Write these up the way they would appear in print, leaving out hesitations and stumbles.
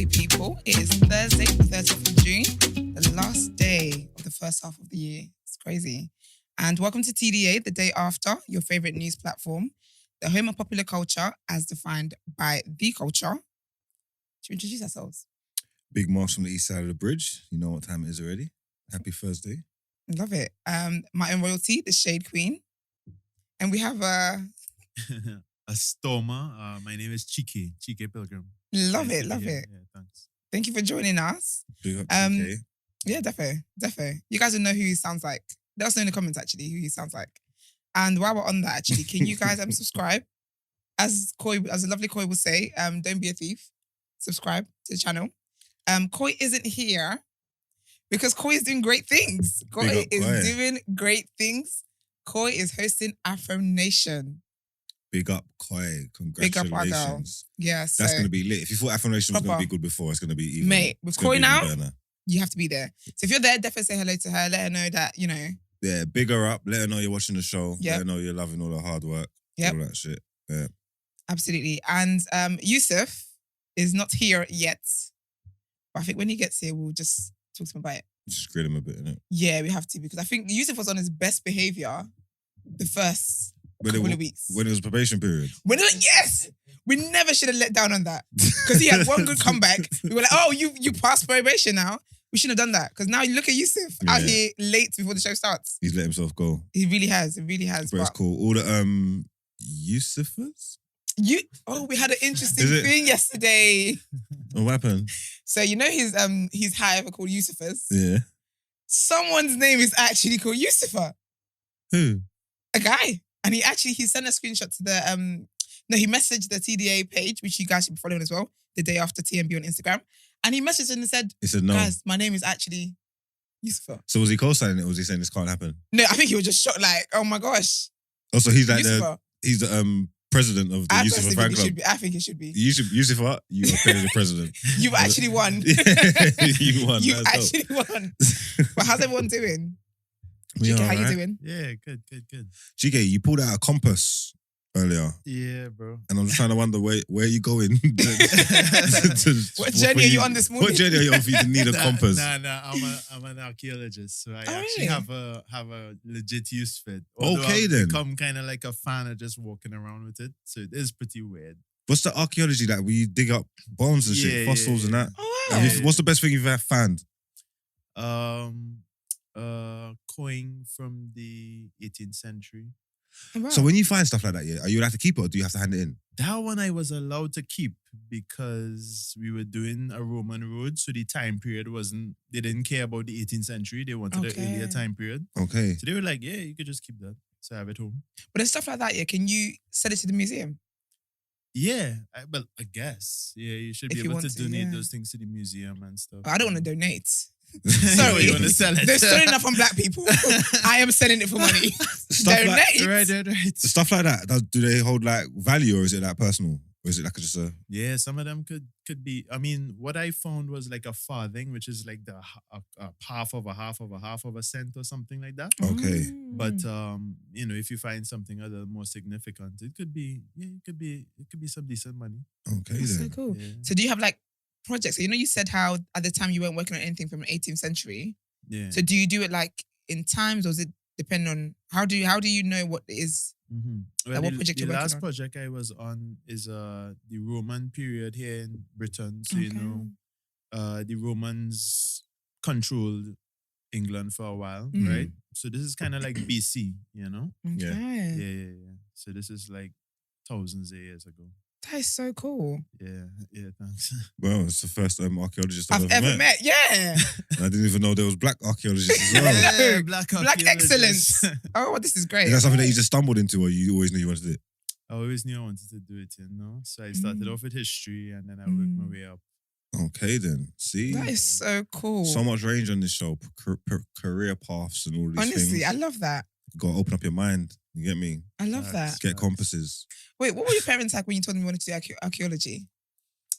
lovely people. It is Thursday, the 30th of June, the last day of the first half of the year. It's crazy. And welcome to TDA, the day after, your favourite news platform, the home of popular culture as defined by the culture. Should we introduce ourselves? Big Marks from the east side of the bridge. You know what time it is already. Happy Thursday. Love it. My own royalty, the Shade Queen. And we have a stormer. My name is Chike Pilgrim. Love it. Yeah, thanks. Thank you for joining us. Big up TK. Yeah, defo. You guys will know who he sounds like. Let us know in the comments actually who he sounds like. And while we're on that, actually, can you guys subscribe? As a lovely Koi will say, don't be a thief. Subscribe to the channel. Koi isn't here because Koi is doing great things. Koi is doing great things. Koi is hosting Afro Nation. Big up Koi. Congratulations. Big up our girl. Yeah, so that's going to be lit. If you thought Afro Nation was going to be good before, it's going to be even. Mate, with Koi now, you have to be there. So if you're there, definitely say hello to her. Let her know that, you know. Yeah, big her up. Let her know you're watching the show. Yep. Let her know you're loving all the hard work. Yep. All that shit. Yeah. Absolutely. And Yusuf is not here yet. But I think when he gets here, we'll just talk to him about it. Just grill him a bit, innit? Yeah, we have to. Because I think Yusuf was on his best behaviour the first couple of weeks. When it was probation period. Yes! We never should have let down on that. Because he had one good comeback. We were like, oh, you passed probation now. We shouldn't have done that. Because now you look at Yusuf out here late before the show starts. He's let himself go. He really has. But it's cool. All the Yusufers? We had an interesting thing yesterday. What happened? So you know his hive are called Yusufers? Yeah. Someone's name is actually called Yusufa. Who? A guy. And he sent a screenshot to the he messaged the TDA page, which you guys should be following as well, the day after TNB on Instagram. And he messaged and said, no. Guys, my name is actually Yusufa. So was he co-signing it or was he saying this can't happen? No, I think he was just shocked, like, oh my gosh. Also, he's like Yusufa. He's the president of the Yusufa fan club. I think he should be. Yusufa, you are the president. You've actually won. You won. You actually won. But how's everyone doing? GK, how you doing? Yeah, good. GK, you pulled out a compass earlier. Yeah, bro. And I'm just trying to wonder where are you going? What journey are you on this morning? What journey are you on for you to need a compass? Nah. I'm an archaeologist, so I actually have a legit use for it. Okay, I've then. become kind of like a fan of just walking around with it, so it is pretty weird. What's the archaeology that where you dig up bones and shit, fossils and that? Oh, wow. What's the best thing you've found? Coin from the 18th century. Oh, wow. So when you find stuff like that, are you allowed to keep it or do you have to hand it in? That one I was allowed to keep because we were doing a Roman road, so the time period they didn't care about the 18th century. They wanted an earlier time period. Okay. So they were like, yeah, you could just keep that. So I have it home. But there's stuff like that, can you send it to the museum? Yeah, I guess. Yeah, you should be able to donate those things to the museum and stuff. I don't want to donate. Sorry, you want to sell it? They're selling enough on black people. I am selling it for money. Donate. Right. Stuff like that, do they hold like value or is it like personal? Or is it like just a... Yeah, some of them could be. I mean, what I found was like a farthing, which is like a half of a cent or something like that. Okay. But if you find something other more significant, it could be some decent money. Okay, That's then. so cool. Yeah. So do you have like projects? So you said how at the time you weren't working on anything from the 18th century. Yeah. So do you do it like in times or does it depend on how do you know what is Well, what project you're the working last on? project I was on is the Roman period here in Britain. So the Romans controlled England for a while, right? So this is kind of like BC, Okay. Yeah. So this is like thousands of years ago. That is so cool. Yeah, thanks. Well, it's the first archaeologist I've ever met. Yeah. I didn't even know there was black archaeologists as well. Yeah, Black excellence. Oh, this is great. Is that something that you just stumbled into or you always knew you wanted to do it? I always knew I wanted to do it, So I started off with history and then I worked my way up. Okay, then. See? That is so cool. So much range on this show. Career paths and all these things. Honestly, I love that. You got to open up your mind. You get me? I love that. Get compasses. Wait, what were your parents like when you told them you wanted to do archaeology?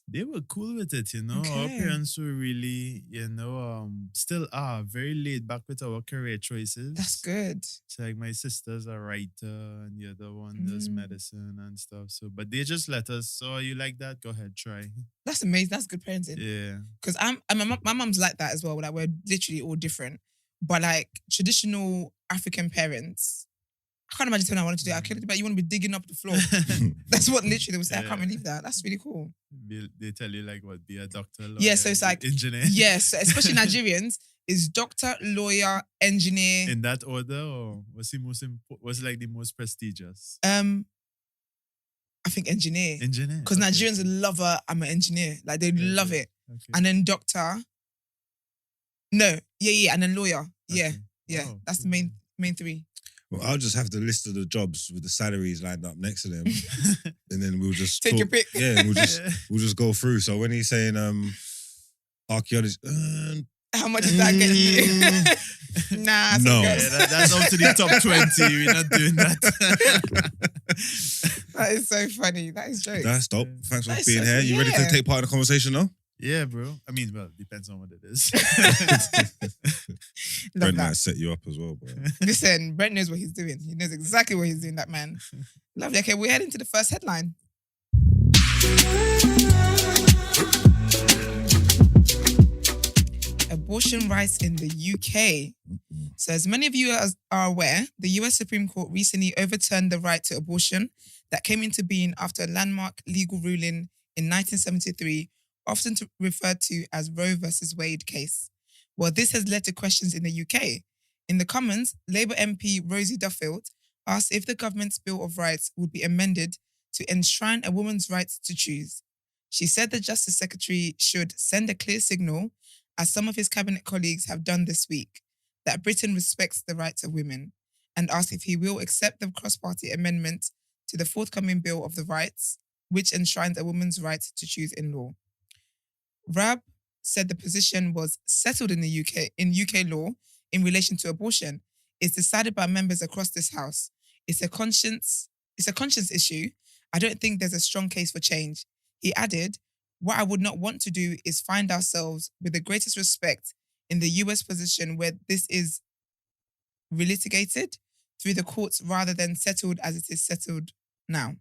They were cool with it, you know. Our Okay. parents were really, still are very laid back with our career choices. That's good. So like my sister's a writer and the other one does medicine and stuff. So, but they just let us. So you like that? Go ahead, try. That's amazing. That's good parenting. Yeah. Because my mum's like that as well. Like we're literally all different. But like traditional African parents, I can't imagine telling I wanted to do it. I can't, but you want to be digging up the floor. That's what literally they would say. I can't believe that. That's really cool. They tell you like what, be a doctor, lawyer, Yeah, so it's like engineer. Yes, especially Nigerians is doctor, lawyer, engineer. In that order, or was he was like the most prestigious? I think engineer. Engineer. Because Nigerians love I'm an engineer. Like they love it. Okay. And then doctor. No, yeah, and then lawyer. Yeah, Okay. yeah. Wow, That's cool. the main three. Well, I'll just have the list of the jobs with the salaries lined up next to them, and then we'll just Take your pick. Yeah, we'll just go through. So when he's saying archaeology, How much is that getting you? Nah, No. Yeah, that's up to the top 20. We're not doing that. That is so funny. That is joke. that's dope. Thanks for That is being so here. cool. You ready Yeah. to take part in the conversation now? Yeah, bro. I mean, well, depends on what it is. Love Brent that. might set you up as well, bro. Listen, Brent knows what he's doing. He knows exactly what he's doing, that man. Lovely. Okay, we're heading to the first headline. Abortion rights in the UK. So as many of you are aware, the US Supreme Court recently overturned the right to abortion that came into being after a landmark legal ruling in 1973, often referred to as Roe versus Wade case. Well, this has led to questions in the UK. In the Commons, Labour MP Rosie Duffield asked if the government's Bill of Rights would be amended to enshrine a woman's right to choose. She said the Justice Secretary should send a clear signal, as some of his cabinet colleagues have done this week, that Britain respects the rights of women, and asked if he will accept the cross-party amendment to the forthcoming Bill of the Rights, which enshrines a woman's right to choose in law. Rab said the position was settled in the UK law in relation to abortion. It's decided by members across this house. It's a conscience issue. I don't think there's a strong case for change. He added, what I would not want to do is find ourselves with the greatest respect in the US position where this is relitigated through the courts rather than settled as it is settled now.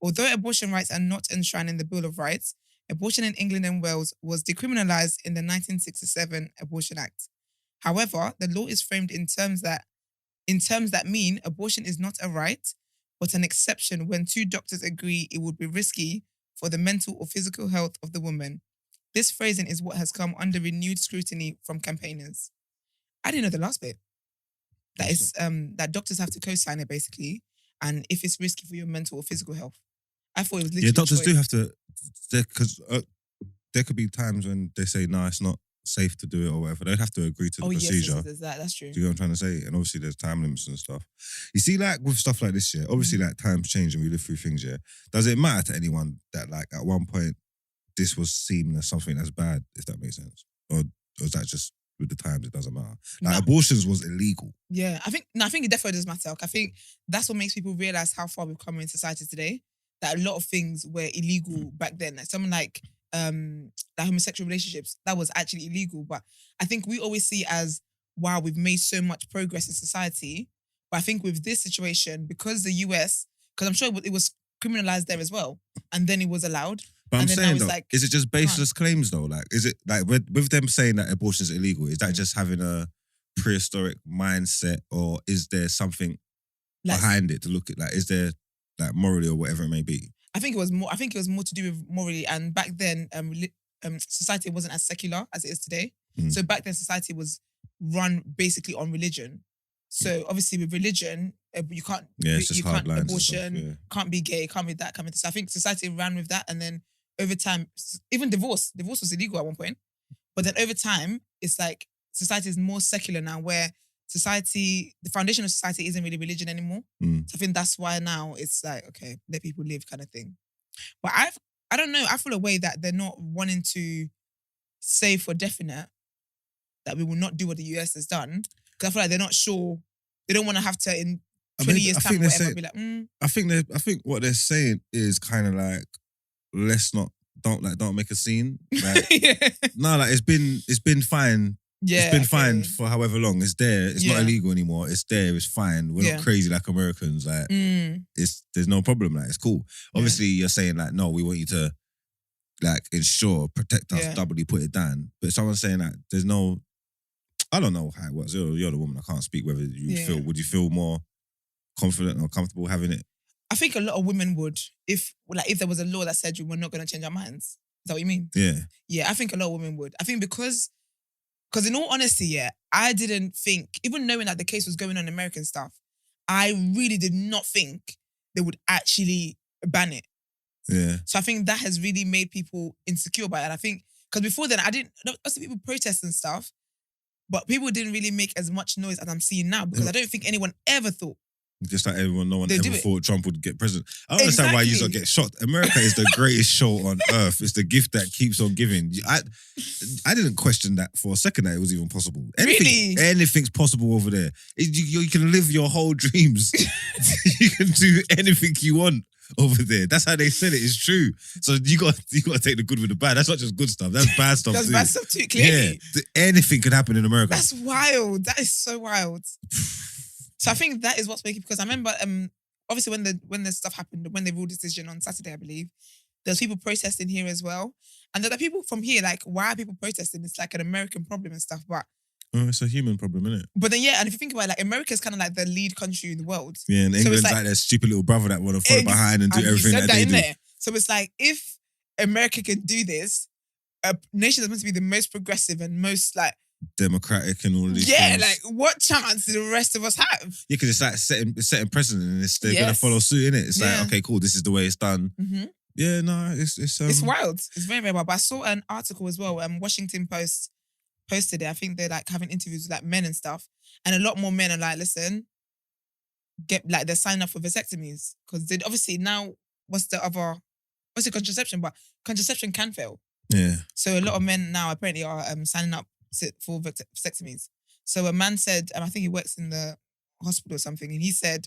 Although abortion rights are not enshrined in the Bill of Rights, abortion in England and Wales was decriminalised in the 1967 Abortion Act. However, the law is framed in terms that mean abortion is not a right, but an exception when two doctors agree it would be risky for the mental or physical health of the woman. This phrasing is what has come under renewed scrutiny from campaigners. I didn't know the last bit. That is that doctors have to co-sign it basically, and if it's risky for your mental or physical health. I thought it was literally Yeah, doctors do choice. have to, because there could be times when they say, no, it's not safe to do it or whatever. They'd have to agree to the procedure. Yes, there's that. That's true. Do you know what I'm trying to say? And obviously there's time limits and stuff. You see, like with stuff like this, yeah, obviously like times change and we live through things, yeah. Does it matter to anyone that like at one point this was seen as something that's bad, if that makes sense? Or is that just with the times it doesn't matter? Like No. abortions was illegal. Yeah, I think it definitely does matter. I think that's what makes people realize how far we've come in society today. That a lot of things were illegal back then. Like something like homosexual relationships, that was actually illegal. But I think we always see as, wow, we've made so much progress in society. But I think with this situation, because the US, because I'm sure it was criminalized there as well, and then it was allowed. But I'm And then now saying it's though, like, is it just baseless claims though? Like, is it like with them saying that abortion is illegal? Is that just having a prehistoric mindset, or is there something like, behind it to look at? Like, is there like morally or whatever it may be? I think it was more to do with morally. And back then, society wasn't as secular as it is today. Mm. So back then, society was run basically on religion. So obviously, with religion, you can't. Yeah, it's just you hard can't lines and abortion. stuff, yeah. Can't be gay. Can't be that. Can't be this. So I think society ran with that, and then over time, even divorce was illegal at one point. But then over time, it's like society is more secular now, where society, the foundation of society isn't really religion anymore. Mm. So I think that's why now it's like, okay, let people live kind of thing. But I don't know, I feel a way that they're not wanting to say for definite that we will not do what the US has done. Because I feel like they're not sure. They don't want to have to, in 20 years time or whatever, be like, I think what they're saying is kind of like, let's not don't make a scene. Like, yeah. no, like it's been fine. Yeah. It's been fine for however long. It's there. It's not illegal anymore. It's there. It's fine. We're not crazy like Americans. Like there's no problem. Like it's cool. Obviously, you're saying like, no, we want you to like ensure, protect us, doubly put it down. But someone's saying that there's no. I don't know how it works. You're the woman. I can't speak whether you feel. Would you feel more confident or comfortable having it? I think a lot of women would if there was a law that said we're not going to change our minds. Is that what you mean? Yeah. Yeah, I think a lot of women would. I think because in all honesty, I didn't think, even knowing that the case was going on in American stuff, I really did not think they would actually ban it. Yeah. So I think that has really made people insecure about it. And I think, because before then, I see people protest and stuff, but people didn't really make as much noise as I'm seeing now because I don't think anyone ever thought. Just like everyone, no one ever thought Trump would get president. I don't understand why you don't get shot. America is the greatest show on earth. It's the gift that keeps on giving. I didn't question that for a second that it was even possible. Anything's possible over there. You can live your whole dreams. You can do anything you want over there. That's how they said it. It's true. So you got to take the good with the bad. That's not just good stuff. That's bad stuff. That's bad stuff too. Clearly, anything could happen in America. That's wild. That is so wild. So I think that is what's making, because I remember obviously when the stuff happened, when they ruled decision on Saturday, I believe, there's people protesting here as well. And there are people from here, like, why are people protesting? It's like an American problem and stuff, but it's a human problem, isn't it? But then and if you think about it, like, America's kind of like the lead country in the world. Yeah, and England's like their stupid little brother that want to follow behind and do everything that they do. There. So it's like, if America can do this, a nation that's meant to be the most progressive and most like democratic and all of these things. Yeah, like, what chance do the rest of us have? Yeah, because it's like setting precedent and they're going to follow suit, innit? It's like, okay, cool, this is the way it's done. Mm-hmm. Yeah, no, it's wild. It's very, very wild. But I saw an article as well, Washington Post posted it. I think they're like having interviews with like men and stuff. And a lot more men are like, listen, they're signing up for vasectomies. Because they obviously now, what's contraception? But contraception can fail. Yeah. So a lot of men now apparently are signing up for vasectomies. So a man said, I think he works in the hospital or something, and he said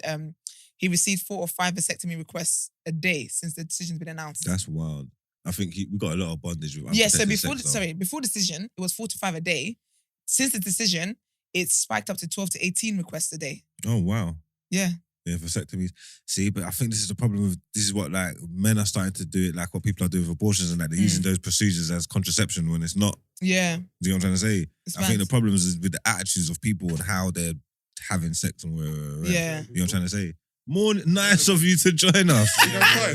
he received 4 or 5 vasectomy requests a day since the decision's been announced. That's wild. I think we got a lot of bondage with so before decision, it was 4 to 5 a day. Since the decision, it's spiked up to 12 to 18 requests a day. Oh, wow. Yeah. Yeah, vasectomies. See, but I think this is the problem with, this is what like men are starting to do it, like what people are doing with abortions and that. They're using those procedures as contraception when it's not. Yeah. Do you know what I'm trying to say? I think the problem is with the attitudes of people and how they're having sex and where. Yeah. You know what I'm trying to say? More nice of you to join us.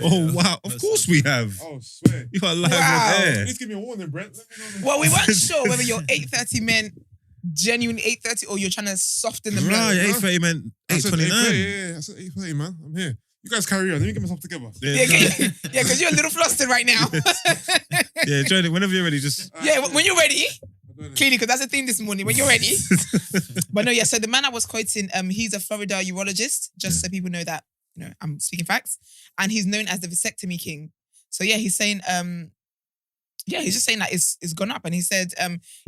Oh, wow. Of course we have. Oh, swear. You are live on air. Please give me a warning, Brent. Well, we weren't sure whether you're 8:30 men, genuine 8:30, or you're trying to soften the blow. Right, 8:30 meant 8:29. Yeah, I said 8:30, man. I'm here. You guys carry on. Let me get myself together. Yeah, because you're a little flustered right now. Yeah, join it whenever you're ready. Just when you're ready. Clearly, because that's the theme this morning. When you're ready. But no, so the man I was quoting, he's a Florida urologist, just so people know that, I'm speaking facts. And he's known as the vasectomy king. So yeah, he's saying, he's just saying that it's gone up. And he said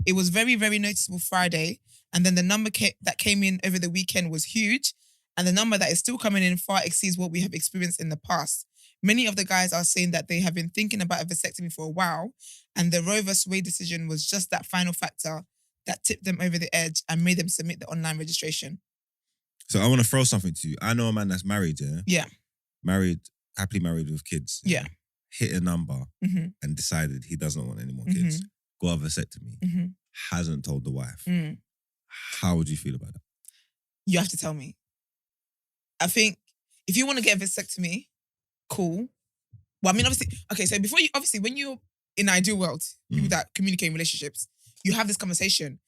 it was very, very noticeable Friday. And then the number that came in over the weekend was huge. And the number that is still coming in far exceeds what we have experienced in the past. Many of the guys are saying that they have been thinking about a vasectomy for a while, and the Roe vs. Wade decision was just that final factor that tipped them over the edge and made them submit the online registration. So I want to throw something to you. I know a man that's married, yeah? Yeah. Happily married with kids. Yeah. Hit a number and decided he doesn't want any more kids. Got a vasectomy. Hasn't told the wife. How would you feel about that? You have to tell me. I think if you want to get a vasectomy, cool. Well, I mean, obviously, okay, so when you're in an ideal world, people that communicate in relationships, you have this conversation,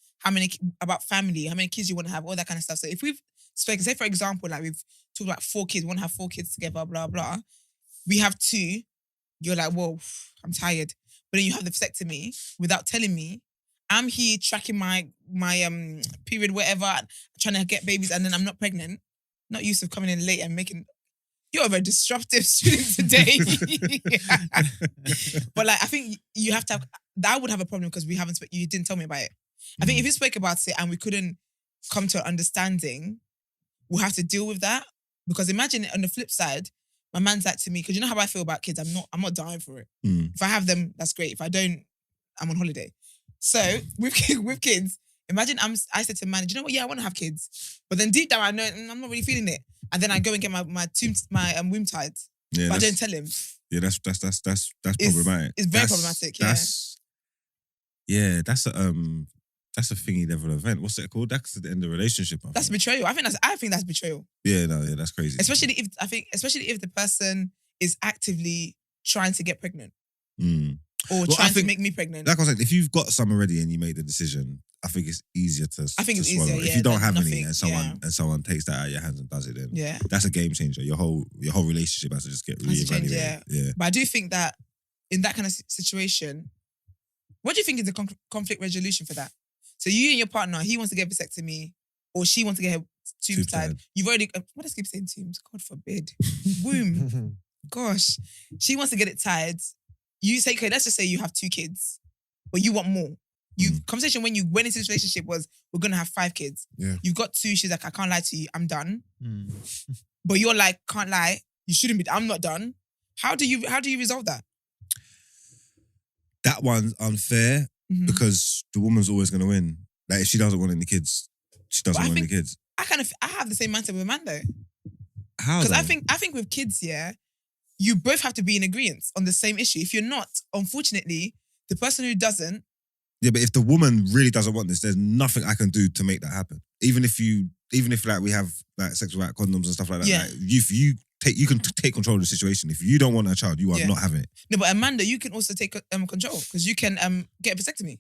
about family, how many kids you want to have, all that kind of stuff. So if we've spoken, say for example, like we've talked about 4 kids, we want to have 4 kids together, blah, blah. We have 2, you're like, whoa, I'm tired. But then you have the vasectomy without telling me. I'm here tracking my period, whatever, trying to get babies, and then I'm not pregnant. Not used to coming in late and making... You're a very disruptive student today. But like, I think you have to have... That would have a problem because you didn't tell me about it. I think if you spoke about it and we couldn't come to an understanding, we'll have to deal with that. Because imagine on the flip side, my man's like to me, because you know how I feel about kids. I'm not dying for it. Mm. If I have them, that's great. If I don't, I'm on holiday. So with kids, imagine I said to man, do you know what? Yeah, I want to have kids, but then deep down I know I'm not really feeling it, and then I go and get my womb tied. Yeah, but I don't tell him. Yeah, that's problematic. It's very problematic. Yeah, That's a thingy level event. What's it called? That's the end of the relationship. That's betrayal. I think that's betrayal. Yeah, that's crazy. Especially if the person is actively trying to get pregnant. Or trying to make me pregnant. Like I said, if you've got some already and you made the decision, I think it's easier to. I think it's swallow. easier. Yeah, if you don't have nothing, any and someone takes that out of your hands and does it, then that's a game changer. Your whole relationship has to just get reevaluated. Yeah. But I do think that in that kind of situation, what do you think is the conflict resolution for that? So you and your partner, he wants to get a vasectomy, or she wants to get her tubes tied. You've already. What does I keep saying tubes? God forbid. Womb. Gosh, she wants to get it tied. You say, okay, let's just say you have 2 kids, but you want more. Conversation when you went into this relationship was, we're gonna have 5 kids. Yeah. You've got 2. She's like, I can't lie to you. I'm done. But you're like, can't lie. You shouldn't be. I'm not done. How do you resolve that? That one's unfair because the woman's always gonna win. Like if she doesn't want any kids, she doesn't want any kids. I have the same mindset with a man though. How? Because I think with kids, you both have to be in agreement on the same issue. If you're not, unfortunately, the person who doesn't. Yeah, but if the woman really doesn't want this, there's nothing I can do to make that happen. Even if like we have like sex without condoms and stuff like that. Yeah. Like, you can take control of the situation. If you don't want a child, you are not having it. No, but Amanda, you can also take control because you can get a vasectomy.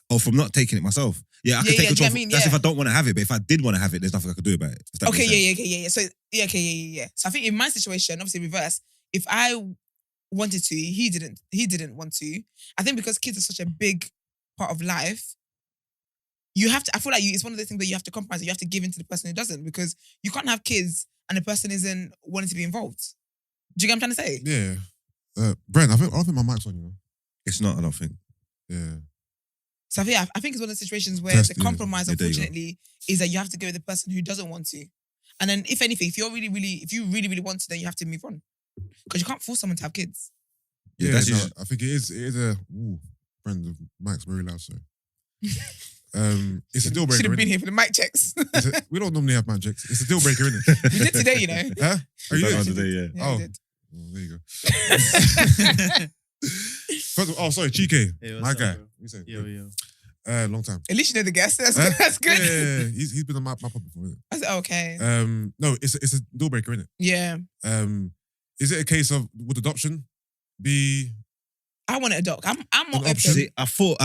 Oh, from not taking it myself. Yeah, I can take control. That's if I don't want to have it. But if I did want to have it, there's nothing I could do about it. Okay, yeah. So So I think in my situation, obviously reverse. If I wanted to, he didn't want to. I think because kids are such a big part of life, you have to. I feel like it's one of the things that you have to compromise. You have to give in to the person who doesn't, because you can't have kids and the person isn't wanting to be involved. Do you get what I'm trying to say? Yeah. Brent, I don't think my mic's on, you know. It's not, I don't think. Yeah. So I think it's one of the situations where the compromise, unfortunately, is that you have to go with the person who doesn't want to. And then, if anything, if you really want to, then you have to move on. Because you can't force someone to have kids. Yeah, I think it is a... Ooh, Brent, the mic's very loud, so... it's a deal breaker. Should have been here for the mic checks. We don't normally have mic checks. It's a deal breaker, isn't it? We did today, you know. Huh? Are you did today? Yeah, we did. Oh, there you go. First of all, sorry, Chike, my guy. What you saying? Yo. Long time. At least you know the guest. That's good. Yeah. He's been on my pod before, isn't it? I said, okay. No, it's a deal breaker, isn't it? Yeah. Is it a case of would adoption be? I want to adopt. I'm more An open. option? See, I thought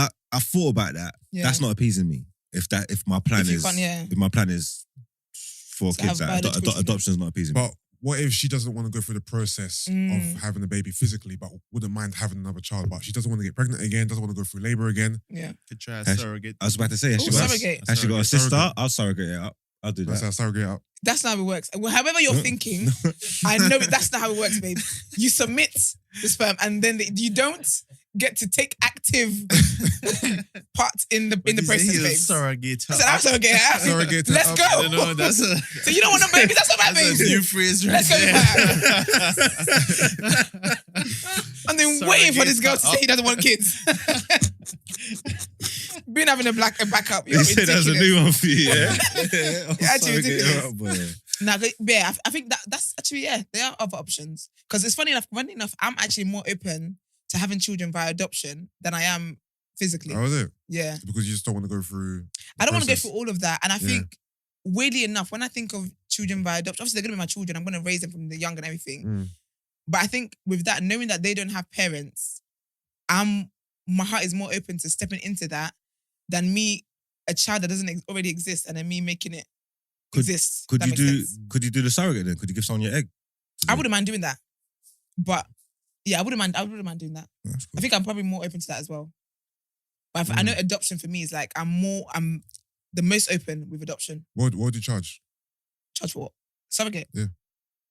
about that. Yeah. That's not appeasing me. If my plan If you is can't, yeah. if my plan is for To kids, have that biological adoption's not appeasing me. But what if she doesn't want to go through the process of having a baby physically, but wouldn't mind having another child, but she doesn't want to get pregnant again, doesn't want to go through labor again? Yeah. Could try a Has- surrogate. I was about to say, has she surrogate. got a sister? Surrogate. I'll surrogate it up. I'll do That's that. how surrogate out. That's not how it works. Well, however you're thinking, I know that's not how it works, babe. You submit the sperm and then you don't get to take active part in the process, babe. Surrogate. I said, I'm surrogate. Surrogate Let's up. go. No, that's a So you don't want no baby? That's not my that's a baby. new phrase right Let's go there. And then waiting for this girl to say he doesn't want kids. Been having a backup. You said that's a new one for you, yeah? Actually ridiculous. Boy. Now, yeah, I think that's actually, there are other options. Because it's funny enough, I'm actually more open to having children via adoption than I am physically. Oh, is it? Yeah. Because you just don't want to go through. I don't want to go process. through all of that. And I think, weirdly enough, when I think of children via adoption, obviously they're going to be my children. I'm going to raise them from the young and everything. But I think with that, knowing that they don't have parents, my heart is more open to stepping into that than me, a child that doesn't already exist, and then me making it exist. Could That you makes sense. do the surrogate then? Could you give someone your egg? I wouldn't mind doing that. But yeah, I wouldn't mind doing that. That's cool. I think I'm probably more open to that as well. But I know adoption for me is like I'm the most open with adoption. What would you charge? Charge for what? Surrogate. Yeah.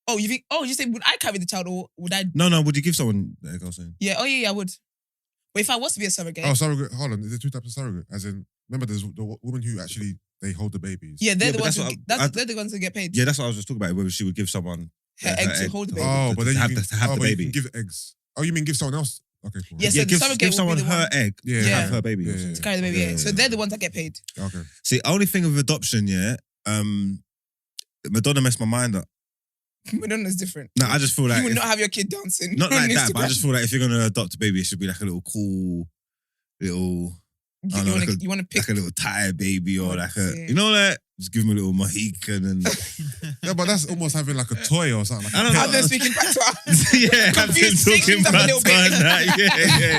Oh, you think? Oh, you say would I carry the child or would I? No. Would you give someone the egg? I was saying. Yeah. Oh yeah, I would. But if I was to be a surrogate, Oh, surrogate. Hold on. Is there 2 types of surrogate? As in, remember, there's the woman who actually they hold the babies. yeah, they're Yeah, the but ones. that's Who, what they're the ones who get paid. Yeah, that's what I was just talking about. Whether she would give someone her her egg to egg. hold the baby. Oh, but then To you have can, to have the but you baby. can give eggs. Oh, you mean give someone else? Okay, cool. Yes. Yeah, So the surrogate give will someone be the her one- egg Yeah. to Yeah. have her baby. Yeah, or yeah. something. To carry the baby, yeah. So they're the ones that get paid. Okay. See, only thing with adoption, Madonna messed my mind up. Madonna's different. No, I just feel like you would if- not have your kid dancing. not on like that, but I Instagram. just feel like if you're gonna adopt a baby, it should be like a little cool, little I don't know, like you want to pick. like a little Thai baby or Oh, like a, dear. you know, like just give him a little Mohican and Yeah, but that's almost having like a toy or something. Like I don't know. How they're speaking back to us. yeah, I've been Confused talking things up a about little bit. that.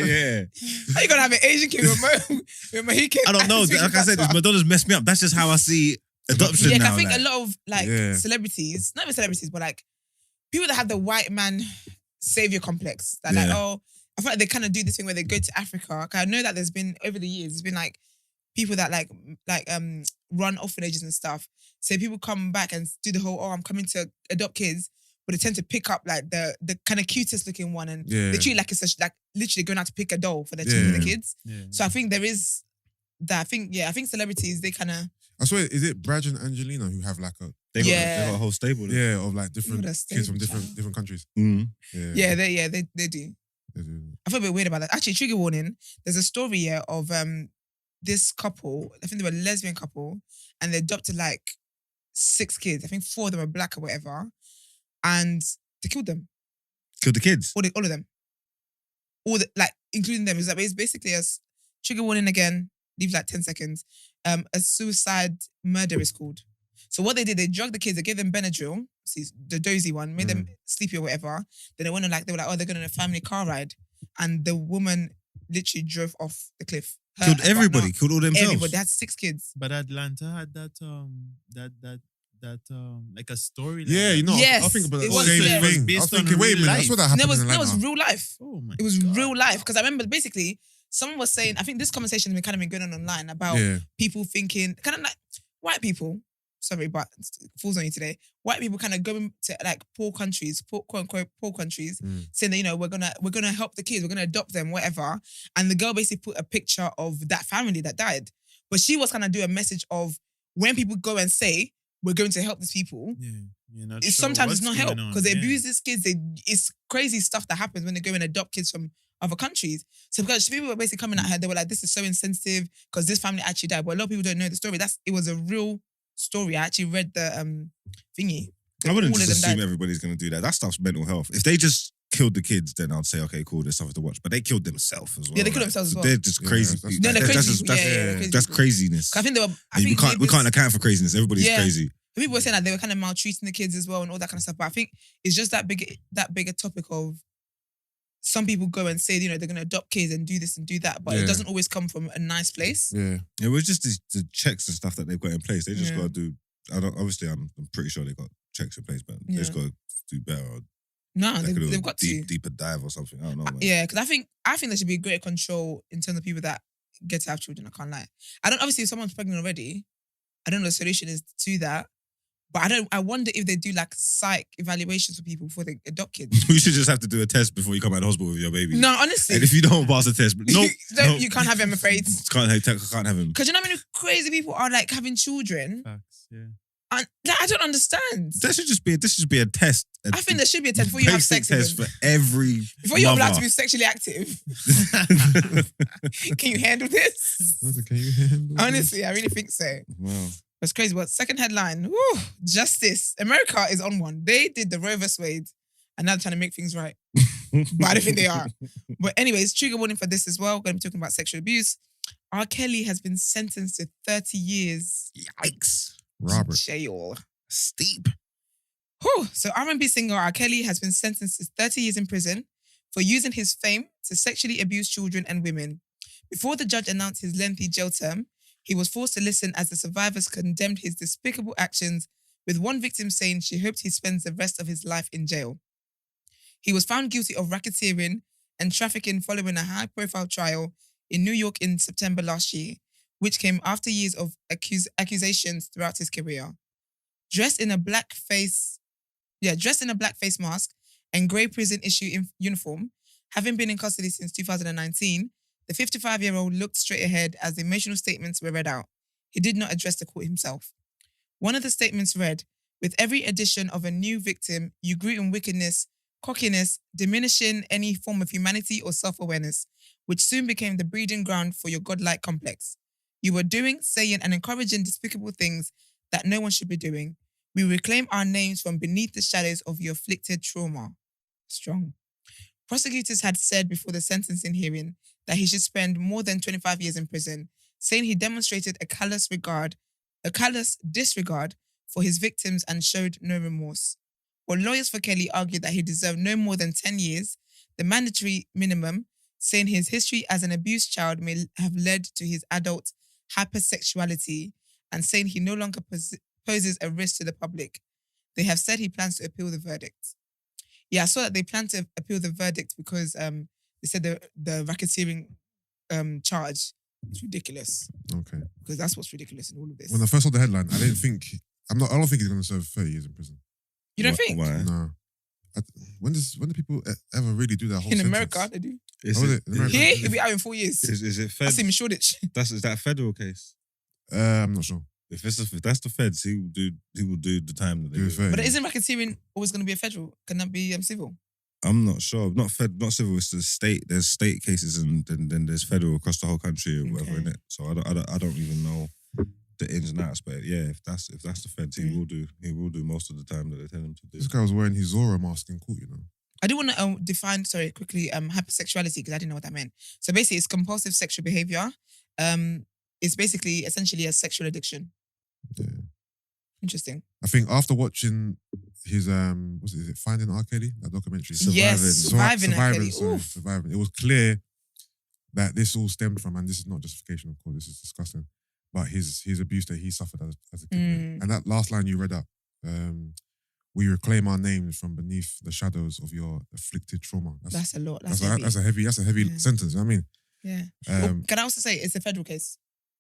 Yeah. How you gonna have an Asian kid with Mohican? I don't know. and speaking Like I said, patois? Madonna's messed me up. That's just how I see adoption Yeah, 'cause now. I think like. a lot of like Yeah. celebrities, not even celebrities, but like people that have the white man savior complex. That like, Yeah. oh, I feel like they kind of do this thing where they go to Africa. 'Cause I know that there's been over the years, there's been like people that like run orphanages and stuff. So people come back and do the whole, oh, I'm coming to adopt kids, but they tend to pick up like the kind of cutest looking one, and Yeah. they treat it like it's like literally going out to pick a doll for their children, Yeah. the kids. Yeah. So I think there is that. I think celebrities, they kind of I swear, is it Brad and Angelina who have like a They Yeah. got a whole stable. of like different that's kids from stable, different countries? Mm. Yeah. they do. They do. I feel a bit weird about that. Actually, trigger warning. There's a story here of this couple. I think they were a lesbian couple, and they adopted like 6 kids. I think 4 of them were black or whatever, and they killed them. Killed the kids. All of them. All the like, including them. It's basically a trigger warning again. Leave like 10 seconds. A suicide murder is called. So what they did, they drugged the kids. They gave them Benadryl, see, the dozy one, made them sleepy or whatever. Then they went on they were like, oh, they're going on a family car ride, and the woman literally drove off the cliff. Her Killed and everybody. partner. Killed all themselves. Everybody. They had 6 kids. But Atlanta had that like a story. Like Yeah, that. you know, Yes, I think about it the was, same yeah. It was thing. I based was on thinking, wait a real minute, that's life. what that And happened there in was Atlanta. real life. Oh my It was God. real life. Because I remember basically someone was saying, I think this conversation has been kind of been going on online about Yeah. people thinking, kind of like white people, sorry, but it falls on you today. White people kind of going to like poor countries, quote unquote poor countries, saying that, you know, we're gonna help the kids, we're gonna adopt them, whatever. And the girl basically put a picture of that family that died. But she was kind of do a message of when people go and say we're going to help these people, Yeah, you're not it's sure sometimes it's what's not help going on, because they yeah. abuse these kids. It's crazy stuff that happens when they go and adopt kids from other countries. So because people were basically coming at her, they were like, "This is so insensitive because this family actually died." But a lot of people don't know the story. It was a real story. I actually read the thingy. I wouldn't All of just them assume died. everybody's going to do that. That stuff's mental health. If they just killed the kids, then I'd say, okay, cool, there's something to watch. But they killed themselves as well. Yeah, they killed like, themselves as so well. They're just Yeah, crazy. that's- people. No, they're That's crazy just- people. that's- Yeah, they're crazy That's people. craziness. I think they were. I And think we can't account for craziness. Everybody's Yeah. crazy. People were saying that they were kind of maltreating the kids as well and all that kind of stuff. But I think it's just that bigger topic of some people go and say, you know, they're going to adopt kids and do this and do that, but it Yeah. doesn't always come from a nice place. Yeah. It was just the checks and stuff that they've got in place. They just Yeah. got to do. Obviously, I'm pretty sure they got checks in place, but they just got to do better. Or No, like a little they've got to. deeper dive or something. I don't know. Man. Yeah, because I think there should be greater control in terms of people that get to have children. I can't lie. Obviously, if someone's pregnant already, I don't know the solution is to that. But I wonder if they do like psych evaluations for people before they adopt kids. You should just have to do a test before you come out of the hospital with your baby. No, honestly. And if you don't pass the test, no, You can't have it, I'm afraid. can't have him. Because you know how many crazy people are like having children? Facts, yeah. And like, I don't understand. This should just be a test. I think there should be a test before you have basic sex. test even. for every Before you're allowed mother. to be sexually active. Can you handle this? Can you handle this? Honestly, I really think so. Wow. That's crazy. But second headline, woo, justice. America is on one. They did the Roe vs. Wade and now they're trying to make things right. But I don't think they are. But anyways, trigger warning for this as well. We're going to be talking about sexual abuse. R. Kelly has been sentenced to 30 years Yikes. Robert. jail. Steep. Whew. So R&B singer R. Kelly has been sentenced to 30 years in prison for using his fame to sexually abuse children and women. Before the judge announced his lengthy jail term, he was forced to listen as the survivors condemned his despicable actions, with one victim saying she hoped he spends the rest of his life in jail. He was found guilty of racketeering and trafficking following a high-profile trial in New York in September last year, which came after years of accusations throughout his career. Dressed in a black face mask and grey prison issue uniform, having been in custody since 2019, the 55-year-old looked straight ahead as the emotional statements were read out. He did not address the court himself. One of the statements read, With every addition of a new victim, you grew in wickedness, cockiness, diminishing any form of humanity or self-awareness, which soon became the breeding ground for your godlike complex. You were doing, saying, and encouraging despicable things that no one should be doing. We reclaim our names from beneath the shadows of your afflicted trauma. Strong. Prosecutors had said before the sentencing hearing that he should spend more than 25 years in prison, saying he demonstrated a callous disregard for his victims and showed no remorse. While lawyers for Kelly argued that he deserved no more than 10 years, the mandatory minimum, saying his history as an abused child may have led to his adult hypersexuality and saying he no longer poses a risk to the public. They have said he plans to appeal the verdict. Yeah, I saw that they plan to appeal the verdict because they said the racketeering charge is ridiculous. Okay. Because that's what's ridiculous in all of this. When I first saw the headline, I don't think he's going to serve 30 years in prison. You don't think? Why? No. When do people ever really do that whole In sentence? America, they do. In America? Here, he'll be out in 4 years. Is it I fed? see him in Shoreditch. Is that a federal case? I'm not sure. If that's the feds, he will do the time that they Do do. 30. But isn't racketeering always going to be a federal? Can that be civil? I'm not sure. Not civil. It's the state. There's state cases and then there's federal across the whole country or whatever Okay. in it. So I don't even know the ins and outs. But yeah, if that's the feds, he will do most of the time that they tell him to do. This guy was wearing his Zora mask in court, you know. I do want to define, quickly, hypersexuality because I didn't know what that meant. So basically, it's compulsive sexual behavior. It's basically essentially a sexual addiction. Yeah. Interesting. I think after watching his is it Finding R. Kelly, that documentary? Yes, Surviving R. Kelly. Oof. Surviving. It was clear that this all stemmed from, and this is not justification, of course, this is disgusting, but his abuse that he suffered as a kid. And that last line you read up, we reclaim our names from beneath the shadows of your afflicted trauma. That's a lot. That's a heavy sentence. You know what I mean? Yeah. Can I also say it's a federal case?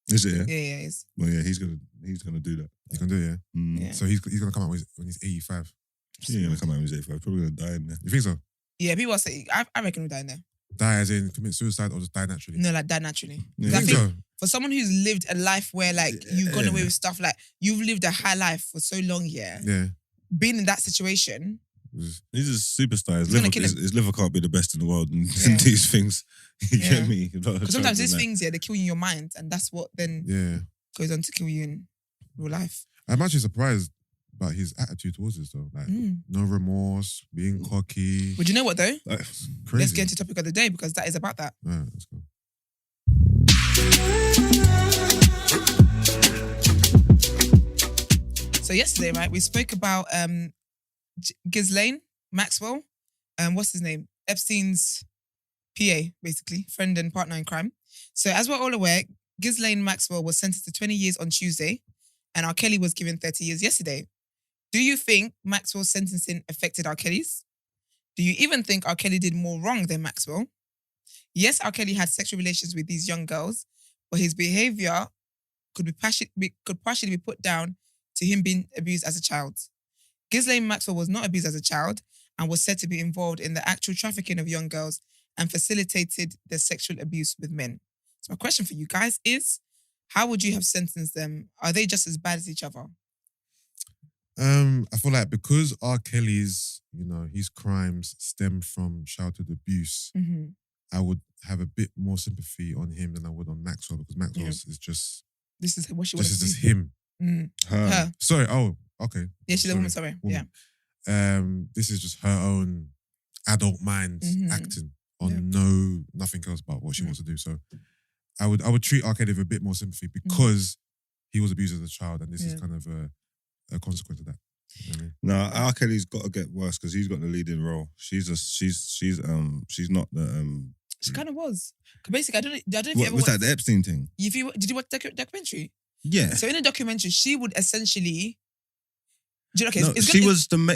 Is it? Yeah, it is. Well, yeah, he's gonna do that. He's gonna do it, yeah. Yeah. So he's gonna come out when he's 85. He's gonna come out when he's 85. Probably gonna die in there. You think so? Yeah, people are saying, I reckon he'll die in there. Die as in commit suicide or just die naturally? No, like die naturally. Yeah. 'Cause I You think think so? for someone who's lived a life where you've gone away with stuff, you've lived a high life for so long, Yeah. being in that situation. He's a superstar. He's gonna kill him. His liver can't be the best in the world in Yeah. these things. You Yeah. get me? Because sometimes these things, they kill you in your mind, and that's what then Yeah. goes on to kill you in real life. I'm actually surprised about his attitude towards this though. Like no remorse, being cocky. But you know what though? Crazy. Let's get into topic of the day because that is about that. Yeah, let's go. So yesterday, right, we spoke about Ghislaine, Maxwell, what's his name? Epstein's PA, basically, friend and partner in crime. So as we're all aware, Ghislaine Maxwell was sentenced to 20 years on Tuesday and R. Kelly was given 30 years yesterday. Do you think Maxwell's sentencing affected R. Kelly's? Do you even think R. Kelly did more wrong than Maxwell? Yes, R. Kelly had sexual relations with these young girls, but his behavior could partially be put down to him being abused as a child. Ghislaine Maxwell was not abused as a child and was said to be involved in the actual trafficking of young girls and facilitated their sexual abuse with men. So my question for you guys is, how would you have sentenced them? Are they just as bad as each other? I feel like because R. Kelly's, his crimes stem from childhood abuse, I would have a bit more sympathy on him than I would on Maxwell because Maxwell is just This is what she this wants is to just do. him. Her. Sorry. Oh, okay. Yeah, she's a woman, sorry. Woman. This is just her own adult mind acting on nothing else but what she wants to do. So I would treat R. Kelly with a bit more sympathy because he was abused as a child, and this is kind of a consequence of that. You know what I mean? No, R. Kelly's got to get worse because he's got the leading role. She's not the She kind of was. 'Cause basically, I don't know if you ever was watched... that the Epstein thing? Did you watch the documentary? Yeah. So in the documentary, she would essentially... Okay, No,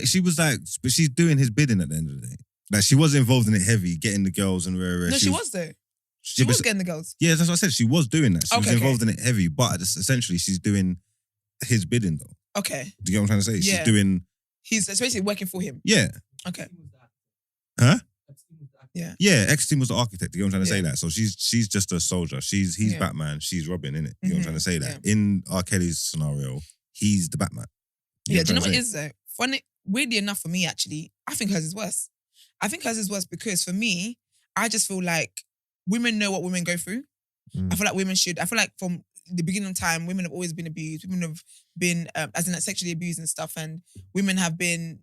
she was like, but she's doing his bidding at the end of the day. Like she was involved in it heavy, getting the girls and rare. No, she was though. She was getting the girls. Yeah, that's what I said. She was doing that. She was Okay. involved in it heavy, but essentially she's doing his bidding though. Okay. Do you get what I'm trying to say? Yeah. She's doing. It's basically working for him. Yeah. Okay. Huh? Yeah. Yeah, Epstein was the architect. You know what I'm trying to say Yeah. that? So she's just a soldier. He's Batman. She's Robin, innit? You know what I'm trying to say that? Yeah. In R. Kelly's scenario, he's the Batman. Yeah, do you know what it is though? Funny, weirdly enough for me actually, I think hers is worse. I think hers is worse because for me, I just feel like women know what women go through. I feel like I feel like from the beginning of time, women have always been abused. Women have been, as in like sexually abused and stuff. And women have been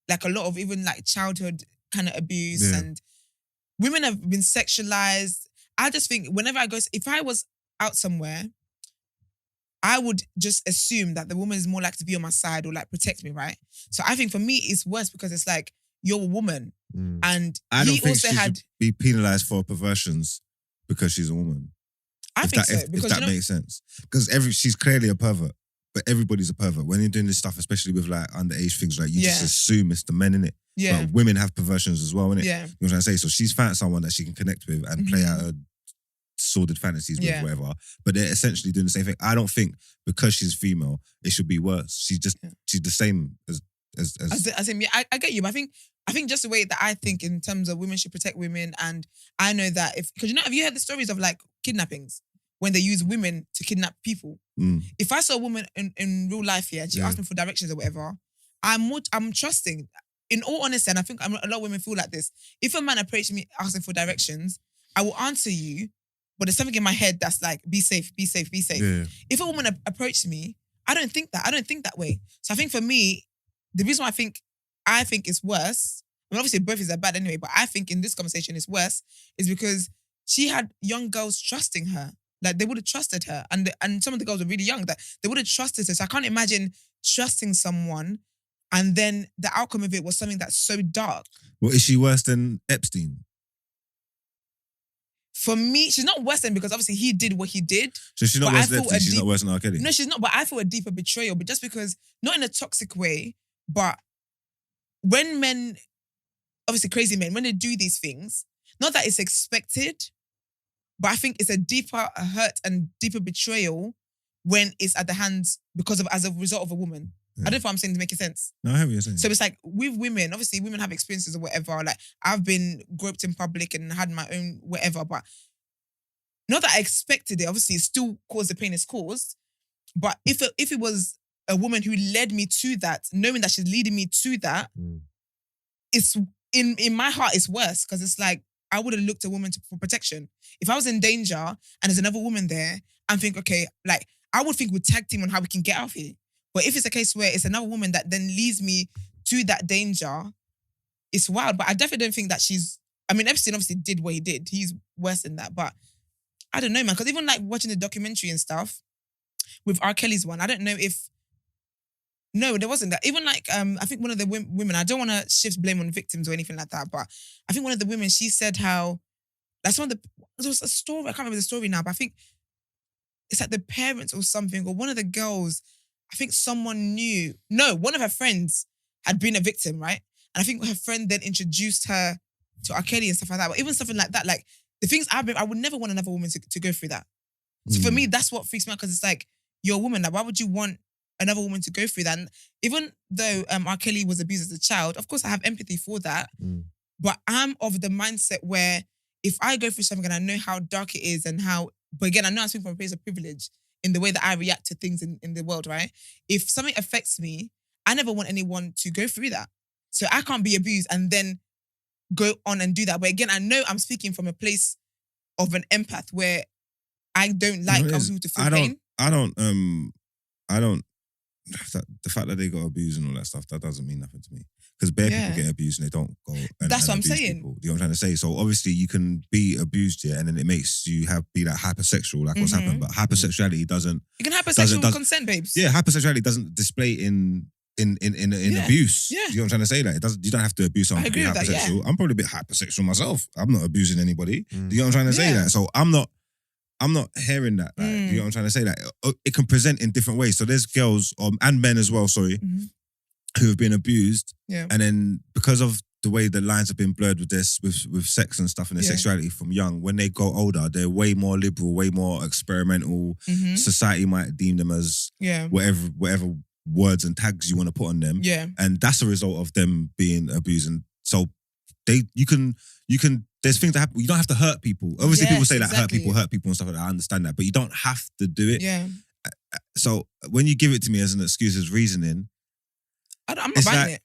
like a lot of even like childhood kind of abuse. And women have been sexualized. I just think whenever if I was out somewhere, I would just assume that the woman is more likely to be on my side or like protect me, right? So I think for me, it's worse because it's like, you're a woman. And I don't he think also she had... should be penalised for perversions because she's a woman. I think so. If that makes sense. Because she's clearly a pervert, but everybody's a pervert. When you're doing this stuff, especially with like underage things, like you just assume it's the men in it. Yeah. But women have perversions as well, innit? Yeah. You know what I'm trying to say? So she's found someone that she can connect with and play out her sordid fantasies with, whatever. But they're essentially doing the same thing. I don't think because she's female, it should be worse. She's the same as I get you, but I think just the way that I think in terms of women should protect women, and I know that because have you heard the stories of like kidnappings when they use women to kidnap people? If I saw a woman in real life here and she asked me for directions or whatever, I'm trusting. In all honesty, and I think a lot of women feel like this. If a man approaches me asking for directions, I will answer you, but there's something in my head that's like, be safe, be safe, be safe. Yeah. If a woman approaches me, I don't think that. I don't think that way. So I think for me, the reason why I think it's worse, I mean, obviously both is bad anyway, but I think in this conversation it's worse, is because she had young girls trusting her. Like they would have trusted her. And some of the girls were really young, that they would have trusted her. So I can't imagine trusting someone and then the outcome of it was something that's so dark. Well, is she worse than Epstein? For me, she's not worse than, because obviously he did what he did. So she's not worse than Epstein, she's not worse than R. Kelly? No, she's not, but I feel a deeper betrayal. But just because, not in a toxic way, but when men, obviously crazy men, when they do these things, not that it's expected, but I think it's a deeper hurt and deeper betrayal when it's at the hands as a result of a woman. I don't know if I'm saying to make sense. No, I hear what you're saying. So it's like with women, obviously women have experiences or whatever. Like I've been groped in public and had my own whatever, but not that I expected it. Obviously, it still caused the pain it's caused. But if it was a woman who led me to that, knowing that she's leading me to that, it's in my heart, it's worse, because it's like I would have looked to a woman for protection. If I was in danger and there's another woman there, and think, okay, like I would think we'd tag team on how we can get out of here. But if it's a case where it's another woman that then leads me to that danger, it's wild. But I definitely don't think that Epstein obviously did what he did. He's worse than that. But I don't know, man. Because even like watching the documentary and stuff with R. Kelly's one, I don't know if... No, there wasn't that. Even like, I think one of the women, I don't want to shift blame on victims or anything like that, but I think one of the women, she said how... There was a story, I can't remember the story now, but I think it's like the parents or something, or one of the girls... I think someone knew. No, one of her friends had been a victim, right? And I think her friend then introduced her to R. Kelly and stuff like that. But even something like that, like the things I would never want another woman to go through that. So for me, that's what freaks me out, because it's like, you're a woman. Like, why would you want another woman to go through that? And even though R. Kelly was abused as a child, of course I have empathy for that. But I'm of the mindset where if I go through something and I know how dark it is and how, but again, I know I'm speaking from a place of privilege, in the way that I react to things in the world, right? If something affects me, I never want anyone to go through that. So I can't be abused and then go on and do that. But again, I know I'm speaking from a place of an empath where I don't like other people to feel pain. The fact that they got abused and all that stuff, that doesn't mean nothing to me. Because bare people get abused and they don't go and That's what I'm abuse saying. people. You know what I'm trying to say? So obviously you can be abused here and then it makes you be like hypersexual, like what's happened. But hypersexuality doesn't... You can hypersexual with consent, babes. Yeah, hypersexuality doesn't display in abuse. Yeah. You know what I'm trying to say? Like, you don't have to abuse someone to be hypersexual. I'm probably a bit hypersexual myself. I'm not abusing anybody. Do you know what I'm trying to say? That? So I'm not hearing that. Like, you know what I'm trying to say? Like, it can present in different ways. So there's girls and men as well, who have been abused. Yeah. And then because of the way the lines have been blurred with this, with sex and stuff and their sexuality from young, when they go older, they're way more liberal, way more experimental. Society might deem them as whatever words and tags you want to put on them. Yeah. And that's a result of them being abused. And so you can there's things that happen. You don't have to hurt people. Obviously, people say that hurt people and stuff like that. I understand that. But you don't have to do it. Yeah. So when you give it to me as an excuse, as reasoning, I'm not it's buying like, it.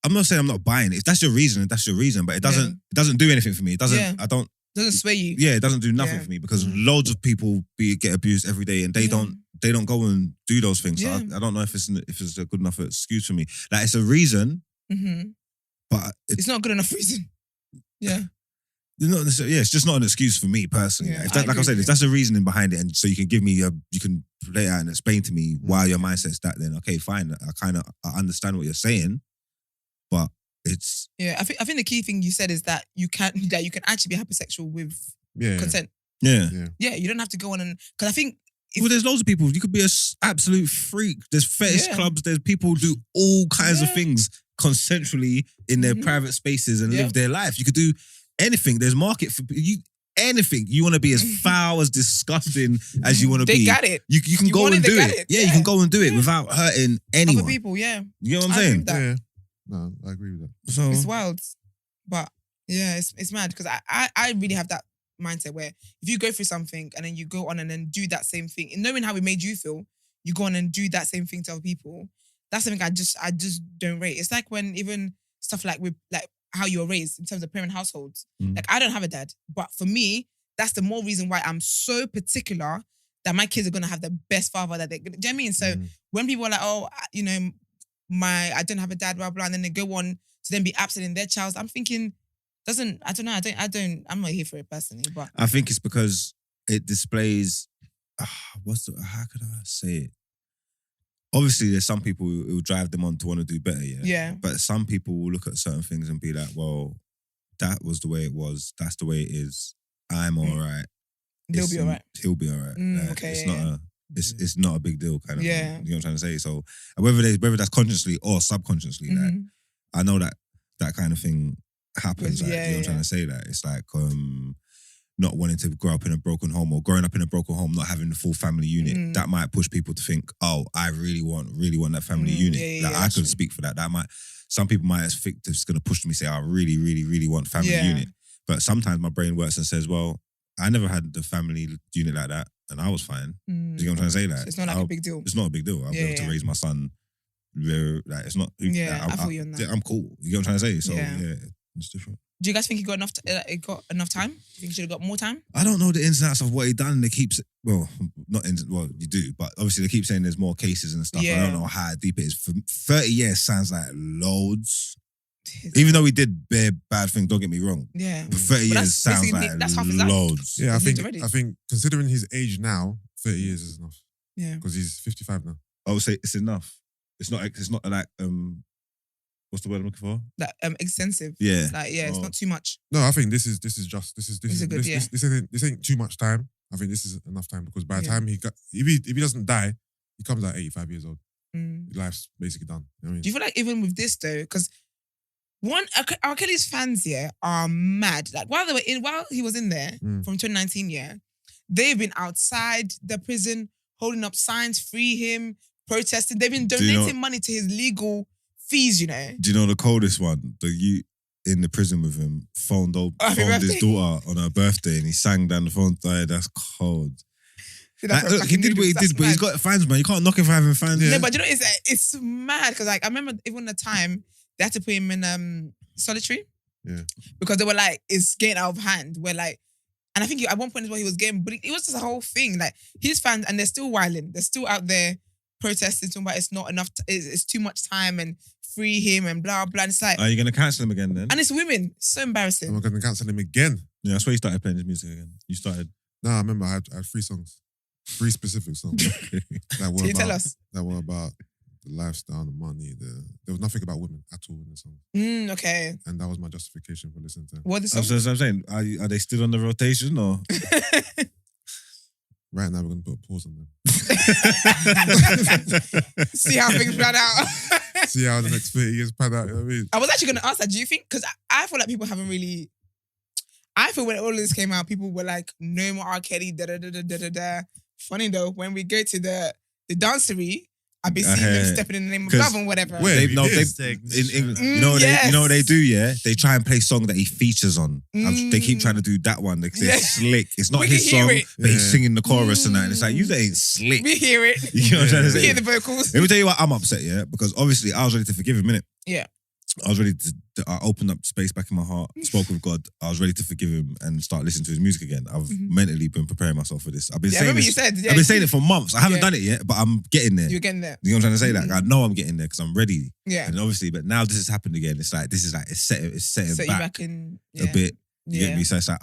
I'm not saying I'm not buying it. If that's your reason, that's your reason. But it doesn't do anything for me. It doesn't. Yeah. It doesn't sway you. Yeah, it doesn't do nothing Yeah. for me because loads of people get abused every day and they don't go and do those things. Yeah. So I don't know if it's a good enough excuse for me. Like it's a reason, but it's not a good enough reason. Yeah. Not necessarily, it's just not an excuse for me personally. Yeah, If that, like I said, if that's the reasoning behind it, and so you can give me you can play it out and explain to me why your mindset's that. Then okay, fine. I understand what you're saying, but it's I think the key thing you said is that you can actually be hypersexual with consent. Yeah. You don't have to go on and because I think. Well, there's loads of people. You could be an absolute freak. There's fetish clubs. There's people who do all kinds of things consensually in their private spaces and live their life. You could do anything. There's market for you. Anything you want to be as foul, as disgusting as you want to be. They got it. You can go and do it. Yeah, you can go and do it without hurting anyone. Other people, yeah. You know what I'm saying? Yeah. No, I agree with that. So it's wild, but yeah, it's mad because I really have that mindset where if you go through something and then you go on and then do that same thing, and knowing how it made you feel, you go on and do that same thing to other people. That's something I just don't rate. It's like when even stuff like with like how you were raised in terms of parent households. Like I don't have a dad, but for me, that's the more reason why I'm so particular that my kids are gonna have the best father that they're gonna. Do you know what I mean? So when people are like, oh, you know, I don't have a dad, blah blah, and then they go on to then be absent in their child, I'm thinking. I'm not here for it personally, but I think it's because it displays. How could I say it? Obviously, there's some people who will drive them on to want to do better, yeah. But some people will look at certain things and be like, "Well, that was the way it was. That's the way it is. I'm all right. They'll be all right. He'll be all right. Okay, it's not a big deal, kind of. Yeah. Thing. You know what I'm trying to say? So whether that's consciously or subconsciously, like I know that kind of thing happens. Like, you know what I'm trying to say? That it's like not wanting to grow up in a broken home or growing up in a broken home, not having the full family unit. That might push people to think, oh, I really want that family unit. I could speak for that. Some people might think it's going to push me to say, I really, really, really want family unit. But sometimes my brain works and says, well, I never had the family unit like that and I was fine. Do you know what I'm trying to say? Like, so it's not like a big deal. It's not a big deal. I'll be able to raise my son. Like, it's not. I feel you on that. I'm cool. You know what I'm trying to say? So yeah, it's different. Do you guys think he got enough? Got enough time? Do you think he should have got more time? I don't know the ins and outs of what he done. They keep you do, but obviously they keep saying there's more cases and stuff. Yeah. I don't know how deep it is. For 30 years sounds like loads. Even though he did bare bad things, don't get me wrong. Yeah. But 30 years sounds like that's half his life. loads. Yeah, I think considering his age now, 30 years is enough. Yeah. Because he's 55 now. I would say it's enough. It's not like what's the word I'm looking for? Like extensive. Yeah. Like it's not too much. No, I think this ain't too much time. I think this is enough time because by the time if he doesn't die, he comes out 85 years old. His life's basically done. You know what I mean? Do you feel like even with this though, because R. Kelly's fans are mad. Like while he was in there from 2019, they've been outside the prison holding up signs, free him, protesting. They've been donating money to his legal fees, you know. Do you know the coldest one? The youth in the prison with him phoned his daughter on her birthday and he sang down the phone. That's cold. Look, he did what he did, but he's got fans, man. You can't knock him for having fans. No, but you know, it's mad because like I remember even the time they had to put him in solitary. Yeah. Because they were like, it's getting out of hand. We're like, and I think at one point as well he was getting, but it was just a whole thing. Like his fans, and they're still wilding. They're still out there protesting, talking about it's not enough, it's too much time and free him and blah, blah. And it's like... Are you going to cancel him again then? And it's women. It's so embarrassing. Am I going to cancel him again? Yeah, that's why you started playing his music again. You started... No, I remember I had 3 songs. 3 specific songs. Can you tell us? That were about the lifestyle, the money. There was nothing about women at all in the song. Okay. And that was my justification for listening to them. What the song? I'm saying, are they still on the rotation or... Right now, we're going to put a pause on them. See how things plan out. See how the next 30 years pan out, you know what I mean? I was actually going to ask that. Do you think, because I feel like people haven't really, I feel when all of this came out, people were like, no more R. Kelly, da-da-da-da-da-da-da. Funny though, when we go to the dancery, I've been I seeing them hear it. stepping in the name of 'Cause love and whatever. Where? They, He no, they, is. you know, yes. you know what they do, yeah? They try and play song that he features on. They keep Mm. trying to do that one. They're Yeah. slick. It's not We his can hear song, it. but he's Yeah. singing the chorus and that. And it's like, you ain't slick. We hear it. You know what I'm trying to We say? hear the vocals. Let me tell you why I'm upset, yeah? Because obviously I was ready to forgive him, innit? Yeah. I was ready I opened up space back in my heart, spoke with God. I was ready to forgive him and start listening to his music again. I've mentally been preparing myself for this. I've been Yeah, I saying remember this. you said. Yeah, I've been saying it for months. I haven't Yeah. done it yet, but I'm getting there. You're getting there. You know what I'm trying to say? Like, Mhm. I know I'm getting there because I'm ready. Yeah. And obviously, but now this has happened again. It's like, this is like, it's setting Set you back back in. a bit. You Yeah. get me? So it's like,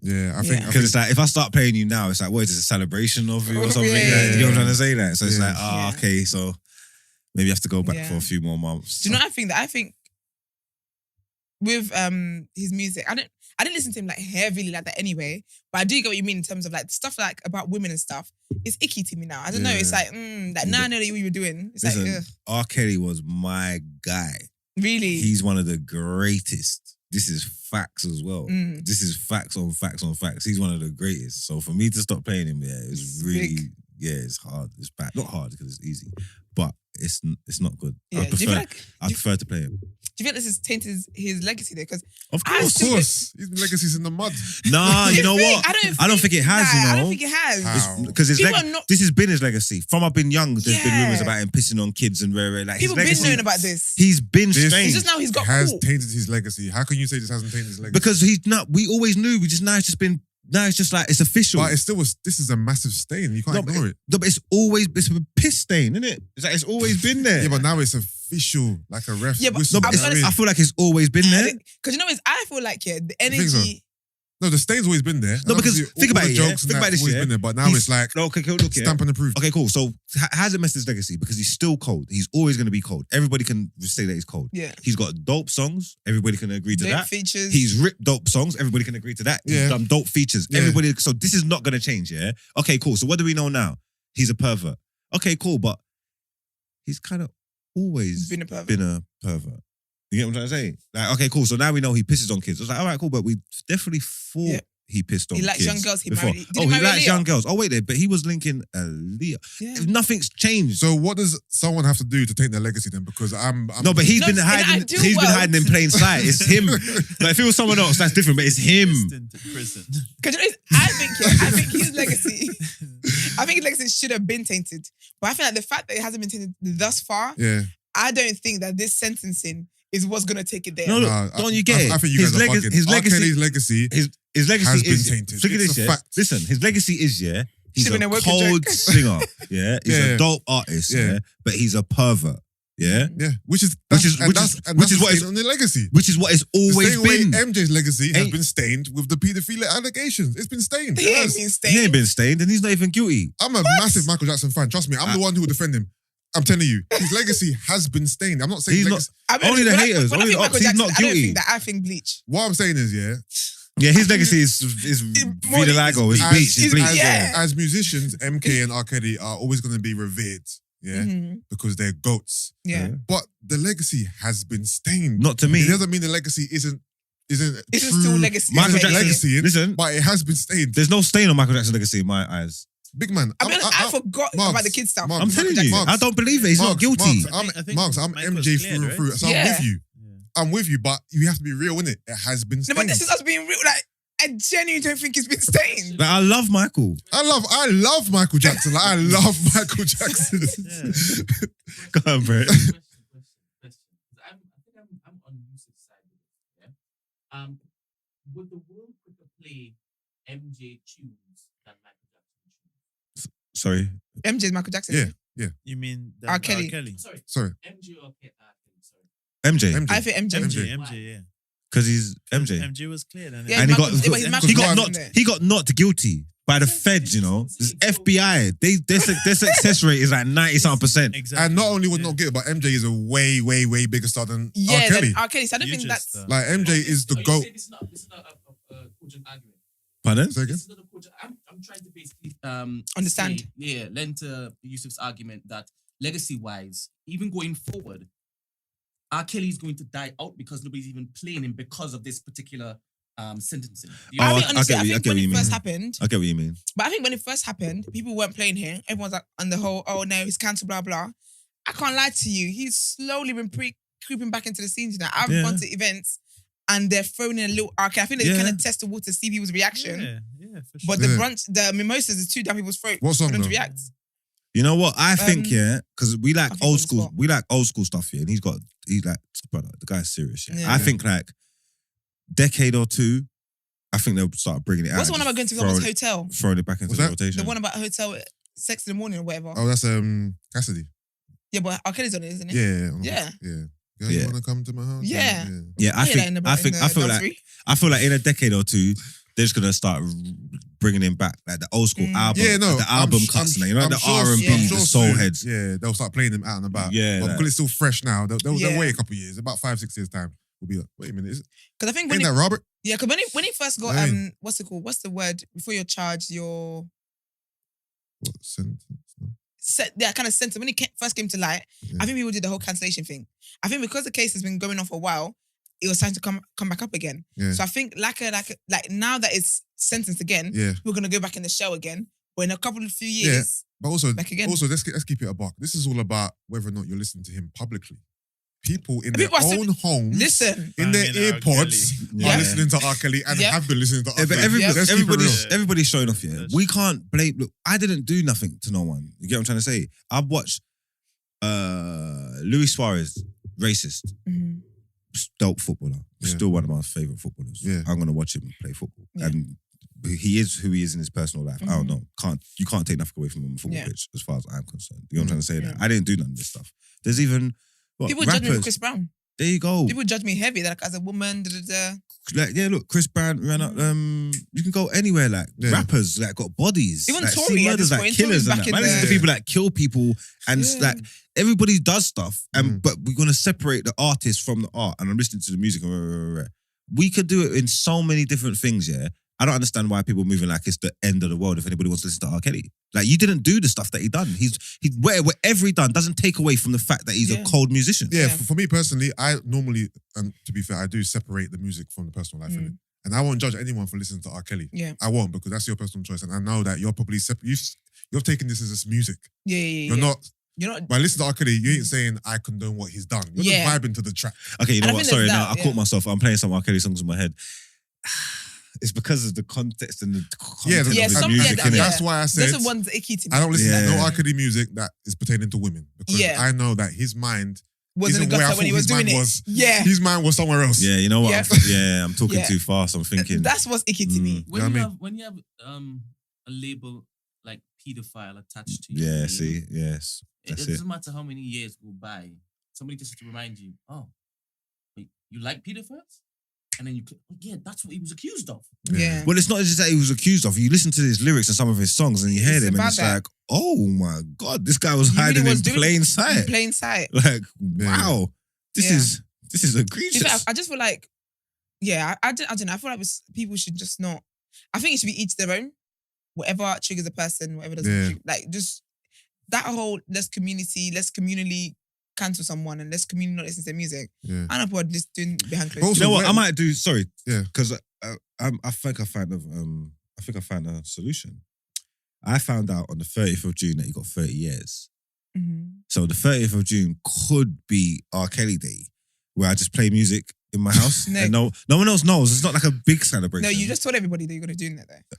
Yeah, I think. Yeah. I because think it's like, if I start playing you now, it's like, what is this, a celebration of you or something? Yeah, Like, you know what I'm yeah. trying to say? Like, so it's Yeah. like, Yeah. okay, so maybe you have to go back Yeah. for a few more months. Do you know what I think? That I think with his music, I didn't listen to him like heavily like that anyway. But I do get what you mean in terms of like stuff like about women and stuff. It's icky to me now. I don't know. It's Yeah. like like now I know that what you were doing. It's Listen, like ugh, R. Kelly was my guy. really. He's one of the greatest. This is facts as well. Mm. This is facts on facts on facts. He's one of the greatest. So for me to stop playing him, yeah, it's It's really, big. yeah, it's hard. It's bad. Not hard because it's easy, but it's not good. Yeah. I Do you feel prefer like? I prefer to play him. Do you think this has tainted his legacy there? Because Of I course. of course, his legacy's in the mud. Nah, you know what? I don't think it has. Nah, You know, I don't think it has. How? because People are not- this has been his legacy. From I've been young, there's been Yeah. rumors about him pissing on kids and rare like People his been legacy. knowing about this. He's been This- strange It's just now he's got has caught. tainted his legacy. How can you say this hasn't tainted his legacy? because he's not. We always knew. Now it's just like it's official. But it's still this is a massive stain. You can't No, but ignore it. No, but it's a piss stain, isn't it? It's like it's always been there. Yeah, but now it's official, like a ref. Yeah, but- whistle. no, but I'll be honest, I feel like it's always been there. Because you know, I feel like the think energy. No, the stain's always been there. No, And because obviously think all about the it, yeah? jokes and Think about that's this, always yeah? been there. But now He's- it's like No, okay, look here. stamp and approved. Okay, cool. So how's it messed his legacy? Because he's still cold. He's always going to be cold. Everybody can say that he's cold. Yeah. He's got dope songs. Everybody can agree to Dope that. features. He's ripped dope songs. Everybody can agree to that. Yeah. He's done dope features. Yeah. Everybody. So this is not going to change, yeah? Okay, cool. So what do we know now? He's a pervert. Okay, cool. But he's kind of always been a pervert. been a pervert. You get what I'm trying to say? Like, okay, cool. So now we know he pisses on kids. I was like, all right, cool. But we definitely thought Yeah. he pissed on He likes kids young girls. He before. married. Did Oh, he he marry likes Aaliyah? young girls. Oh, wait there. But he was linking Aaliyah. Yeah. Nothing's changed. So what does someone have to do to taint their legacy then? Because I'm No, but he's No, been in hiding. ideal He's been world- hiding in plain sight. It's him. Like if it was someone else, that's different. But it's him. Destined to prison. Because I think his legacy. I think his legacy should have been tainted. But I feel like the fact that it hasn't been tainted thus far, yeah. I don't think that this sentencing is what's gonna take it there. No, look, Nah, don't you get it? I think you His guys are legacy- bugging. his R. legacy- Kelly's legacy His legacy has been is tainted. Look at It's this, a yeah. fact. Listen, his legacy is he's Should've been a a working cold joke. singer. Yeah, he's Yeah. a dope artist. Yeah. Yeah, but he's a pervert. Yeah, Yeah, which is Which is what is on the legacy. which is what it's The always same way been. MJ's legacy has Ain't- been stained with the paedophilia allegations. It's been stained. He ain't Yes. been He stained. ain't been stained, and he's not even guilty. I'm a massive Michael Jackson fan. Trust me, I'm the one who will defend him. I'm telling you, his legacy has been stained. I'm not saying He's not- legacy. I mean, Only the when I- haters, when I only think the Michael ops, he's Jackson, not I don't guilty. think that. I think Bleach. What I'm saying is, Yeah, his legacy is more Vida than- Lago. It's as, bleach. It's bleach. Yeah. as musicians, MK and R. Kelly are always going to be revered, yeah, Mhm. because they're goats. Yeah. But the legacy has been stained. Not to me. It doesn't mean the legacy isn't It's true still legacy. Michael It's Jackson- legacy, Listen, but it has been stained. there's no stain on Michael Jackson's legacy in my eyes. Big man, I mean, I forgot Marks, about the kid stuff. Marks, I'm Michael telling you, Jackson- I don't believe it. He's not Marks, guilty. Marks, I think Marks, I'm Michael's MJ cleared, through and right? through. So Yeah. I'm with you. I'm with you, but you have to be real, innit? It has been No, stained. but this is us being real. Like, I genuinely don't think it's been stained. But I love Michael. I love Michael Jackson. Like, I love Michael Jackson. Go on, Brent. Question. I think I'm on Yusuf's side with this. Yeah. Would the world quicker play MJ tunes than Michael Jackson tunes? Sorry. MJ's Michael Jackson. Yeah. You mean the R. Kelly. Sorry, Sorry, MJ or Kelly? Sorry. MJ. MJ. I think MJ. MJ, yeah. Because he's MJ. MJ was cleared. And Yeah, And he got, Michael- but he's Michael he got Jackson not there. he got not guilty by the feds, you know. This FBI. Their success rate is like 90-something%. Exactly. And not only would Yeah. not get it, but MJ is a way, way, way bigger star than Yeah, R. Kelly. then R. Kelly. So I don't You think just, that's. Like MJ is the You GOAT. say this is not a cogent argument. Pardon? Say again? This is not a cogent. I'm trying to basically Understand. lend to Yusuf's argument that legacy-wise, even going forward, R. Kelly is going to die out because nobody's even playing him because of this particular sentencing. I Oh, think I honestly, get I what you- I think get when what it you first mean. happened, I get what you mean. but I think when it first happened, people weren't playing here. Everyone's like on the whole, oh no, he's cancelled, blah blah. I can't lie to you. He's slowly been creeping back into the scenes now. I've Yeah. gone to events and they're throwing in a little arcade. I think they Yeah. kind of test the water, see people's reaction. Yeah, for sure. But Yeah. the mimosas is too down people's throat What for song them to though? react. You know what? I think, because we like I think old on the school, spot. we like old school stuff here, and he's like, brother, the guy's serious. Yeah. Yeah. I think like decade or two, I think they'll start bringing it out. What's the one and about going to just someone's hotel? throwing it back into What's the that? rotation. The one about hotel sex in the morning or whatever. Oh, that's Cassidy. Yeah, but R. Kelly's on it, isn't it? Yeah. Yeah. Yeah. Girl, Yeah. you wanna come to my house? Yeah. Yeah, I hear that think, in the- I in think, the I feel like, nursery. I feel like in a decade or two, they're just gonna start bringing him back, like the old school album, Yeah, no. the album cuts, now, you know, like the R&B, the soul heads. Yeah, they'll start playing them out and about. Yeah, But like- because it's still fresh now, they'll Yeah. wait a couple of years. About 5-6 years time, we'll be like, wait a minute, Because I think when ain't that Robert? because when he first got Hey. what's it called? What's the word before you're charged? Your What sentence? No. kind of sentence when he first came to light. Yeah. I think people did the whole cancellation thing. I think because the case has been going on for a while, it was time to come back up again. Yeah. So I think like now that it's sentenced again, Yeah. we're gonna go back in the show again. But in a few years, But also, back again. let's keep it a buck. This is all about whether or not you're listening to him publicly. People in People their are own homes, listen. in their Banging R. earpods, Yeah. are listening to R. Kelly and Yeah. have been listening to R. Yeah, but Kelly. Let's keep it real. everybody's showing off. Yeah, That's we can't blame. Look, I didn't do nothing to no one. You get what I'm trying to say? I've watched Luis Suarez, racist, Mhm. dope footballer, Yeah. still one of my favorite footballers. Yeah. I'm gonna watch him play football, Yeah. and he is who he is in his personal life. I don't Mhm. know. You can't take nothing away from him on the football Yeah. pitch, as far as I'm concerned. You know what I'm trying to say? Yeah. That I didn't do none of this stuff. There's even People judge me for rappers. Chris Brown. There you go. People judge me heavy, like as a woman. Da, da, da. Like, yeah, look, Chris Brown ran up. You can go anywhere. Like Yeah. rappers, like got bodies. Even like, Tory at murders, this like point, killers, Tory's and back that. in Man, listen to the- people that kill people, and Yeah. like everybody does stuff. And but we're gonna separate the artist from the art. And I'm listening to the music. We could do it in so many different things. Yeah, I don't understand why people are moving like it's the end of the world if anybody wants to listen to R. Kelly. Like, you didn't do the stuff that he done. He's whatever he done doesn't take away from the fact that he's Yeah. a cold musician. Yeah, Yeah. for me personally, I normally, and to be fair, I do separate the music from the personal life. innit? And I won't judge anyone for listening to R. Kelly. Yeah. I won't, because that's your personal choice. And I know that you're probably, you're taking this as music. Yeah. You're not, You're not. by listening to R. Kelly, you ain't saying I condone what he's done. You're Yeah. just vibing to the track. Okay, you know And I what? think Sorry, there's no, that, I yeah. caught myself. I'm playing some R. Kelly songs in my head. It's because of the context and the content Yeah, of his some- music, yeah, innit? That's why I said, Those are ones icky to me. I don't listen Yeah. to no R. Kelly music that is pertaining to women. Because Yeah. I know that his mind, Wasn't a isn't where I gutter when he thought was his mind doing it. was. Yeah. his mind was somewhere else. Yeah, you know what? Yeah. I'm talking Yeah. too fast. I'm thinking. That's what's icky to me. When know you what I have when you have a label like pedophile attached to you, Yeah, you see, know, yes, it that's it. doesn't matter how many years go by. Somebody just has to remind you, oh, wait, you like pedophiles? And then you click, oh, yeah, that's what he was accused of. Yeah. Well, it's not just that he was accused of. You listen to his lyrics and some of his songs, and you hear It's them, and about it's that. like, oh my god, this guy was He really hiding was in doing- plain In sight. plain sight. Like, Yeah. wow, this Yeah. is In egregious. fact, I just feel like, yeah, I don't know. I feel like people should just not. I think it should be each their own. Whatever triggers a person, whatever doesn't. Yeah. Like, just that whole let's communally cancel someone and let's communally not listen to their music. Yeah. I know what just doing behind closed Also, You know what? when- I might do. Sorry, Yeah. because I think I found a solution. I found out on the 30th of June that he got 30 years. Mhm. So the 30th of June could be R. Kelly Day, where I just play music in my house No. and no one else knows. It's not like a big celebration. No, you just told everybody that you're going to do that though.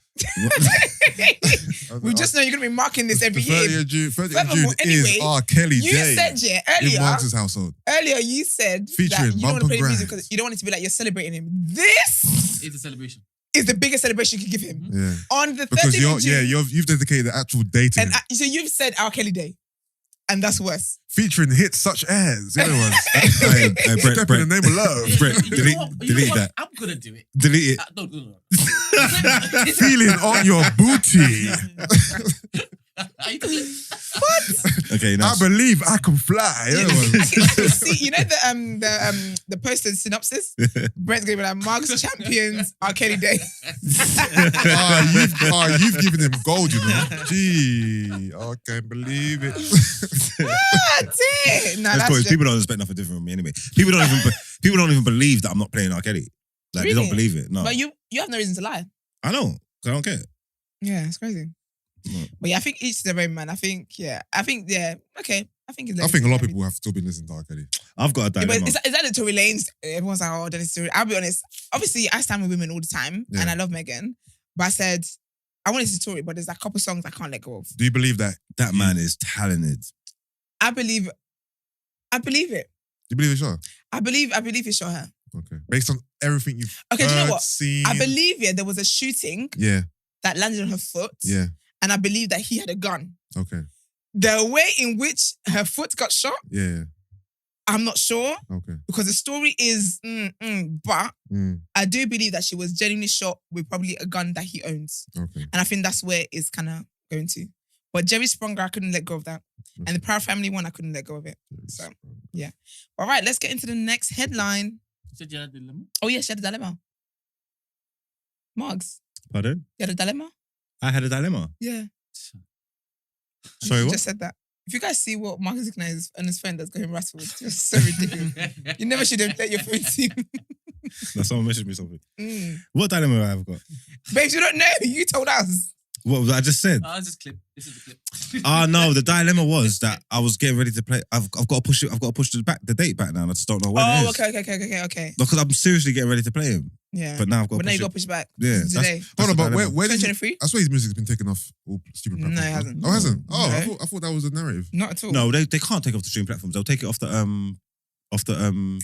What? We just know you're going to be marking this every The 30th year. of June, 30th of Furthermore, June is anyway, R. Kelly You Day said, yeah, in Marx's household. earlier you said Featuring that you don't want Bump to play and the music Grind. because you don't want it to be like you're celebrating him. This It's a celebration. is the biggest celebration you could give him. Yeah. On the 30th Because of June. you've dedicated the actual day to And him. so you've said R. Kelly Day. And that's worse. Featuring hits such as, the other ones. Hey, Brent, Step in the name of love. Brent, You know delete what? You know delete what? that. I'm gonna do it. Delete it. No. Feeling on your booty. Are you doing? Okay, I nice. believe I can fly. The other ones. I can see, you know the poster synopsis? Brent's gonna be like Mark's Champions R. Kelly Day. You've given him gold, you know. Gee, I can't believe it. That's it. Nah, Of that's course, just, people don't expect nothing different from me anyway. People don't even believe that I'm not playing R. Kelly. Like they don't believe it. No, But you have no reason to lie. I know. 'Cause I don't care. Yeah, it's crazy. No. But yeah, I think each to their own, man. I think, okay. I think I think a lot of people have still been listening to R. Kelly. I've got a Yeah, dilemma. but is that the Tory Lanez? Everyone's like, oh, Dennis Tory. I'll be honest. Obviously, I stand with women all the time, Yeah. and I love Megan. But I said, I want to listen to Tory, but there's like a couple songs I can't let go of. Do you believe that? That man is talented. I believe it. Do you believe it's sure? I believe it shot her. Okay. Based on everything you've Okay, do you know what? seen. I believe there was a shooting Yeah. that landed on her foot, Yeah. and I believe that he had a gun. Okay. The way in which her foot got shot, Yeah. I'm not sure Okay. because the story is, but Mm. I do believe that she was genuinely shot with probably a gun that he owns. Okay. And I think that's where it's kind of going to. But Jerry Spronger, I couldn't let go of that. And the Proud Family one, I couldn't let go of it. So, yeah. All right, let's get into the next headline. You said you had a dilemma? Oh, yeah, she had a dilemma. Margs, Pardon? you had a dilemma? I had a dilemma. Yeah. Sorry, You what? just said that. If you guys see what Marcus Ignite and his friend that's going wrestled, it's just so ridiculous. You never should have let your phone see him. No, someone messaged me something. What dilemma have I got? Babes, you don't know. You told us. What was I just said? Oh, this clip. This is the clip. No, the dilemma was that I was getting ready to play. I've got to push it. I've got to push the date back now. And I just don't know when it Oh, is. okay. Because I'm seriously getting ready to play him. Yeah. But now I've got But to now push you got it. to push back. Yeah, Today. Hold on, the but dilemma. where did 2023? I swear his music's been taken off all stupid No, platforms. it hasn't. Oh, it hasn't? Oh, No. I thought that was the narrative. Not at all. No, they can't take it off the stream platforms. They'll take it off the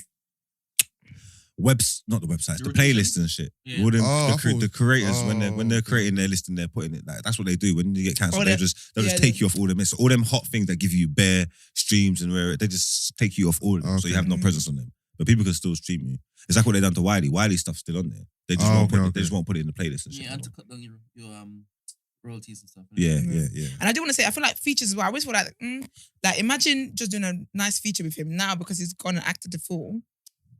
webs, not the websites, the playlists and shit. Yeah. All them, Oh, the creators when they're okay. creating their list and they're putting it like that's what they do when you get cancelled. Oh, they'll just yeah, take you off all them. So all them hot things that give you bare streams and where they just take you off all of them, so you Okay. have no presence on them. But people can still stream you. It's like what they done to Wiley. Wiley's stuff's still on there. They just won't put it. They just won't put it in the playlist and shit. Yeah, and to cut down your royalties and stuff. Yeah. And I do want to say, I feel like features as well. I always feel like imagine just doing a nice feature with him now because he's gone and acted the fool.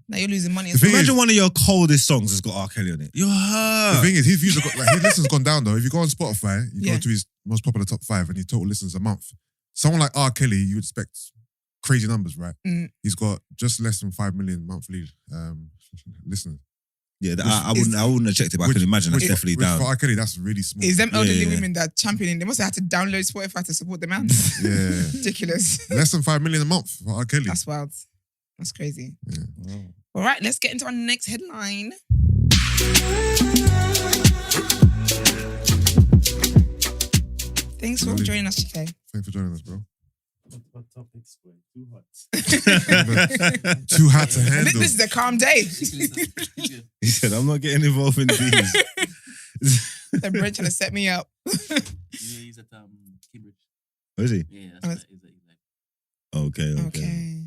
Now you're losing money. The thing Imagine is- one of your coldest songs has got R. Kelly on it. You're The hurt. thing is, his views his listens gone down though. If you go on Spotify, you Yeah. go to his most popular top 5 and his total listens a month. Someone like R. Kelly, you would expect crazy numbers, right? Mm. He's got just less than 5 million monthly listeners. Yeah, I wouldn't have checked it, but I can imagine that's definitely which down. for R. Kelly, that's really small. It's them elderly Yeah. women that championing. They must have had to download Spotify to support the man. Yeah. Ridiculous. Less than 5 million a month for R. Kelly. That's wild. That's crazy. Yeah. All right, let's get into our next headline. Thanks for Really? joining us, Chike. Thanks for joining us, bro. What topics were too hot? Too hard to This, handle. this is a calm day. He said, I'm not getting involved in these. The Brent trying to set me up. He's at Cambridge. Who is he? Yeah, Oh, that's right. Okay. Okay.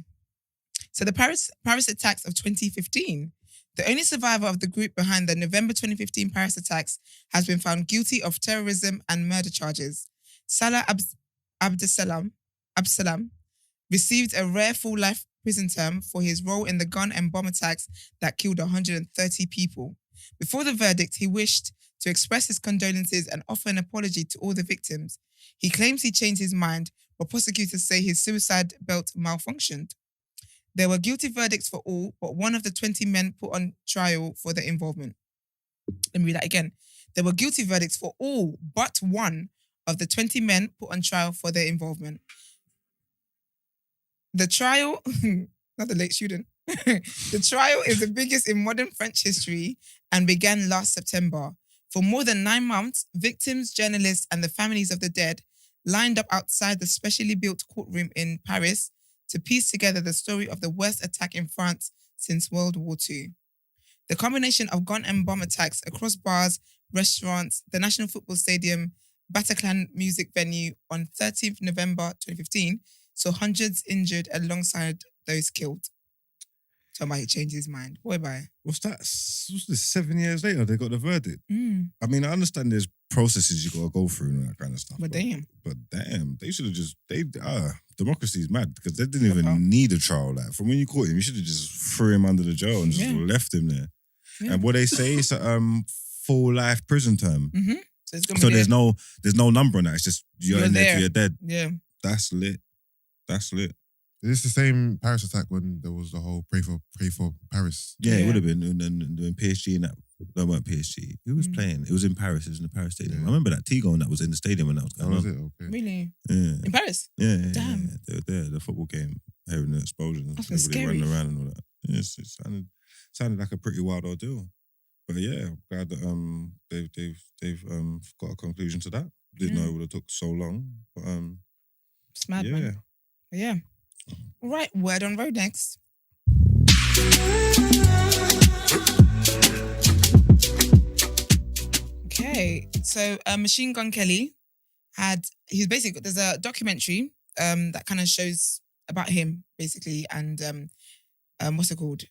So the Paris attacks of 2015. The only survivor of the group behind the November 2015 Paris attacks has been found guilty of terrorism and murder charges. Salah Abdeslam received a rare full-life prison term for his role in the gun and bomb attacks that killed 130 people. Before the verdict, he wished to express his condolences and offer an apology to all the victims. He claims he changed his mind, but prosecutors say his suicide belt malfunctioned. There were guilty verdicts for all, but one of the 20 men put on trial for their involvement. Let me read that again. There were guilty verdicts for all, but one of the 20 men put on trial for their involvement. The trial, not the late student, the trial is the biggest in modern French history and began last September. For more than 9 months, victims, journalists, and the families of the dead lined up outside the specially built courtroom in Paris to piece together the story of the worst attack in France since World War II. The combination of gun and bomb attacks across bars, restaurants, the National Football Stadium, Bataclan music venue on 13th November 2015 saw hundreds injured alongside those killed. Somebody changed his mind. Boy, bye. What's that? What's this? 7 years later, they got the verdict. I mean, I understand there's processes you got to go through and that kind of stuff. But damn. But damn, they should have just, democracy is mad because they didn't even Proper. need a trial. Like, from when you caught him, you should have just threw him under the jail and just Yeah. left him there. Yeah. And what they say is a full life prison term. So it's gonna So be there's no number on that. It's just you're You're in there there. till you're dead. Yeah. That's lit. That's lit. Is this the same Paris attack when there was the whole pray for Paris? Yeah, it Yeah. would have been. And doing PSG and that. No, it weren't PSG. Who was playing? It was in Paris. It was in the Paris stadium. Yeah. I remember that T-Gone that was in the stadium when that was Oh, going was on. it? Okay. Really? Yeah. In Paris? Yeah. Damn. Yeah. They were there. The football game, having the explosions. That's Everybody scary. running around and all that. Yeah, it sounded like a pretty wild ordeal. But yeah, I'm glad that they've got a conclusion to that. Didn't know it would have took so long. But It's mad, yeah. man. But yeah. All right, word on road next. Okay, so Machine Gun Kelly he's basically, there's a documentary that kind of shows about him basically, and what's it called?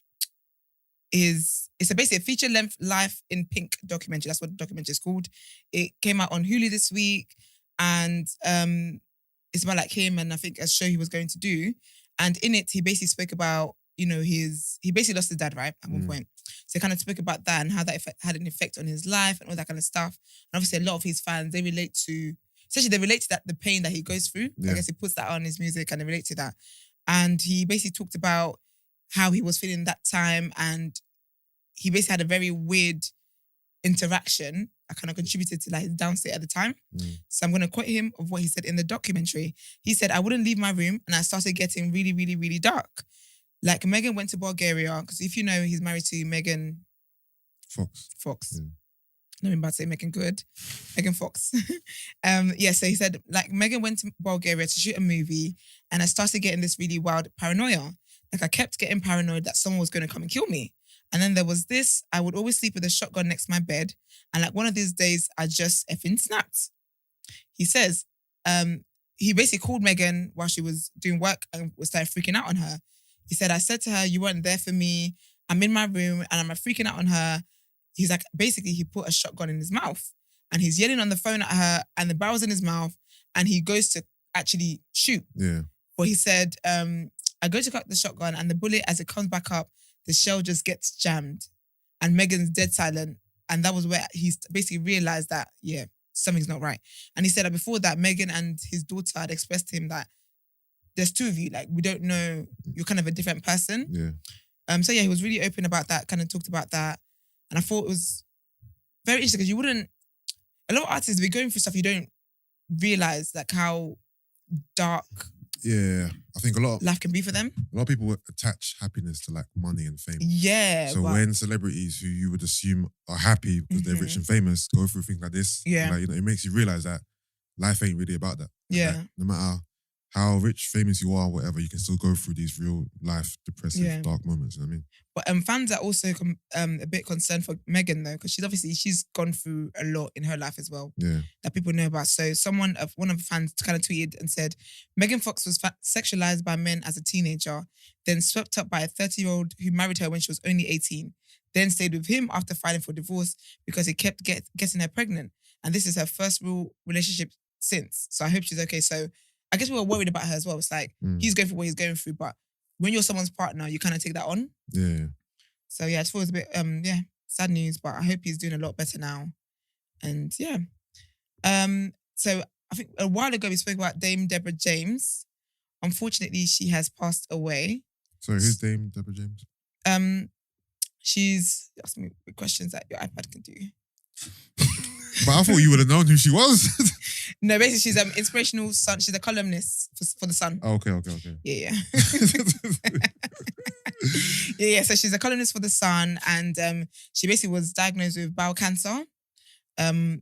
It's basically a feature-length Life in Pink documentary. That's what the documentary is called. It came out on Hulu this week, and it's about like him and I think a show he was going to do. And in it, he basically spoke about, he basically lost his dad, right, at one point. So he kind of spoke about that and how that had an effect on his life and all that kind of stuff. And obviously a lot of his fans, they relate to that, the pain that he goes through. Yeah. I guess he puts that on his music and they relate to that. And he basically talked about how he was feeling that time, and he basically had a very weird interaction that kind of contributed to like his downstate at the time. So I'm going to quote him of what he said in the documentary. He said, "I wouldn't leave my room and I started getting really, really, really dark. Like Megan went to Bulgaria, because if you know, he's married to Megan Fox. Yeah. No, I'm about to say Megan Good. Megan Fox. So he said, like, Megan went to Bulgaria to shoot a movie and I started getting this really wild paranoia. Like I kept getting paranoid that someone was going to come and kill me. And then there was this, I would always sleep with a shotgun next to my bed. And like one of these days, I just effing snapped." He says, he basically called Megan while she was doing work and started freaking out on her. He said, "I said to her, you weren't there for me. I'm in my room and I'm freaking out on her." He's like, basically he put a shotgun in his mouth and he's yelling on the phone at her and the barrel's in his mouth and he goes to actually shoot. Yeah. But he said, "I go to cock the shotgun and the bullet, as it comes back up, the shell just gets jammed and Megan's dead silent." And that was where he basically realized that, yeah, something's not right. And he said that before that, Megan and his daughter had expressed to him that there's two of you, like, we don't know, you're kind of a different person. Yeah. So yeah, he was really open about that, kind of talked about that. And I thought it was very interesting because a lot of artists, we're going through stuff you don't realize, like how dark Yeah. I think a lot life can be for them. of people attach happiness to like money and fame. Yeah. So but- when celebrities who you would assume are happy because they're rich and famous go through things like this, Yeah. like, it makes you realize that life ain't really about that. Yeah. Like, no matter how rich, famous you are, whatever, you can still go through these real life, depressive, Yeah. dark moments. You know what I mean? But fans are also a bit concerned for Megan though, because she's gone through a lot in her life as well Yeah. that people know about. So one of the fans kind of tweeted and said, "Megan Fox was sexualized by men as a teenager, then swept up by a 30-year-old who married her when she was only 18, then stayed with him after filing for divorce because he kept getting her pregnant. And this is her first real relationship since. So I hope she's okay." So I guess we were worried about her as well. It's like, he's going through what he's going through, but when you're someone's partner, you kind of take that on. Yeah. So yeah, I just thought it was a bit, sad news, but I hope he's doing a lot better now. And yeah. So I think a while ago we spoke about Dame Deborah James. Unfortunately, she has passed away. Sorry, who's Dame Deborah James? She's asking me questions that your iPad can do. But I thought you would have known who she was. No, basically she's inspirational Sun. She's a columnist for the Sun. Oh, okay. Yeah. Yeah. So she's a columnist for the Sun, and she basically was diagnosed with bowel cancer. I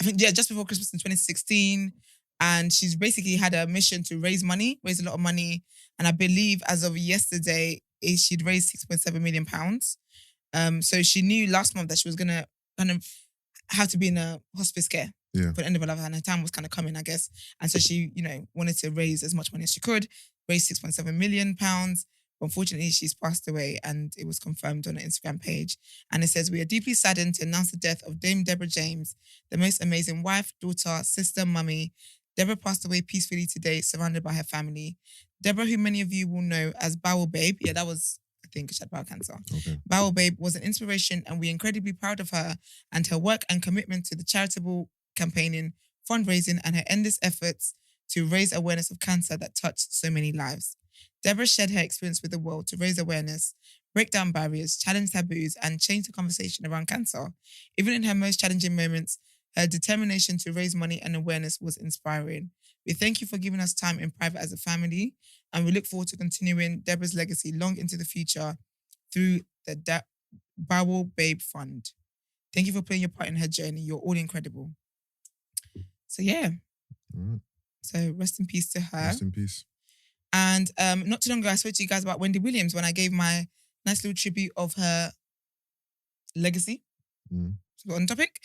think just before Christmas in 2016, and she's basically had a mission to raise a lot of money, and I believe as of yesterday, she'd raised £6.7 million. So she knew last month that she was gonna kind of have to be in a hospice care for the end of her life, and her time was kind of coming, I guess. And so she, wanted to raise as much money as she could, raise £6.7 million. But unfortunately, she's passed away, and it was confirmed on her Instagram page. And it says, "We are deeply saddened to announce the death of Dame Deborah James, the most amazing wife, daughter, sister, mummy. Deborah passed away peacefully today, surrounded by her family. Deborah, who many of you will know as Bowel Babe," yeah, that was, I think she had bowel cancer. Okay. Bowel Babe was an inspiration, and we're incredibly proud of her and her work and commitment to the charitable campaigning, fundraising, and her endless efforts to raise awareness of cancer that touched so many lives. Deborah shared her experience with the world to raise awareness, break down barriers, challenge taboos, and change the conversation around cancer. Even in her most challenging moments, her determination to raise money and awareness was inspiring. We thank you for giving us time in private as a family, and we look forward to continuing Deborah's legacy long into the future through the Bowel Babe Fund. Thank you for playing your part in her journey. You're all incredible. So yeah. Alright. So rest in peace to her. Rest in peace. And not too long ago, I spoke to you guys about Wendy Williams when I gave my nice little tribute of her legacy. So on topic.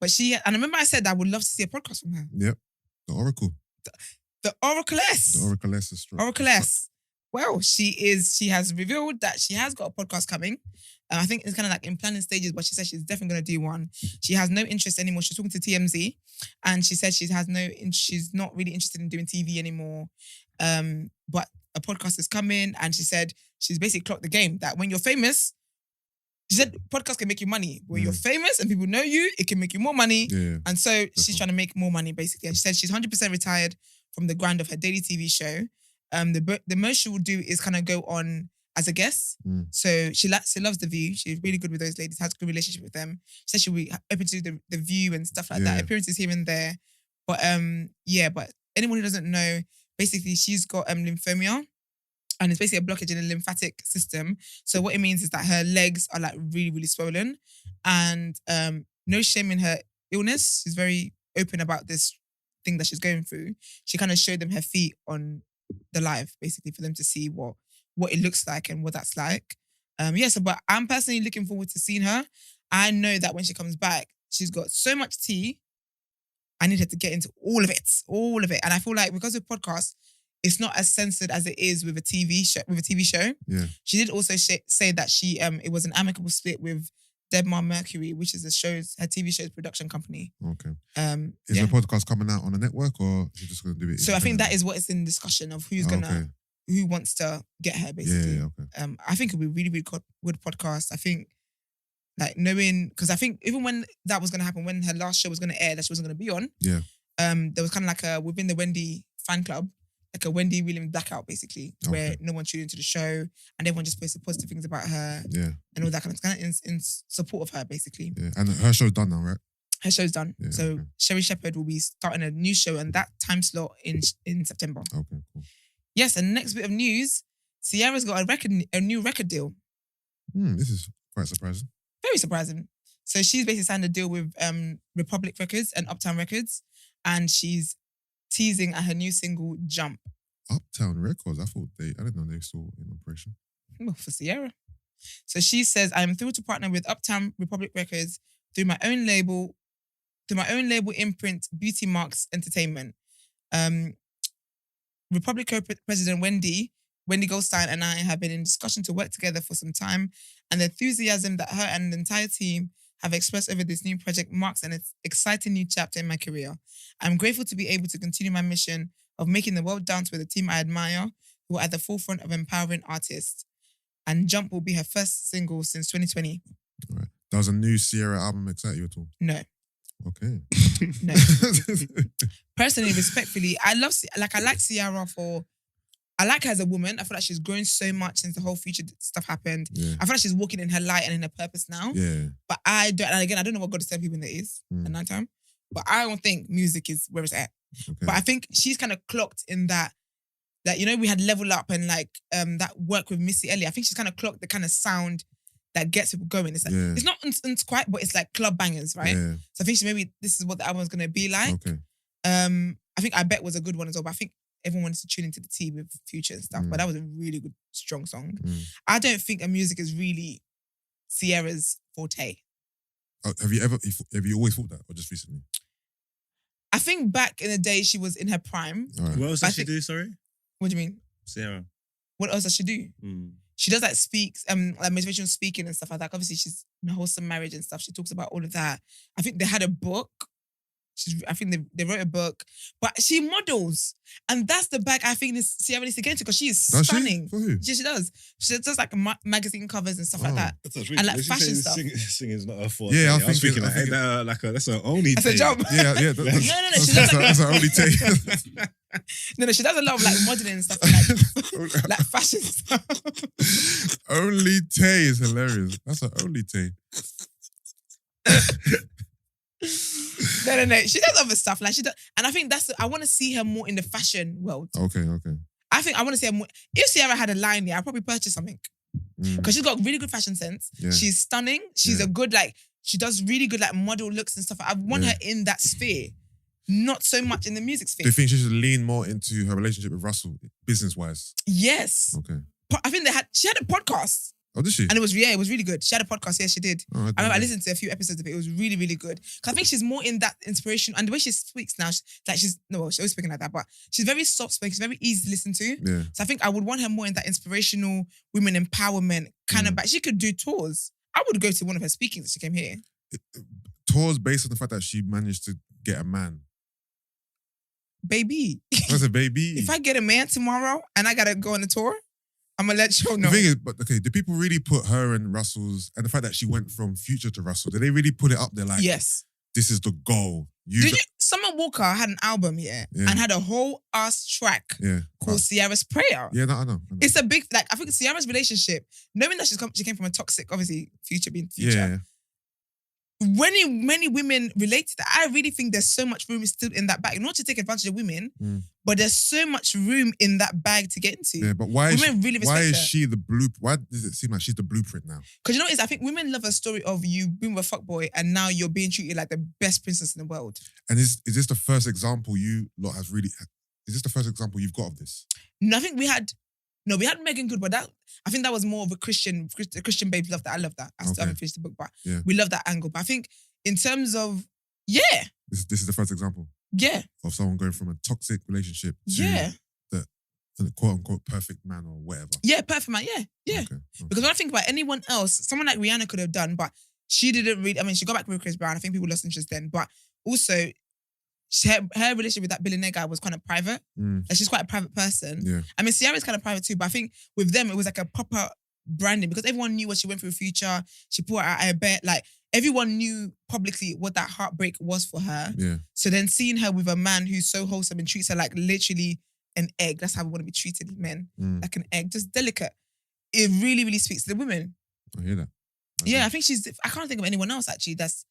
But and I remember I said I would love to see a podcast from her. Yep. The Oracle. The Oracless. The Oracless is strong. Oracless. Well, she has revealed that she has got a podcast coming. I think it's kind of like in planning stages, but she said she's definitely going to do one. She has no interest anymore. She's talking to TMZ and she said she's not really interested in doing TV anymore. But a podcast is coming and she said she's basically clocked the game that when you're famous, she said podcast can make you money. When you're famous and people know you, it can make you more money. Yeah, and so she's trying to make more money basically. And she said she's 100% retired from the grind of her daily TV show. The most she will do is kind of go on as a guest. So she loves The View. She's really good with those ladies, has a good relationship with them. She said she'll be open to the View and stuff like that. Appearances here and there. But but anyone who doesn't know, basically she's got lymphoma. And it's basically a blockage in the lymphatic system. So what it means is that her legs are like really, really swollen. And no shame in her illness. She's very open about this thing that she's going through. She kind of showed them her feet on the live, basically, for them to see what it looks like and what that's like. But I'm personally looking forward to seeing her. I know that when she comes back, she's got so much tea. I need her to get into all of it. And I feel like because of podcasts, it's not as censored as it is with a TV show. Yeah. She did also say that she it was an amicable split with Debmar Mercury, which is her TV show's production company. Okay. Is the podcast coming out on a network or is she just going to do it? So I think that is what is in discussion of who wants to get her basically. Yeah, okay. I think it'll be really, really good podcast. I think like knowing, because I think even when that was going to happen, when her last show was going to air that she wasn't going to be on, there was kind of like within the Wendy fan club, like a Wendy Williams blackout, basically, where no one tuned into the show and everyone just posted positive things about her and all that kind of in support of her, basically. Yeah, and her show's done now, right? Her show's done. Yeah, so Sherry Shepherd will be starting a new show and that time slot in September. Okay, cool. Yes, and the next bit of news, Ciara's got a new record deal. This is quite surprising. Very surprising. So she's basically signed a deal with Republic Records and Uptown Records, and she's teasing at her new single, Jump. Uptown Records? I didn't know they were still in operation. Well, for Ciara. So she says, I am thrilled to partner with Uptown Republic Records through my own label imprint, Beauty Marks Entertainment. Republic President Wendy Ghislaine and I have been in discussion to work together for some time, and the enthusiasm that her and the entire team have expressed over this new project marks an exciting new chapter in my career. I'm grateful to be able to continue my mission of making the world dance with a team I admire who are at the forefront of empowering artists. And Jump will be her first single since 2020. All right. Does a new Ciara album excite you at all? No. Okay. No. Personally, respectfully, I like Ciara I like her as a woman. I feel like she's grown so much since the whole Future stuff happened. Yeah. I feel like she's walking in her light and in her purpose now. Yeah. But I don't know what God is telling people in there is at night time. But I don't think music is where it's at. Okay. But I think she's kind of clocked in that, we had Level Up and that work with Missy Elliott. I think she's kind of clocked the kind of sound that gets people going. It's like, it's not quite, but it's like club bangers, right? Yeah. So I think maybe this is what the album's going to be like. Okay. I think I Bet was a good one as well, but I think everyone wanted to tune into the tea with Future and stuff, but that was a really good, strong song. I don't think her music is really Ciara's forte. Have you always thought that, or just recently? I think back in the day she was in her prime. Right. What else does she do, sorry? What do you mean? Ciara. What else does she do? She does speaks, motivational speaking and stuff like that. Obviously, she's in a wholesome marriage and stuff. She talks about all of that. I think they had a book. I think they wrote a book, but she models, and that's the bag I think Ciara needs to get into because she is stunning. For who? Yeah, she does. She does magazine covers and stuff like that, That's and like fashion stuff. Singing's not her fault. Yeah, I was thinking that's her only. That's a job. Yeah. No. She does that's her only take. No, she does a lot of like modeling and stuff, like, like fashion stuff. Only Tay is hilarious. That's her only Tay. No. She does other stuff. Like she does, and I think I want to see her more in the fashion world. Okay. I want to see her more. If Ciara had a line here, I'd probably purchase something. Because she's got really good fashion sense. Yeah. She's stunning. She's a good, like, she does really good, like, model looks and stuff. I want her in that sphere. Not so much in the music sphere. Do you think she should lean more into her relationship with Russell, business-wise? Yes. Okay. I think she had a podcast. Oh, did she? And it was really good. She had a podcast. Yeah, she did. Oh, I remember I listened to a few episodes of it. It was really, really good. Because I think she's more in that inspiration. And the way she speaks now, she's always speaking like that, but she's very soft-spoken. She's very easy to listen to. Yeah. So I think I would want her more in that inspirational women empowerment kind of, but she could do tours. I would go to one of her speakings if she came here. Tours based on the fact that she managed to get a man. Baby. That's a baby. If I get a man tomorrow and I got to go on a tour, I'm going to let you know. The thing is, but okay, do people really put her and Russell's, and the fact that she went from Future to Russell, do they really put it up there like, yes, this is the goal? Summer Walker had an album, and had a whole ass track called Ciara's Prayer. Yeah, no, I know. It's a big, like, I think Ciara's relationship, knowing that she came from a toxic, obviously, Future being Future. Yeah. Many women relate to that. I really think there's so much room still in that bag. Not to take advantage of women, but there's so much room in that bag to get into. Yeah, but why is her. she the blueprint? Why does it seem like she's the blueprint now? Because you know what it is? I think women love a story of you being with a fuckboy and now you're being treated like the best princess in the world. And is this the first example you lot has really... Is this the first example you've got of this? No, I think we had Megan Good, but I think that was more of a Christian babes love that. I love that. I still haven't finished the book, but we love that angle. But I think in terms of, This is the first example. Yeah. Of someone going from a toxic relationship to the quote-unquote perfect man or whatever. Yeah, perfect man, yeah. Okay. Because when I think about anyone else, someone like Rihanna could have done, but she didn't really, I mean, she got back with Chris Brown. I think people lost interest then, but also... Her relationship with that billionaire guy was kind of private. Like she's quite a private person. Yeah. I mean, Ciara's kind of private too, but I think with them, it was like a proper branding because everyone knew what she went through Future. She put out a bet. Like, everyone knew publicly what that heartbreak was for her. Yeah. So then seeing her with a man who's so wholesome and treats her like literally an egg, that's how we want to be treated, men. Like an egg, just delicate. It really, really speaks to the women. I hear that. I think I can't think of anyone else actually that's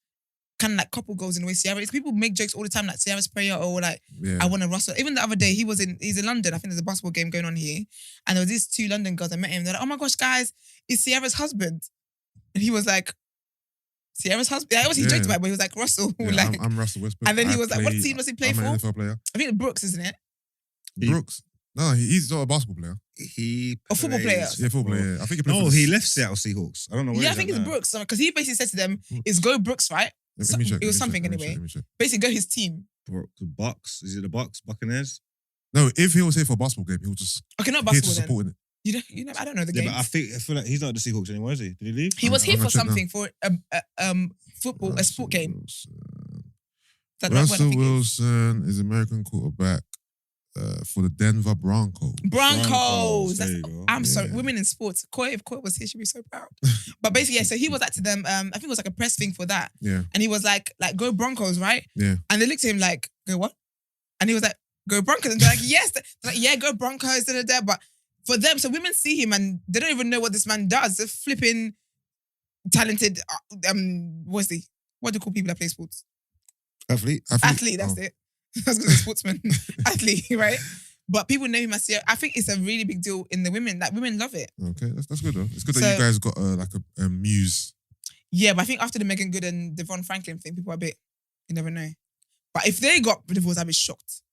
kind of like couple goals in the way Ciara is. People make jokes all the time like Ciara's Prayer or like I want to Russell. Even the other day he's in London. I think there's a basketball game going on here, and there was these two London girls. I met him. They're like, "Oh my gosh, guys, it's Ciara's husband," and he was like, "Ciara's husband." Yeah, he joked about it, but he was like Russell. Yeah, like, I'm Russell Westbrook. And then he was like, "What team does he play for?" I'm an NFL player. I think Brooks, isn't it? Brooks. No, he's not a basketball player. A football player. Yeah, football player. I think he left Seattle Seahawks. I don't know where. Yeah, I think it's Brooks because he basically said to them, "It's go Brooks, right?" It was something anyway. Basically, go his team. Bucks? Is it the Bucks? Buccaneers? No, if he was here for a basketball game, he was just not basketball then. You know, I don't know the game. But I feel like he's not the Seahawks anymore, is he? Did he leave? He was here for something for a sport game. Russell Wilson is American quarterback for the Denver Broncos. There you go. I'm sorry, women in sports. If Koi was here, she'd be so proud. But basically, so he was like to them, I think it was like a press thing for that. Yeah. And he was like, go Broncos, right? Yeah. And they looked at him like, go what? And he was like, go Broncos. And they're like, yes. They're like, yeah, go Broncos. But for them, so women see him and they don't even know what this man does. They're flipping talented, what do you call people that play sports? Athlete, that's it. I was going to say sportsman. Athlete, right? But people know him as Ciara. I think it's a really big deal in the women. Like, women love it. Okay, that's good though. It's good that you guys got like a muse. Yeah, but I think after the Megan Good and Devon Franklin thing, people are a bit, you never know. But if they got divorced, I'd be shocked.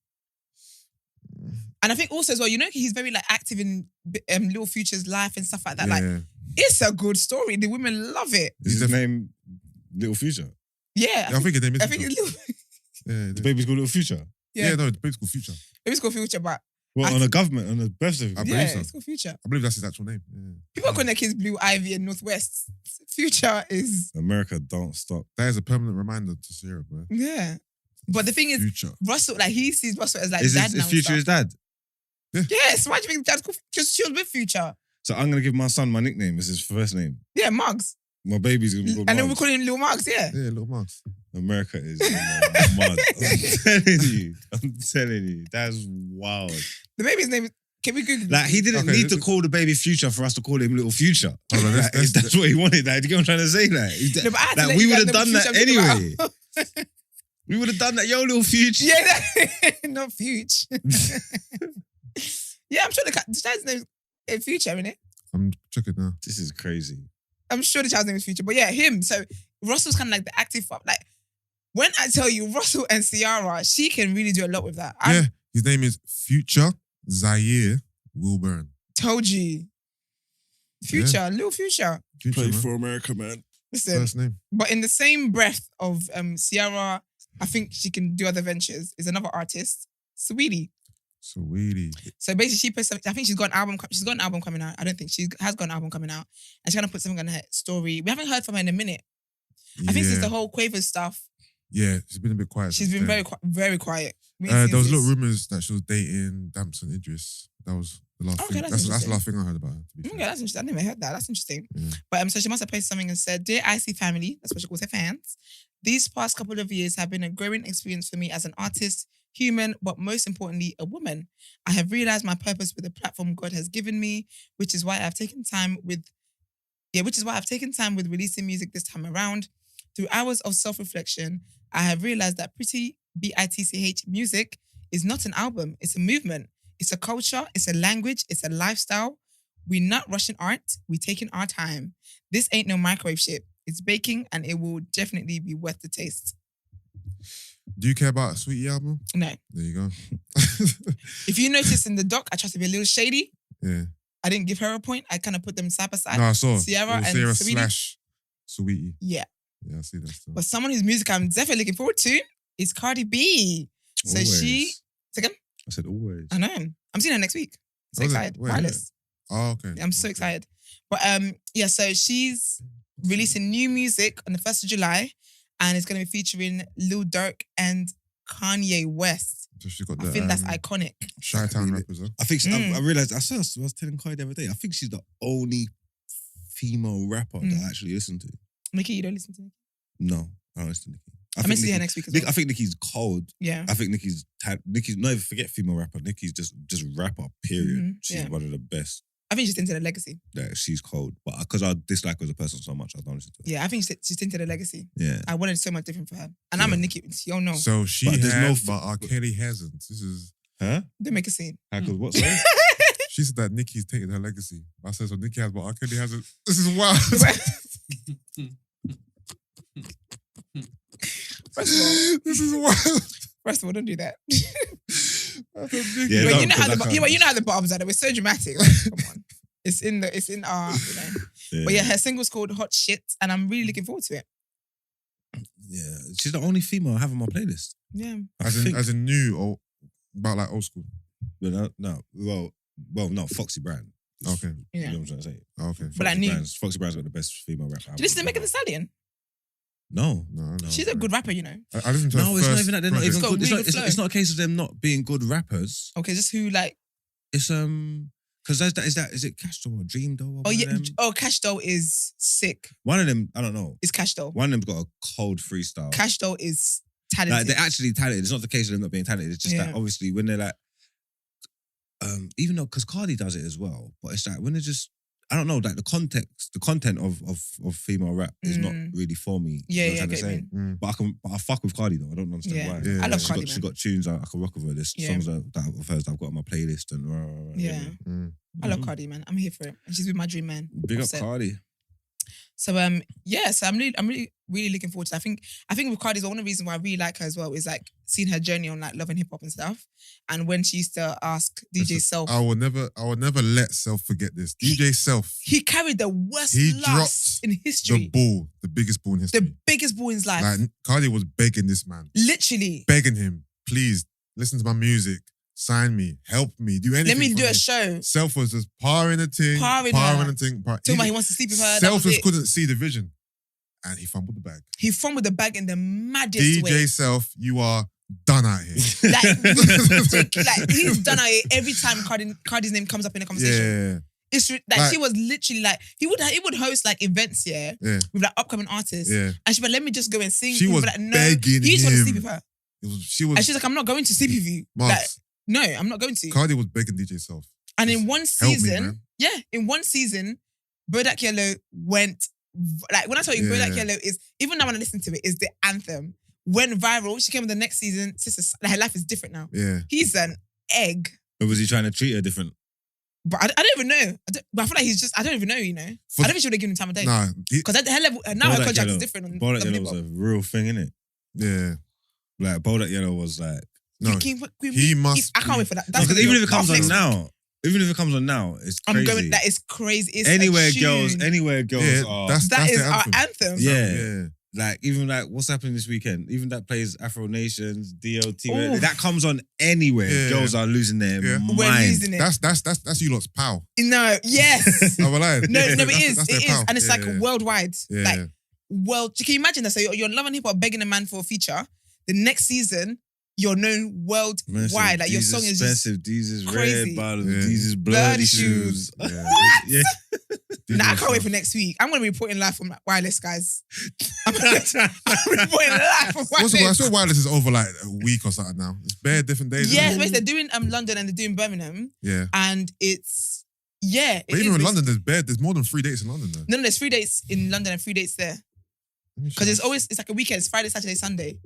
And I think also as well, you know, he's very like active in Lil Future's life and stuff like that. Yeah. Like, it's a good story. The women love it. Is his name Little Future? Yeah. I think his name is. I think it's Lil. Yeah, the baby's called Little Future. Yeah, no, the baby's called Future. Baby's called Future, but on a birth certificate. I believe so. It's called Future. I believe that's his actual name. Yeah. People are calling their kids Blue Ivy and Northwest. Future is America. Don't stop. That is a permanent reminder to Ciara, bro. Yeah, but the thing is, Future. Russell, like he sees Russell as like is dad now. Is Future his dad? Yeah. Yes. Why do you think dad's called? Because she was with Future. So I'm gonna give my son my nickname as his first name. Yeah, Mugs. My baby's gonna be called And then Mugs. we're calling him Lil Mugs. Yeah. Yeah, Lil Mugs. America is in the mud. I'm telling you. That's wild. The baby's name is... Can we Google Like, he didn't need to call the baby Future for us to call him Little Future. Hold on, Like, that's what he wanted. Like, you know what I'm trying to say? Like, No, but I had to like let we you would guys have know done what that future I'm talking anyway. about. We would have done that. Yo, Little Future. Yeah, not Future. Yeah, I'm sure the child's name is Future, isn't it? I'm checking now. This is crazy. I'm sure the child's name is Future. But yeah, him. So Russell's kind of like the active... Like, when I tell you, Russell and Ciara, she can really do a lot with that. Yeah, his name is Future Zaire Wilburn. Told you. Future, Little Future. Future, man. for America, man. Listen, First name. but in the same breath of Ciara, I think she can do other ventures, is another artist, Saweetie. Saweetie. So basically, she put something. I think she's got an album. She's got an album coming out. I don't think she has got an album coming out, and she's gonna put something on her story. We haven't heard from her in a minute. I think since the whole Quaver stuff, Yeah, she's been a bit quiet. she's been since very quiet. then. There was little rumors that she was dating Damson Idris. That was the last Okay, thing. that's That's the interesting. last thing I heard about her. To be Okay, fair. that's interesting. I never heard that. That's interesting. Yeah. But so she must have posted something and said, "Dear IC family," that's what she calls her fans. "These past couple of years have been a growing experience for me as an artist, human, but most importantly, a woman. I have realized my purpose with the platform God has given me, which is why I've taken time with releasing music this time around. Through hours of self-reflection, I have realized that pretty BITCH music is not an album, it's a movement. It's a culture, it's a language, it's a lifestyle. We're not rushing art, we're taking our time. This ain't no microwave shit. It's baking and it will definitely be worth the taste." Do you care about a Sweetie album? No. There you go. If you notice in the doc, I tried to be a little shady. Yeah. I didn't give her a point. I kind of put them side by side. No, I saw. Ciara It was and Ciara Saweetie. Sweetie. Yeah. Yeah, I see that still. But someone whose music I'm definitely looking forward to is Cardi B. So she... Second? I said always. I know. I'm seeing her next week. So Oh, is it? excited. Wait, Wireless. Oh, okay. I'm so Okay. excited. But yeah, so she's releasing new music on the 1st of July and it's going to be featuring Lil Durk and Kanye West. So she got I the think that's iconic. Chi-Town rappers, huh? I think Mm. I realized. I was telling Kai the other day. I think she's the only female rapper that I actually listen to. Nikki, you don't listen to Nikki? No, I don't listen to Nikki. I'm going to see her next week as well. I think Nikki's cold. Yeah. I think Nikki's not even forget female rapper. Nikki's just rapper. Period. Mhm, She's yeah. one of the best. I think she's into the legacy. Yeah, she's cold, but because I dislike her as a person so much, I don't listen to her. Yeah, I think she's into the legacy. Yeah. I wanted so much different for her. And I'm a Nikki. You all know. So she But there's has, no but R. Kelly hasn't. This is... Huh? Don't make a scene. How could what? Sorry? She said that Nicki's taken her legacy. I said, so Nicki has, but R. Kelly hasn't. This is wild. First of all, This is wild. First of all, don't do that. I said, Nicki. Yeah, But don't, you know how because I the can't. you know how the bottoms are. They were so dramatic. Like, come on, it's in our. You know. Yeah. But yeah, her single's called Hot Shit, and I'm really looking forward to it. Yeah, she's the only female I have on my playlist. Yeah, I think. As in new or about like old school. No, Foxy Brand. Okay. Yeah. You know what I'm trying to say? Okay. But like new. Foxy Brand's got the best female rapper. Did you listen to Megan Thee Stallion? No. No. She's a good rapper, you know. I listened to her No, it's not first even that they're not even It's got good. really good flow. It's not a case of them not being good rappers. Okay, just who like? It's because is it Cash Doll or Dream Doll? Oh One yeah. of them? Oh, Cash Doll is sick. One of them, I don't know. It's Cash Doll. One of them's got a cold freestyle. Cash Doll is talented. Like they're actually talented. It's not the case of them not being talented. It's just that Yeah. obviously when they're like, even though because Cardi does it as well, but it's like when they're just, I don't know, like the content of female rap is not really for me. Yeah, You know what I'm get trying to what you say? But I fuck with Cardi though. I don't understand Yeah. why. Yeah. I love She's Cardi, got, man. she's got tunes I can rock with her. There's Yeah. songs that of hers that I've got on my playlist and Yeah. I love Mhm. Cardi, man. I'm here for it. And she's with my dream man. Big up Offset. Cardi. So so I'm really looking forward to it. I think with Cardi, one of the reasons why I really like her as well is like seeing her journey on like love and hip hop and stuff. And when she used to ask DJ Self, I will never let Self forget this. DJ Self, he carried the worst He loss in the history. biggest ball in history. The biggest ball in his life. Like Cardi was begging this man, Literally. begging him, please listen to my music, sign me, help me, do anything. Let me for do a show. Self was just powering the thing, Powering powering her. the thing. Talking about he wants to sleep with her. That Self was just it. couldn't see the vision, and he fumbled the bag. He fumbled the bag in the maddest DJ way. Self, you are done out here. Like he's done it every time Cardi's name comes up in a conversation. Yeah. It's like she was literally like he would host like events with like upcoming artists. Yeah. And she'd be like, let me just go and sing. She was like, no. begging He just wanted to him. sleep with her. She was. And she's like, I'm not going to sleep with you. Like, Marks, no, I'm not going to. Cardi was begging DJ Self. And in one Help me, season, man. in one season, Bodak Yellow went like when I tell you Bodak Yellow is even now when I listen to it is the anthem. Went viral. She came in the next season. Sister, like, her life is different now. Yeah. He's an egg. Or was he trying to treat her different? But I don't even know. But I feel like he's just, I don't even know, you know. I don't think she would have given him time of day. Nah. Because at her level, now her contract is different. On Bodak Yellow hip-hop. was a real thing, innit? Yeah. Like, Bodak Yellow was like... No. He must... I can't wait for that. Because even if it comes on now, it's crazy. I'm going, that is crazy. It's anywhere a tune. girls are... That is our anthem. Yeah. Like, even like, what's happening this weekend? Even that plays Afro Nations, DLT, Ooh. that comes on anywhere. Yeah. Girls are losing their mind. We're losing it. That's you lot's pow. No, yes. I'm lying. No, Yeah, it is. that's their It is. pow. And it's like Yeah. worldwide. Yeah. Like, can you imagine that? So you're Love and Hip Hop begging a man for a feature. The next season, you're known worldwide. Like, your song is just expensive. These is crazy. red bottles. Yeah. These is Bloody bloody shoes. shoes. Yeah. Yeah. Nah, I can't wait for next week. I'm going to be reporting live from Wireless, guys. I'm reporting live from What's Wireless. the Wireless is over like a week or something now. It's bare different days. Yeah, isn't it? they're doing London and they're doing Birmingham. Yeah. And it's, But even in London, there's more than 3 dates in London though. No, there's 3 dates in London and 3 dates there. Because it's like a weekend. It's Friday, Saturday, Sunday.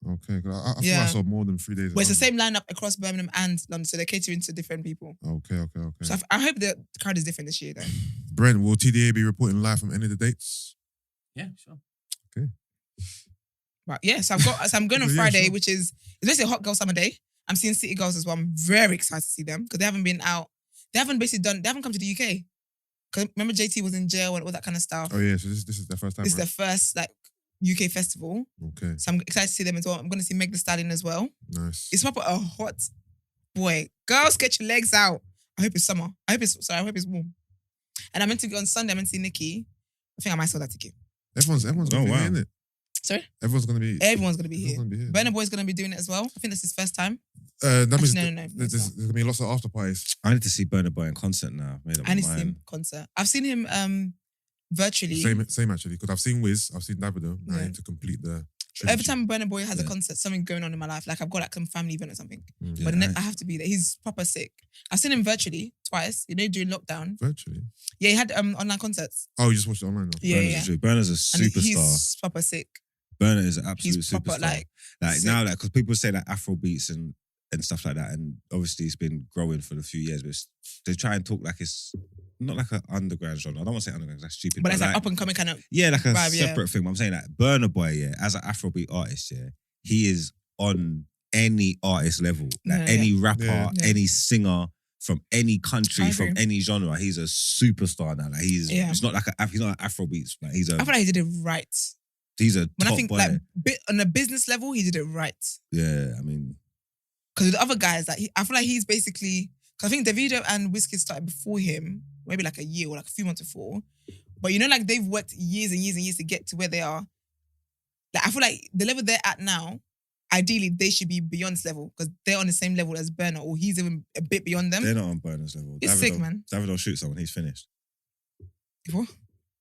Okay, 'cause I feel I saw more than 3 days. But it's the same lineup across Birmingham and London, so they're catering to different people. Okay. So I hope the crowd is different this year, though. Brent, will TDA be reporting live from any of the dates? Yeah, sure. Right, yeah. So I'm going on Yeah, Friday, sure. which is basically a hot girl summer day. I'm seeing City Girls as well. I'm very excited to see them because they haven't been out. They haven't come to the UK. Because remember JT was in jail and all that kind of stuff. Oh yeah, so this is their first time. This is Right? their first like UK festival. Okay, So I'm excited to see them as well. I'm going to see Meg Thee Stallion as well. nice. It's proper a hot boy. Girls, get your legs out. I hope it's summer. I hope it's warm. And I'm meant to go on Sunday. I'm meant to see Nikki. I think I might sell that ticket. Everyone's gonna be wow. here, isn't it? Sorry? Everyone's gonna be. Everyone's going to be here. Everyone's gonna be here. Burna Boy's going to be doing it as well. I think this is his first time. That means Actually, no. there's gonna be lots of after parties. I need to see Burna Boy in concert now. Made up I my need to see him mind. concert. I've seen him virtually. Same actually, because I've seen Wiz, I've seen Davido. Now I Yeah. need to complete the. Every time Burna Boy has a Yeah. concert, something going on in my life. Like I've got like some family event or something. Mm. But Yeah, I have to be there. He's proper sick. I've seen him virtually twice. You know, during lockdown. Virtually. Yeah, he had online concerts. Oh, you just watched it online now. Yeah. Burna's a And superstar. he's proper sick. Burna is an absolute He's proper superstar. like sick. Now, because people say like Afro beats and stuff like that, and obviously it's been growing for a few years, but they try and talk like it's not like an underground genre. I don't want to say underground, that's stupid. But it's like up and coming kind of. yeah, like a vibe, yeah. separate thing. But I'm saying like Burna Boy, yeah, as an Afrobeat artist, yeah, he is on any artist level, like Yeah, any rapper, Yeah. any singer from any country, I from agree. any genre. He's a superstar now. Like he's not like he's not an Afrobeats. Like he's I feel like he did it right. When top I think boy. like on a business level, he did it right. Yeah, I mean, Because with the other guys, like I feel like he's basically. Because I think Davido and Wizkid started before him, maybe like a year or like a few months before. But you know, like they've worked years and years and years to get to where they are. Like I feel like the level they're at now, ideally they should be beyond this level because they're on the same level as Burna, or he's even a bit beyond them. they're not on Burna's level. It's sick, man. Davido shoot someone, he's finished. What?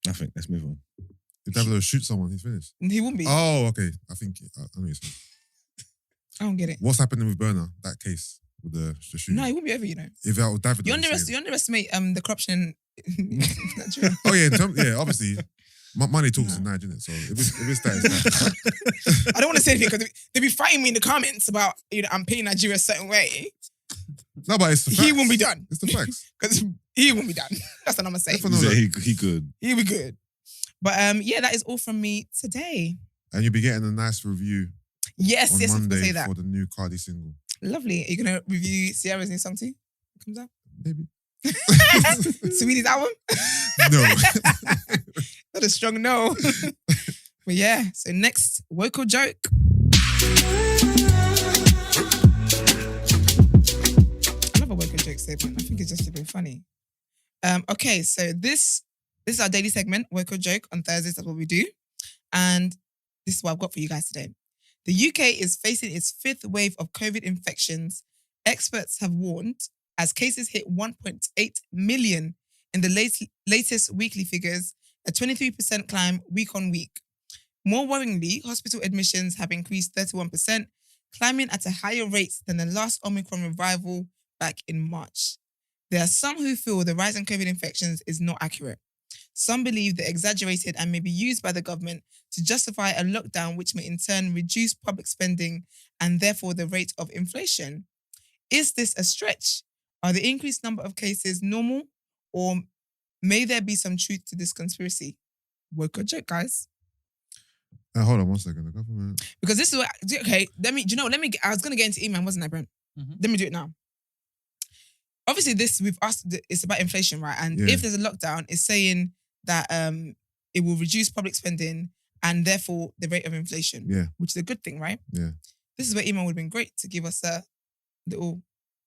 Nothing. Let's move on. If Davido shoot someone, he's finished. He won't be. Oh, okay. I think I know what you're saying. I don't get it. What's happening with Burna? That case with the shooting. No, he won't be over. You know, If that was Davido, you I'm saying- underestimate the corruption. in Nigeria. Oh yeah, obviously, money talks in Nigeria, innit? So if it's that, it's that. I don't want to say anything because they be fighting me in the comments about I'm paying Nigeria a certain way. No, but it's the facts. He won't be done It's the facts. because he won't be done. That's what I'm gonna say. Definitely. No, no. He good. He'll be good. But yeah, that is all from me today. And you'll be getting a nice review Yes, on yes, I was gonna Monday say that. for the new Cardi single. Lovely. Are you gonna review Ciara's new song too? It comes out. Maybe. Saweetie's album? No. Not a strong no. But yeah, so next, woke or joke. I love a woke or joke segment. I think it's just been funny. Okay, so this is our daily segment, woke or joke. On Thursdays, that's what we do. And this is what I've got for you guys today. The UK is facing its fifth wave of COVID infections. Experts have warned as cases hit 1.8 million in the latest weekly figures, a 23% climb week on week. More worryingly, hospital admissions have increased 31%, climbing at a higher rate than the last Omicron revival back in March. There are some who feel the rise in COVID infections is not accurate. Some believe they're exaggerated and may be used by the government to justify a lockdown, which may in turn reduce public spending and therefore the rate of inflation. Is this a stretch? Are the increased number of cases normal, or may there be some truth to this conspiracy? Woke or joke, guys? Hold on 1 second. The government. Because this is what, okay, I was going to get into Emman, wasn't I, Brent? Mm-hmm. Let me do it now. Obviously, we've asked, it's about inflation, right? And if there's a lockdown, it's saying that it will reduce public spending and therefore the rate of inflation, which is a good thing, right? Yeah. This is where Emman would have been great to give us a little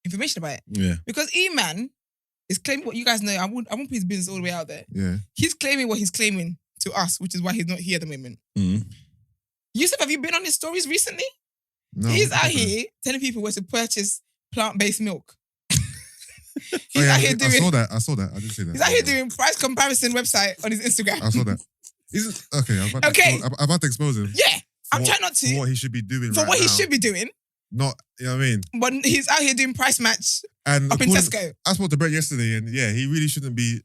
information about it. Yeah. Because Emman is claiming what you guys know. I won't put his business all the way out there. Yeah. He's claiming what he's claiming to us, which is why he's not here at the moment. Yusuf, have you been on his stories recently? No. He's out here telling people where to purchase plant-based milk. He's out here doing. I saw that. I did see that. He's out here doing price comparison website on his Instagram. I saw that. I'm about to expose him. Yeah, I'm trying not to. For what he should be doing. For what he should be doing. Not, you know what I mean? But he's out here doing price match and up in Tesco. I spoke to Brent yesterday, and he really shouldn't be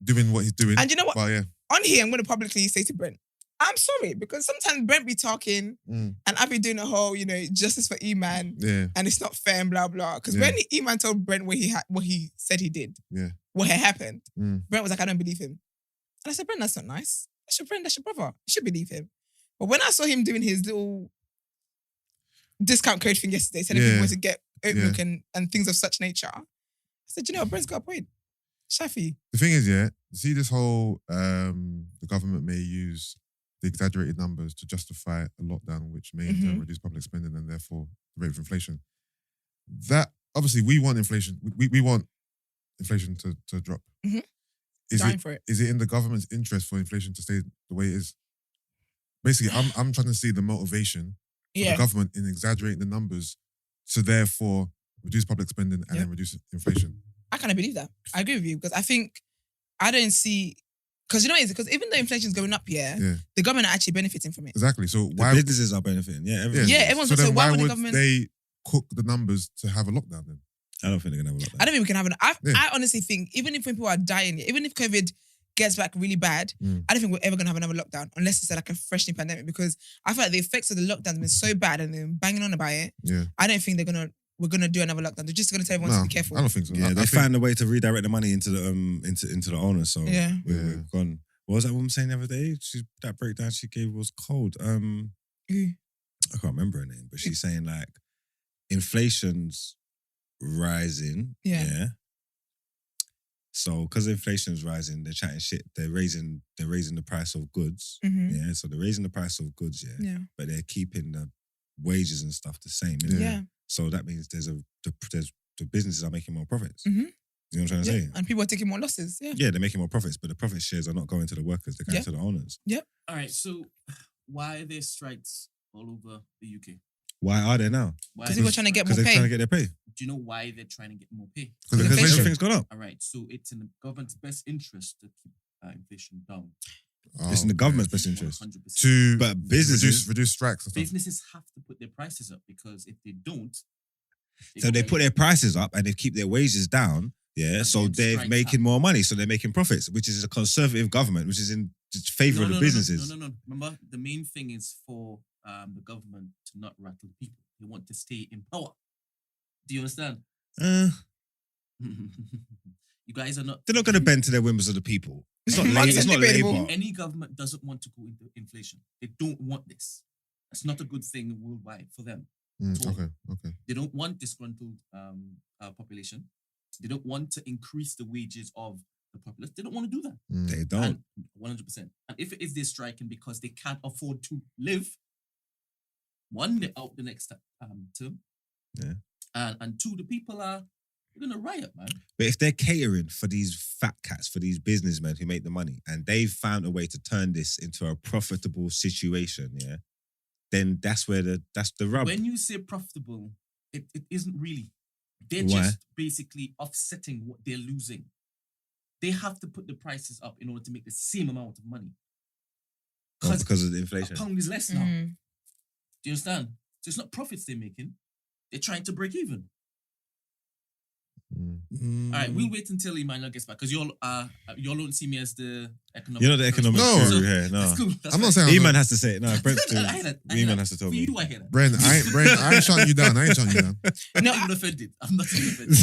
doing what he's doing. And you know what? But on here, I'm going to publicly say to Brent, I'm sorry, because sometimes Brent be talking and I be doing a whole, justice for Emman, and it's not fair and blah, blah. Because when Emman told Brent what he said he did, what had happened, Brent was like, I don't believe him. And I said, Brent, that's not nice. That's your friend, that's your brother. You should believe him. But when I saw him doing his little discount code thing yesterday, telling people where to get oat milk and things of such nature, I said, Brent's got a point. Shafi. The thing is, you see this whole, the government may use the exaggerated numbers to justify a lockdown, which may in turn reduce public spending and therefore the rate of inflation. That, obviously, we want inflation. We want inflation to drop. Is it in the government's interest for inflation to stay the way it is? Basically, I'm trying to see the motivation for the government in exaggerating the numbers to therefore reduce public spending and then reduce inflation. I kind of believe that. I agree with you because I don't see. Because because even though inflation's going up, the government are actually benefiting from it. Exactly. So why the businesses are benefiting? Everyone's so then why would would the government they cook the numbers to have a lockdown then? I don't think they're gonna have a lockdown. I don't think we can have an. I honestly think even if people are dying, even if COVID gets back really bad, I don't think we're ever gonna have another lockdown unless it's like a fresh new pandemic. Because I feel like the effects of the lockdown have been so bad and they're banging on about it. Yeah. I don't think we're gonna do another lockdown. They're just gonna tell everyone to be careful. I don't think so. Yeah, they found a way to redirect the money into the into the owners. So we're gone. What was that woman saying the other day? That breakdown she gave was cold. I can't remember her name, but she's saying like inflation's rising. Yeah. So because inflation's rising, they're chatting shit. They're raising the price of goods. Yeah. So they're raising the price of goods. Yeah. But they're keeping the wages and stuff the same. Yeah. So that means the businesses are making more profits. You know what I'm trying to say? And people are taking more losses. Yeah, they're making more profits, but the profit shares are not going to the workers, they're going to the owners. Yep. All right, so why are there strikes all over the UK? Why are there now? Because people are trying to get more they're pay. trying to get their pay. Do you know why they're trying to get more pay? Because everything's gone up. All right, so it's in the government's best interest to keep inflation down. It's in the government's best interest. 100%. But businesses reduce strikes and stuff. Businesses have to put their prices up because if they don't... So they put their prices up and they keep their wages down. Yeah, so they're making more money, so they're making profits, which is a conservative government, which is in favour of the businesses. No. Remember, the main thing is for the government to not rattle people. They want to stay in power. Do you understand? You guys are not... They're not going to bend to their whims of the people. It's not Labour. Any government doesn't want to go into inflation. They don't want this. That's not a good thing worldwide for them. Okay. They don't want disgruntled population. They don't want to increase the wages of the populace. They don't want to do that. They don't. 100%. And if it is they're striking because they can't afford to live, one, they're out the next term. Yeah. And two, the people are going to riot, man. But if they're catering for these fat cats, for these businessmen who make the money, and they've found a way to turn this into a profitable situation, yeah, then that's the rub. When you say profitable, it isn't really. They're Why? just basically offsetting what they're losing. they have to put the prices up in order to make the same amount of money. Because of the A inflation. pound is less now. Mm. Do you understand? So it's not profits they're making. They're trying to break even. All right, we'll wait until Emmanuel gets back because y'all don't see me as the economic. You're not the economic No. guru here. No. That's cool. That's I'm not fine. saying Eman has to say it. No, Brent too. I hear that. Eman has to tell For me. you, I hear that. Brent, I ain't shutting you down. I ain't shutting you down. I'm No, not even offended. I'm not even offended.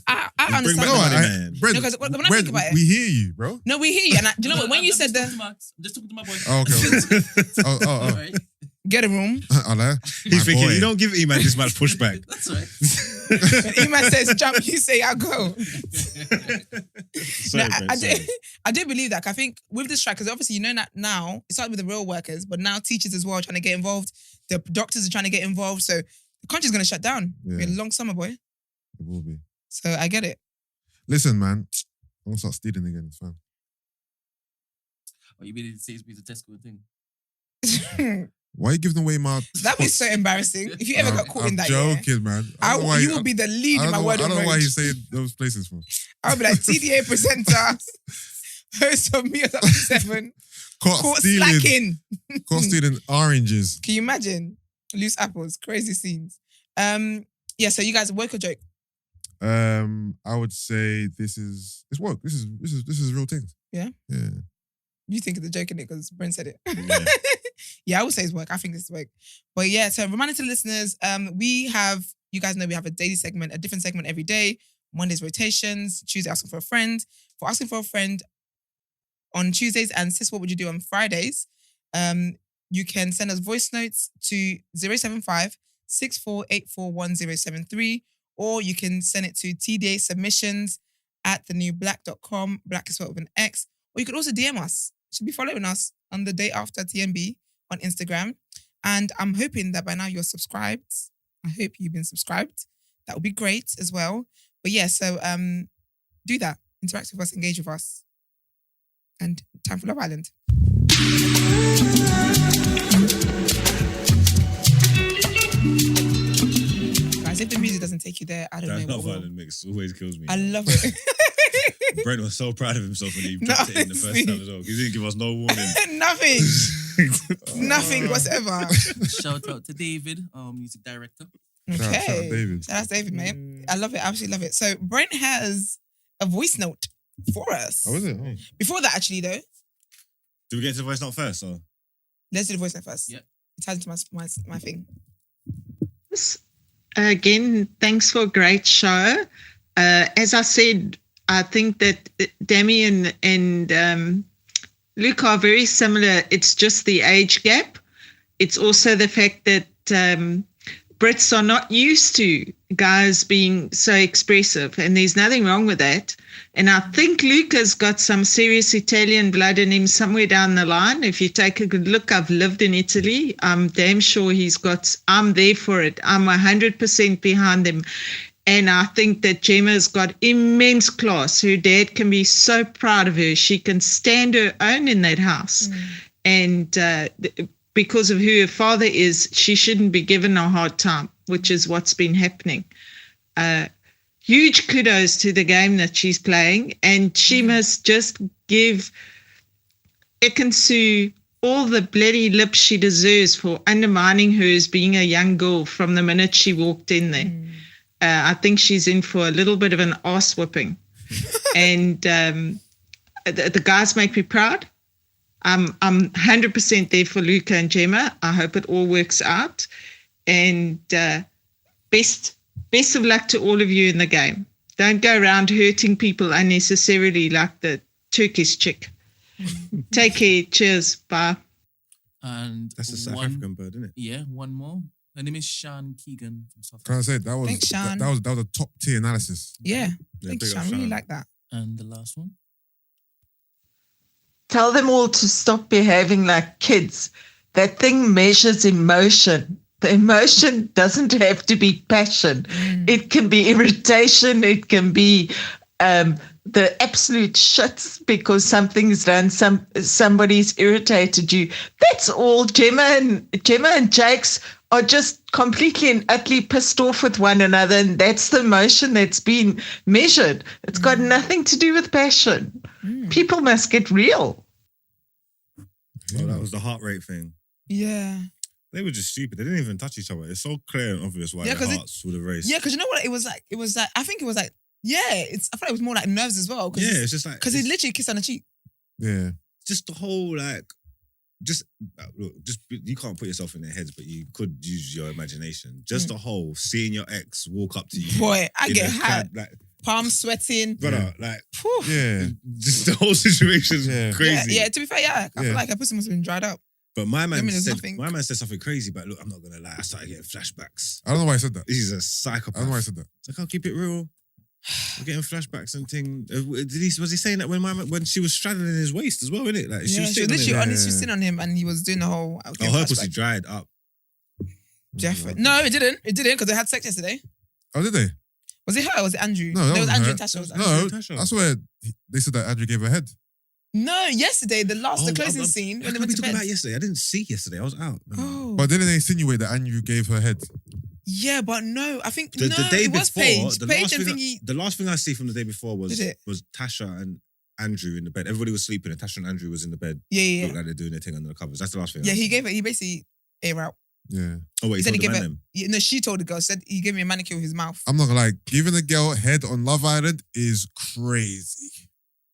I Bring understand. back No, the money, I- man. Brent, No, 'cause when I Brent, think about it- we hear you, bro. No, we hear you. And do you know what? When you said I'm the just talking to my boy. Oh, okay. All Oh. right. get a room, Hello. He's thinking, you don't give Eman this much pushback. That's all right. when Eman says jump, you say I'll go. Sorry, No, Brent, I sorry. do believe that. I think with the strike, because obviously you know that now it started with the real workers, but now teachers as well are trying to get involved. The doctors are trying to get involved. So the country's going to shut down. Yeah. It'll be a long summer, boy. It will be. So I get it. Listen, man. I'm gonna start stealing again. It's fine. Oh, you made it say it's a Tesco thing. Why are you giving away my? That'd be so embarrassing if you ever got caught in that. I'm Yeah, joking, man. I don't know why you will be the lead in my word I of don't know why rage. he's saying those places for. I'll be like TDA presenter, host of Me at 7, caught slacking. Caught stealing oranges. Can you imagine? Loose apples, crazy scenes. Yeah, so you guys, woke or joke? I would say it's woke. This is real things. Yeah? Yeah. You think it's a joke in it because Brent said it. Yeah. Yeah, I would say it's work. I think it's work. But yeah, so reminder to the listeners, you guys know we have a daily segment, a different segment every day. Mondays rotations, Tuesday asking for a friend. For asking for a friend on Tuesdays and sis, what would you do on Fridays? You can send us voice notes to 075 64841073, or you can send it to TDA submissions at THENEWBLXCK.com. Black is spelled with an X. Or you could also DM us. You should be following us on the day after TNB on Instagram. And I'm hoping that by now you're subscribed. I hope you've been subscribed. That would be great as well. But yeah, so do that. Interact with us, engage with us. And time for Love Island. Guys, if the music doesn't take you there, I don't That know. Love What will. Island mix always kills me. I love it. Brent was so proud of himself when he No, dropped it in the first see. time as well. He didn't give us no warning. Nothing. Nothing whatsoever. Shout out to David, our music director. Shout out Okay. David. Shout out to David, mate. I love it. Absolutely love it. So Brent has a voice note for us. Oh, is it? Oh. Before that, actually, though, Did we get to the voice note first? Or? let's do the voice note first. Yep. It ties into my thing. Again, thanks for a great show. As I said, I think that Demi and Luke are very similar. It's just the age gap. It's also the fact that Brits are not used to guys being so expressive, and there's nothing wrong with that. And I think Luke has got some serious Italian blood in him somewhere down the line. If you take a good look, I've lived in Italy. I'm damn sure I'm there for it. I'm 100% behind him. And I think that Gemma's got immense class. Her dad can be so proud of her. She can stand her own in that house. And because of who her father is, she shouldn't be given a hard time, which is what's been happening. Huge kudos to the game that she's playing. And she must just give Ekansu all the bloody lips she deserves for undermining her as being a young girl from the minute she walked in there. I think she's in for a little bit of an ass whipping. And the guys make me proud. I'm 100% there for Luca and Gemma. I hope it all works out. And best of luck to all of you in the game. Don't go around hurting people unnecessarily like the Turkish chick. Take care. Cheers. Bye. And That's a South African bird, isn't it? Yeah, one more. Her name is Sean Keegan from South Can I Africa. say that was Thanks, Sean. that was a top tier analysis. Yeah. Yeah, Thank you, big up, Sean. I really Sean. like that. And the last one. Tell them all to stop behaving like kids. That thing measures emotion. The emotion doesn't have to be passion. It can be irritation. It can be the absolute shits because something's done. Somebody's irritated you. That's all. Gemma and Jake's are just completely and utterly pissed off with one another, and that's the emotion that's been measured. It's got nothing to do with passion. People must get real. Oh, that was the heart rate thing. Yeah. They were just stupid. They didn't even touch each other. It's so clear and obvious why their hearts would have raced. Yeah, because you know what? It was like, I think it was like, I thought it was more like nerves as well. Yeah, it's just like. Because he literally kissed on the cheek. Yeah. Just the whole, like, look, you can't put yourself in their heads, but you could use your imagination. Just the whole seeing your ex walk up to you. Boy, I in get the hot. like, Palms sweating. brother, like, Whew. Yeah. just the whole situation's crazy. Yeah, to be fair, I feel like her pussy must have been dried up. But my man said nothing. something crazy, but look, I'm not gonna lie, I started getting flashbacks. I don't know why I said that. He's a psychopath. I don't know why I said that. It's like, I'll keep it real. We're getting flashbacks and thing. Was he saying that when she was straddling his waist as well, innit? Like, she was sitting on him and he was doing the whole. Her pussy dried up. Definitely. No, it didn't. It didn't because they had sex yesterday. Oh, did they? Was it her or was it Andrew? No, it was Andrew her. and Tasha. No, I swear they said that Andrew gave her head. No, yesterday, the closing scene when they went to bed. About yesterday. I didn't see yesterday. I was out. Oh. But didn't they insinuate that Andrew gave her head? Yeah, but no, I think the day it was before, Paige. The last thing I see from the day before was was Tasha and Andrew in the bed. Everybody was sleeping and Tasha and Andrew was in the bed. Yeah. Looked like they're doing their thing under the covers. That's the last thing. Yeah, he basically air out. Yeah. Oh wait, he said he gave her. Yeah, no, she told the girl. Said he gave me a manicure with his mouth. I'm not gonna lie, giving a girl head on Love Island is crazy.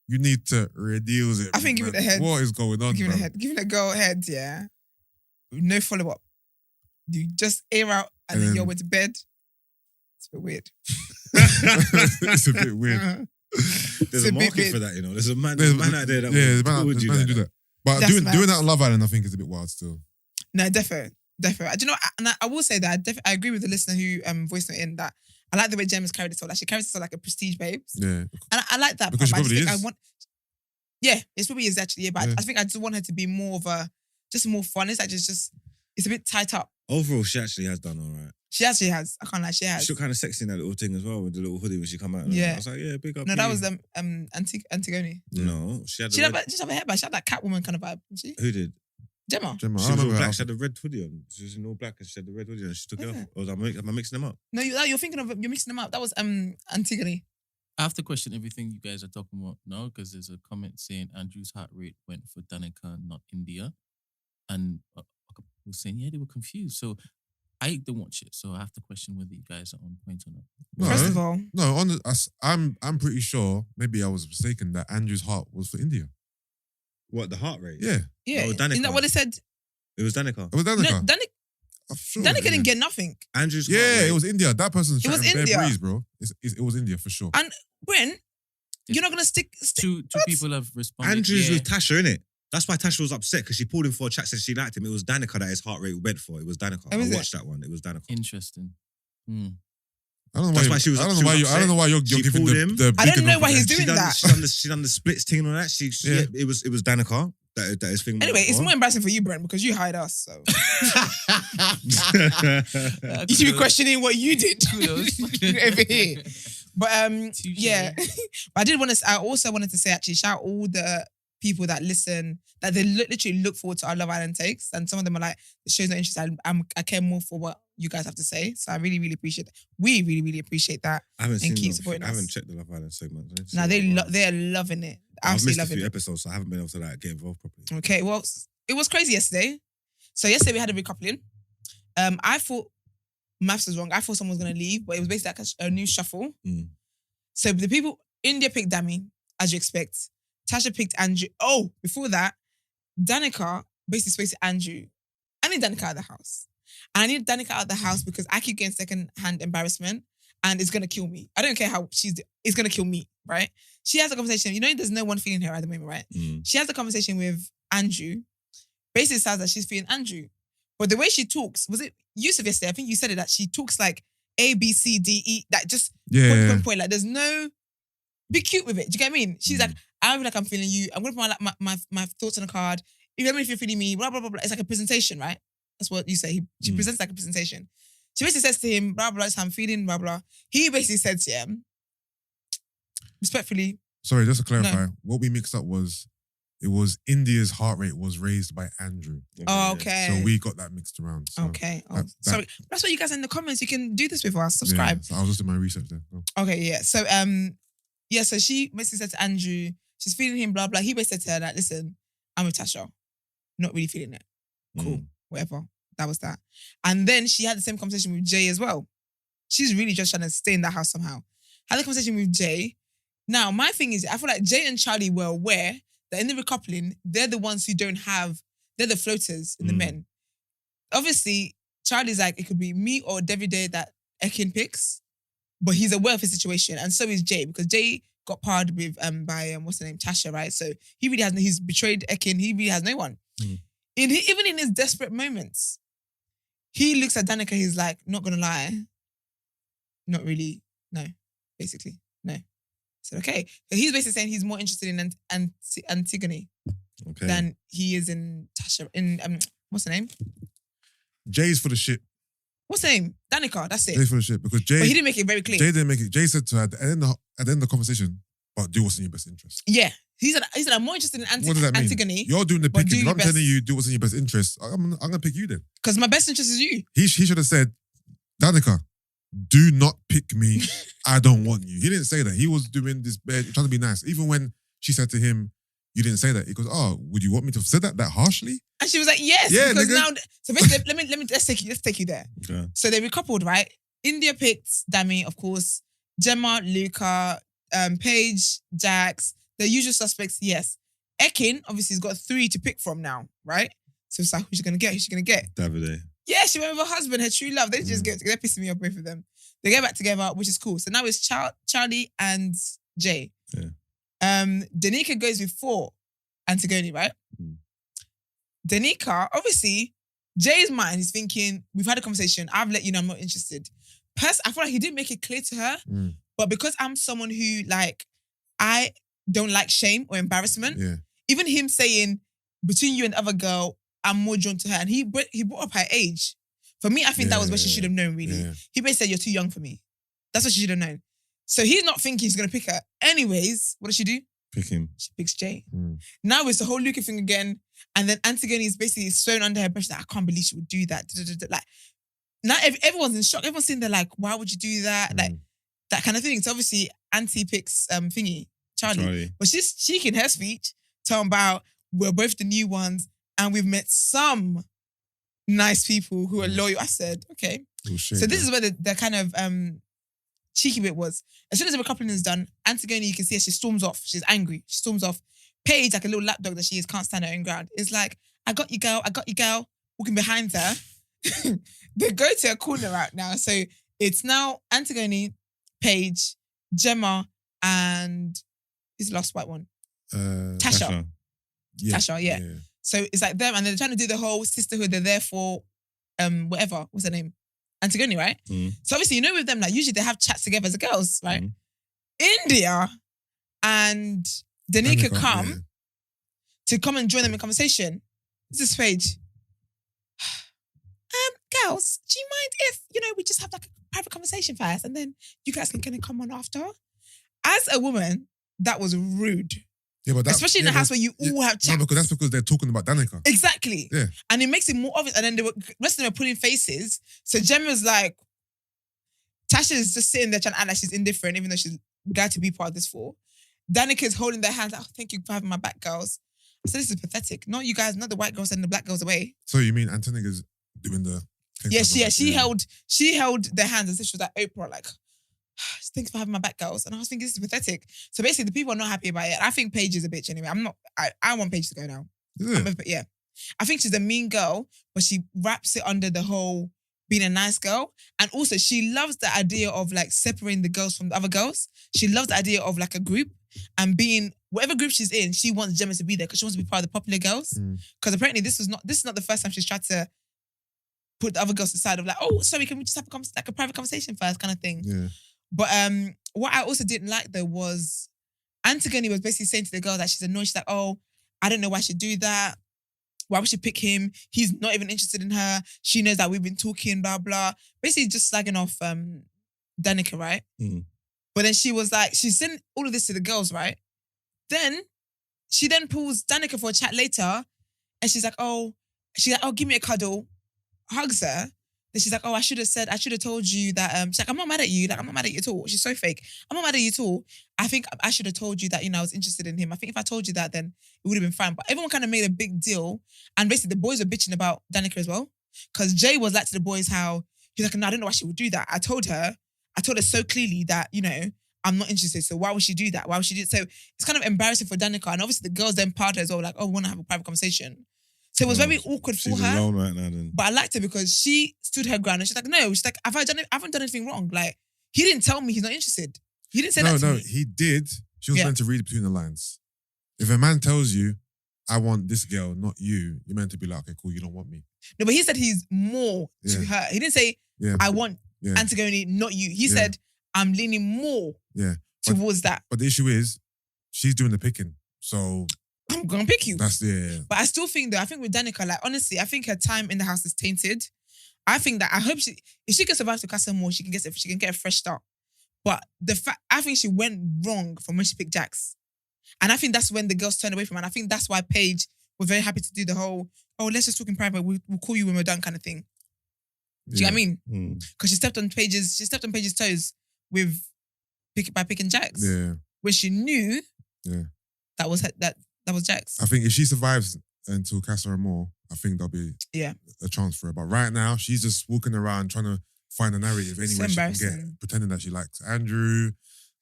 You need to reduce it. I think giving a head. What is going on? Giving a girl head, yeah. No follow up. You just air out and then you went to bed. It's a bit weird. It's a bit weird. There's a market for that, you know. There's a man out there that would do that. But doing that on Love Island, I think, is a bit wild still. No, definitely. Do you know? And I will say that I agree with the listener who voiced it in that. I like the way James carried it. Like she carries it like a prestige babes. Yeah, and I like that. Because she probably is. Yeah, it probably is actually. Yeah, but I think I just want her to be more of just more fun. It's like it's a bit tight up. Overall, she actually has done all right. She actually has. I can't lie, she has. She looked kind of sexy in that little thing as well with the little hoodie when she come out. Yeah, I was like, yeah, big up. No, that was Antigone. No, she had. She just have a hair, but she had that Catwoman kind of vibe. Didn't she? Who did? Gemma. She was all black. She had a red hoodie on. She was in all black and she had the red hoodie on. She took it off. Am I mixing them up? No, you're thinking of you're mixing them up. That was Antigone. I have to question everything you guys are talking about now because there's a comment saying Andrew's heart rate went for Danica, not India, and was saying they were confused. So I didn't watch it, so I have to question whether you guys are on point or not. No, First of all, no, I'm pretty sure. Maybe I was mistaken that Andrew's heart was for India. What, the heart rate? Yeah. Oh, Danica. Isn't that what they said? It was Danica. It was Danica. No, Danica didn't get nothing. Andrew's it was India. That person's it was India, breeze, bro. It was India for sure. And Brent, you're not gonna stick. Two people have responded. Andrew's with Tasha, innit? That's why Tasha was upset because she pulled him for a chat, said she liked him. It was Danica that his heart rate went for. It was Danica. I watched that one. It was Danica. Interesting. I don't know why. I don't know why you're giving the I don't know why he's doing that. She done the splits thing and all that. It was Danica. That is thing. Anyway, it's more embarrassing for you, Brent, because you hired us. So you should be questioning what you did over here. But yeah, but I also wanted to say actually, shout out all the people that listen, that they literally look forward to our Love Island takes, and some of them are like, the show's not interesting. I care more for what you guys have to say. So I really, really appreciate that. We really, really appreciate that. I haven't seen keep supporting us. I haven't checked the Love Island segments. Now they're loving it. I've missed a few it. episodes, so I haven't been able to get involved properly. Okay, well, it was crazy yesterday. So yesterday we had a recoupling. I thought maths was wrong. I thought someone was gonna leave, but it was basically like a new shuffle. So the people, India picked Dami, as you expect. Tasha picked Andrew. Oh, before that, Danica basically spoke to Andrew. I need Danica out of the house. And I need Danica out of the house because I keep getting second-hand embarrassment and it's going to kill me. I don't care how it's going to kill me, right? She has a conversation. You know, there's no one feeling her at the moment, right? She has a conversation with Andrew. Basically says that she's feeling Andrew. But the way she talks, was it Yusuf yesterday? I think you said it, that she talks like A, B, C, D, E, that just point. Like there's no, be cute with it. Do you get what I mean? She's like, I feel like I'm feeling you. I'm going to put my thoughts on a card. If you're feeling me, blah, blah, blah, blah. It's like a presentation, right? That's what you say. She presents like a presentation. She basically says to him, blah, blah, blah, I'm feeling, blah, blah. He basically said to him, respectfully. Sorry, just to clarify, what we mixed up was, It was India's heart rate was raised by Andrew. Oh, okay. So we got that mixed around. So Okay. Oh, that- sorry. That's what you guys in the comments. You can do this with us. Subscribe. Yeah, so I was just doing my research there. Oh. Okay, yeah. So so she basically said to Andrew, she's feeling him, blah, blah. He basically said to her, like, listen, I'm with Tasha. Not really feeling it. Cool. Whatever. That was that. And then she had the same conversation with Jay as well. She's really just trying to stay in that house somehow. Had a conversation with Jay. Now, my thing is, I feel like Jay and Charlie were aware that in the recoupling, they're the ones who don't have, they're the floaters in the men. Obviously, Charlie's like, it could be me or Davide that Ekin picks, but he's aware of his situation, and so is Jay, because Jay got parred with by what's her name, Tasha, right? So he really has, he's betrayed Ekin. He really has no one. Even in his desperate moments, he looks at Danica. He's like, not gonna lie, not really. No, basically, no. I said okay. So he's basically saying he's more interested in Antigone than he is in Tasha. In what's her name? Jay's for the shit. What's her name? Danica. That's it. Jay's for the shit because Jay. But he didn't make it very clear. Jay didn't make it. Jay said to her at the end of the conversation, "But do what's in your best interest." Yeah, he said I'm more interested in What does that mean? Antigone. You're doing the but picking. do If I'm your telling best. you do what's in your best interest, I'm gonna pick you then. Because my best interest is you. He should have said, Danica, do not pick me. I don't want you. He didn't say that. He was doing this bad, trying to be nice. Even when she said to him, you didn't say that. He goes, oh, would you want me to have said that harshly? And she was like, yes. Yeah, because nigga. now, so basically, let's take you there. Okay. So they recoupled, right? India picked Dami, of course. Gemma, Luca, Paige, Jax, the usual suspects, yes. Ekin, obviously, has got 3 to pick from now, right? So it's like, who's she gonna get? Who's she gonna get? Davide. Yeah, she went with her husband, her true love. They just get together. They're pissing me off, both of them. They get back together, which is cool. So now it's Charlie and Jay. Yeah. Danica goes with 4, Antigone, right? Danica, obviously, Jay's mind is thinking, we've had a conversation. I've let you know I'm not interested. I feel like he didn't make it clear to her, but because I'm someone who, like, I don't like shame or embarrassment, even him saying, between you and the other girl, I'm more drawn to her. And he brought up her age. For me, I think that was what she should have known, really. Yeah. He basically said, you're too young for me. That's what she should have known. So he's not thinking he's going to pick her. Anyways, what does she do? Pick him. She picks Jay. Now it's the whole Luca thing again. And then Antigone is basically thrown under her pressure. Like, I can't believe she would do that. Like, now everyone's in shock. Everyone's sitting there like, why would you do that? Like, that kind of thing. So obviously, Auntie picks Charlie. But she's cheeking her speech, talking about we're both the new ones and we've met some nice people who are loyal. I said, okay. Oh, shit, So this is where the kind of cheeky bit was. As soon as the recoupling is done, Antigone, you can see her, she storms off. She's angry. She storms off. Paige, like a little lapdog that she is, can't stand her own ground. It's like, I got you, girl. Walking behind her. They go to a corner right now. So it's now Antigone, Paige, Gemma, and who's the last white one? Tasha. Tasha, yeah. So it's like them, and they're trying to do the whole sisterhood. They're there for whatever. What's her name? Antigone, right? So obviously, you know, with them, like usually they have chats together as the girls, right? India and Danica come to come and join them in conversation. This is Paige. Girls, do you mind if, we just have like a private conversation first and then you guys can kind of come on after? As a woman, that was rude. Yeah, but especially in a house where you all have chats. No, because that's because they're talking about Danica. Exactly. Yeah. And it makes it more obvious. And then the rest of them are pulling faces. So Gemma's like, Tasha's just sitting there trying to act like she's indifferent, even though she's glad to be part of this for. Danica's holding their hands. Like, oh, thank you for having my back, girls. So this is pathetic. Not you guys, not the white girls and the black girls away. So you mean Antonica's doing the... Yeah, she held their hands as if she was like Oprah, like, thanks for having my back, girls. And I was thinking, this is pathetic. So basically, the people are not happy about it. I think Paige is a bitch anyway. I want Paige to go now. Yeah. I think she's a mean girl, but she wraps it under the whole being a nice girl. And also, she loves the idea of like separating the girls from the other girls. She loves the idea of like a group and being, whatever group she's in, she wants Gemma to be there because she wants to be part of the popular girls. Because apparently this is not the first time she's tried to put the other girls aside of like, oh, sorry, can we just have a private conversation first kind of thing. Yeah. But what I also didn't like though was Antigone was basically saying to the girl that she's annoyed. She's like, oh, I don't know why she'd do that. Why would she pick him? He's not even interested in her. She knows that we've been talking, blah, blah. Basically just slagging off Danica, right? But then she was like, she sent all of this to the girls, right? Then she then pulls Danica for a chat later, and she's like, oh, give me a cuddle, hugs her. Then she's like, oh, I should have told you that. She's like, I'm not mad at you. Like, I'm not mad at you at all. She's so fake. I'm not mad at you at all. I think I should have told you that, I was interested in him. I think if I told you that, then it would have been fine. But everyone kind of made a big deal. And basically the boys were bitching about Danica as well. Because Jay was like to the boys how, he's like, no, I don't know why she would do that. I told her so clearly that, I'm not interested. So why would she do that? Why would she do it? So it's kind of embarrassing for Danica. And obviously the girls then part her as well, like, oh, we want to have a private conversation. So it was very awkward for She's her. alone right now then. But I liked her because she stood her ground and she's like, no, she's like, I haven't done anything wrong. Like, he didn't tell me he's not interested. He didn't say that to me. No, he did. She was meant to read between the lines. If a man tells you, I want this girl, not you, you're meant to be like, okay, cool, you don't want me. No, but he said he's more to her. He didn't say, I want Antigone, not you. He said, I'm leaning more towards that. But the issue is, she's doing the picking. So I'm gonna pick you. That's But I still think though, I think with Danica, like honestly, I think her time in the house is tainted. I think that I hope if she can survive to Casa More, she can get a fresh start. But I think she went wrong from when she picked Jax. And I think that's when the girls turned away from her. And I think that's why Paige was very happy to do the whole, oh, let's just talk in private, we'll call you when we're done kind of thing. Do you know what I mean? Because she stepped on Paige's toes by picking Jax. Yeah. When she knew that was Jax. I think if she survives until Casa and More, I think there'll be a chance for her. But right now, she's just walking around trying to find a narrative any way she can get, pretending that she likes Andrew,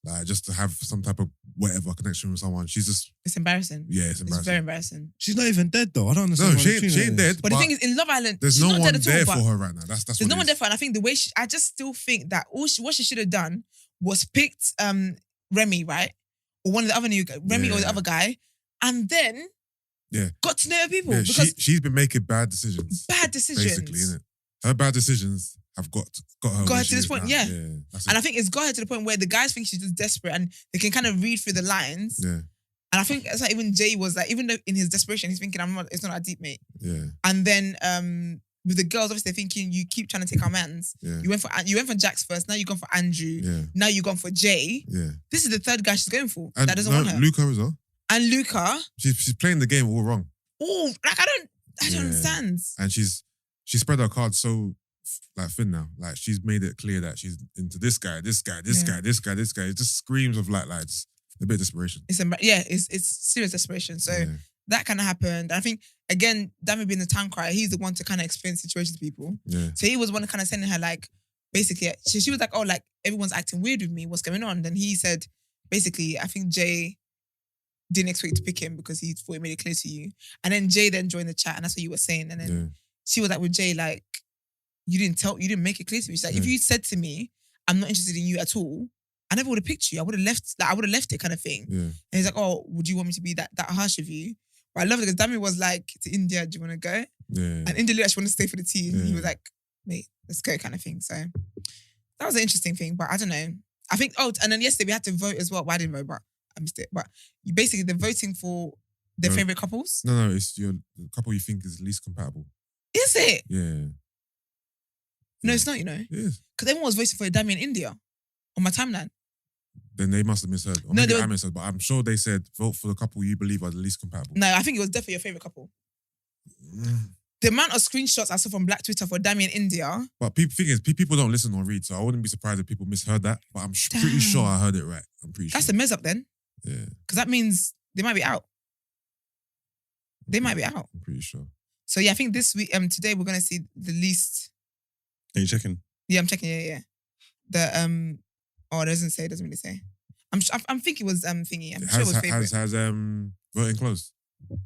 like just to have some type of whatever connection with someone. She's just... It's embarrassing. Yeah, it's embarrassing. It's very embarrassing. She's not even dead though. I don't understand. No, she ain't dead. But the thing is, in Love Island, there's no one there for her right now. That's there's no one there for her. And I think the way I just still think that what she should have done was picked Remy, right? Or one of the other Remy or the other guy, and then got to know her people. Yeah, because she's been making bad decisions. Basically, innit? Her bad decisions have got her to this point, now. And I think it's got her to the point where the guys think she's just desperate and they can kind of read through the lines. Yeah. And I think it's like even Jay was like, even though in his desperation, he's thinking, it's not that deep, mate. Yeah. And then with the girls, obviously they're thinking, you keep trying to take our mans. Yeah. You went for Jax first, now you've gone for Andrew. Yeah. Now you've gone for Jay. Yeah. This is the third guy she's going for and that doesn't want her. Luca as well. And Luca. She's playing the game all wrong. Oh, like I don't understand. And she spread her cards so like thin now. Like she's made it clear that she's into this guy. It just screams of like just a bit of desperation. It's serious desperation. So that kind of happened. I think again, Dami being the town crier, he's the one to kind of explain the situation to people. Yeah. So he was one kind of sending her like, basically, she was like, oh, like everyone's acting weird with me. What's going on? Then he said, basically, I think Jay didn't expect you to pick him because he thought it made it clear to you. And then Jay then joined the chat, and that's what you were saying. And then she was like with Jay, like, you didn't make it clear to me. She's like, if you said to me, I'm not interested in you at all, I never would have picked you. I would have left it kind of thing. Yeah. And he's like, oh, would you want me to be that harsh with you? But I love it because Dami was like, to India, do you want to go? Yeah. And India actually wanted to stay for the tea. And he was like, mate, let's go kind of thing. So that was an interesting thing, but I don't know. I think, and then yesterday we had to vote as well. Well, I didn't vote, but I missed it. But they're voting for their favourite couples. No, it's the couple you think is least compatible. Is it? Yeah. No, it's not, It is. Because everyone was voting for Dami and India on my timeline. Then they must have misheard. Or maybe I misheard, but I'm sure they said vote for the couple you believe are the least compatible. No, I think it was definitely your favourite couple. The amount of screenshots I saw from Black Twitter for Dami and India. But people don't listen or read, so I wouldn't be surprised if people misheard that. But I'm pretty sure I heard it right. I'm pretty sure. That's a mess up then. Yeah. Because that means they might be out. I'm pretty sure. So yeah, I think this week, today we're gonna see the least. Are you checking? Yeah, I'm checking. Yeah. The it doesn't really say. I'm thinking it was thingy. I'm sure it was favorite. Has voting closed?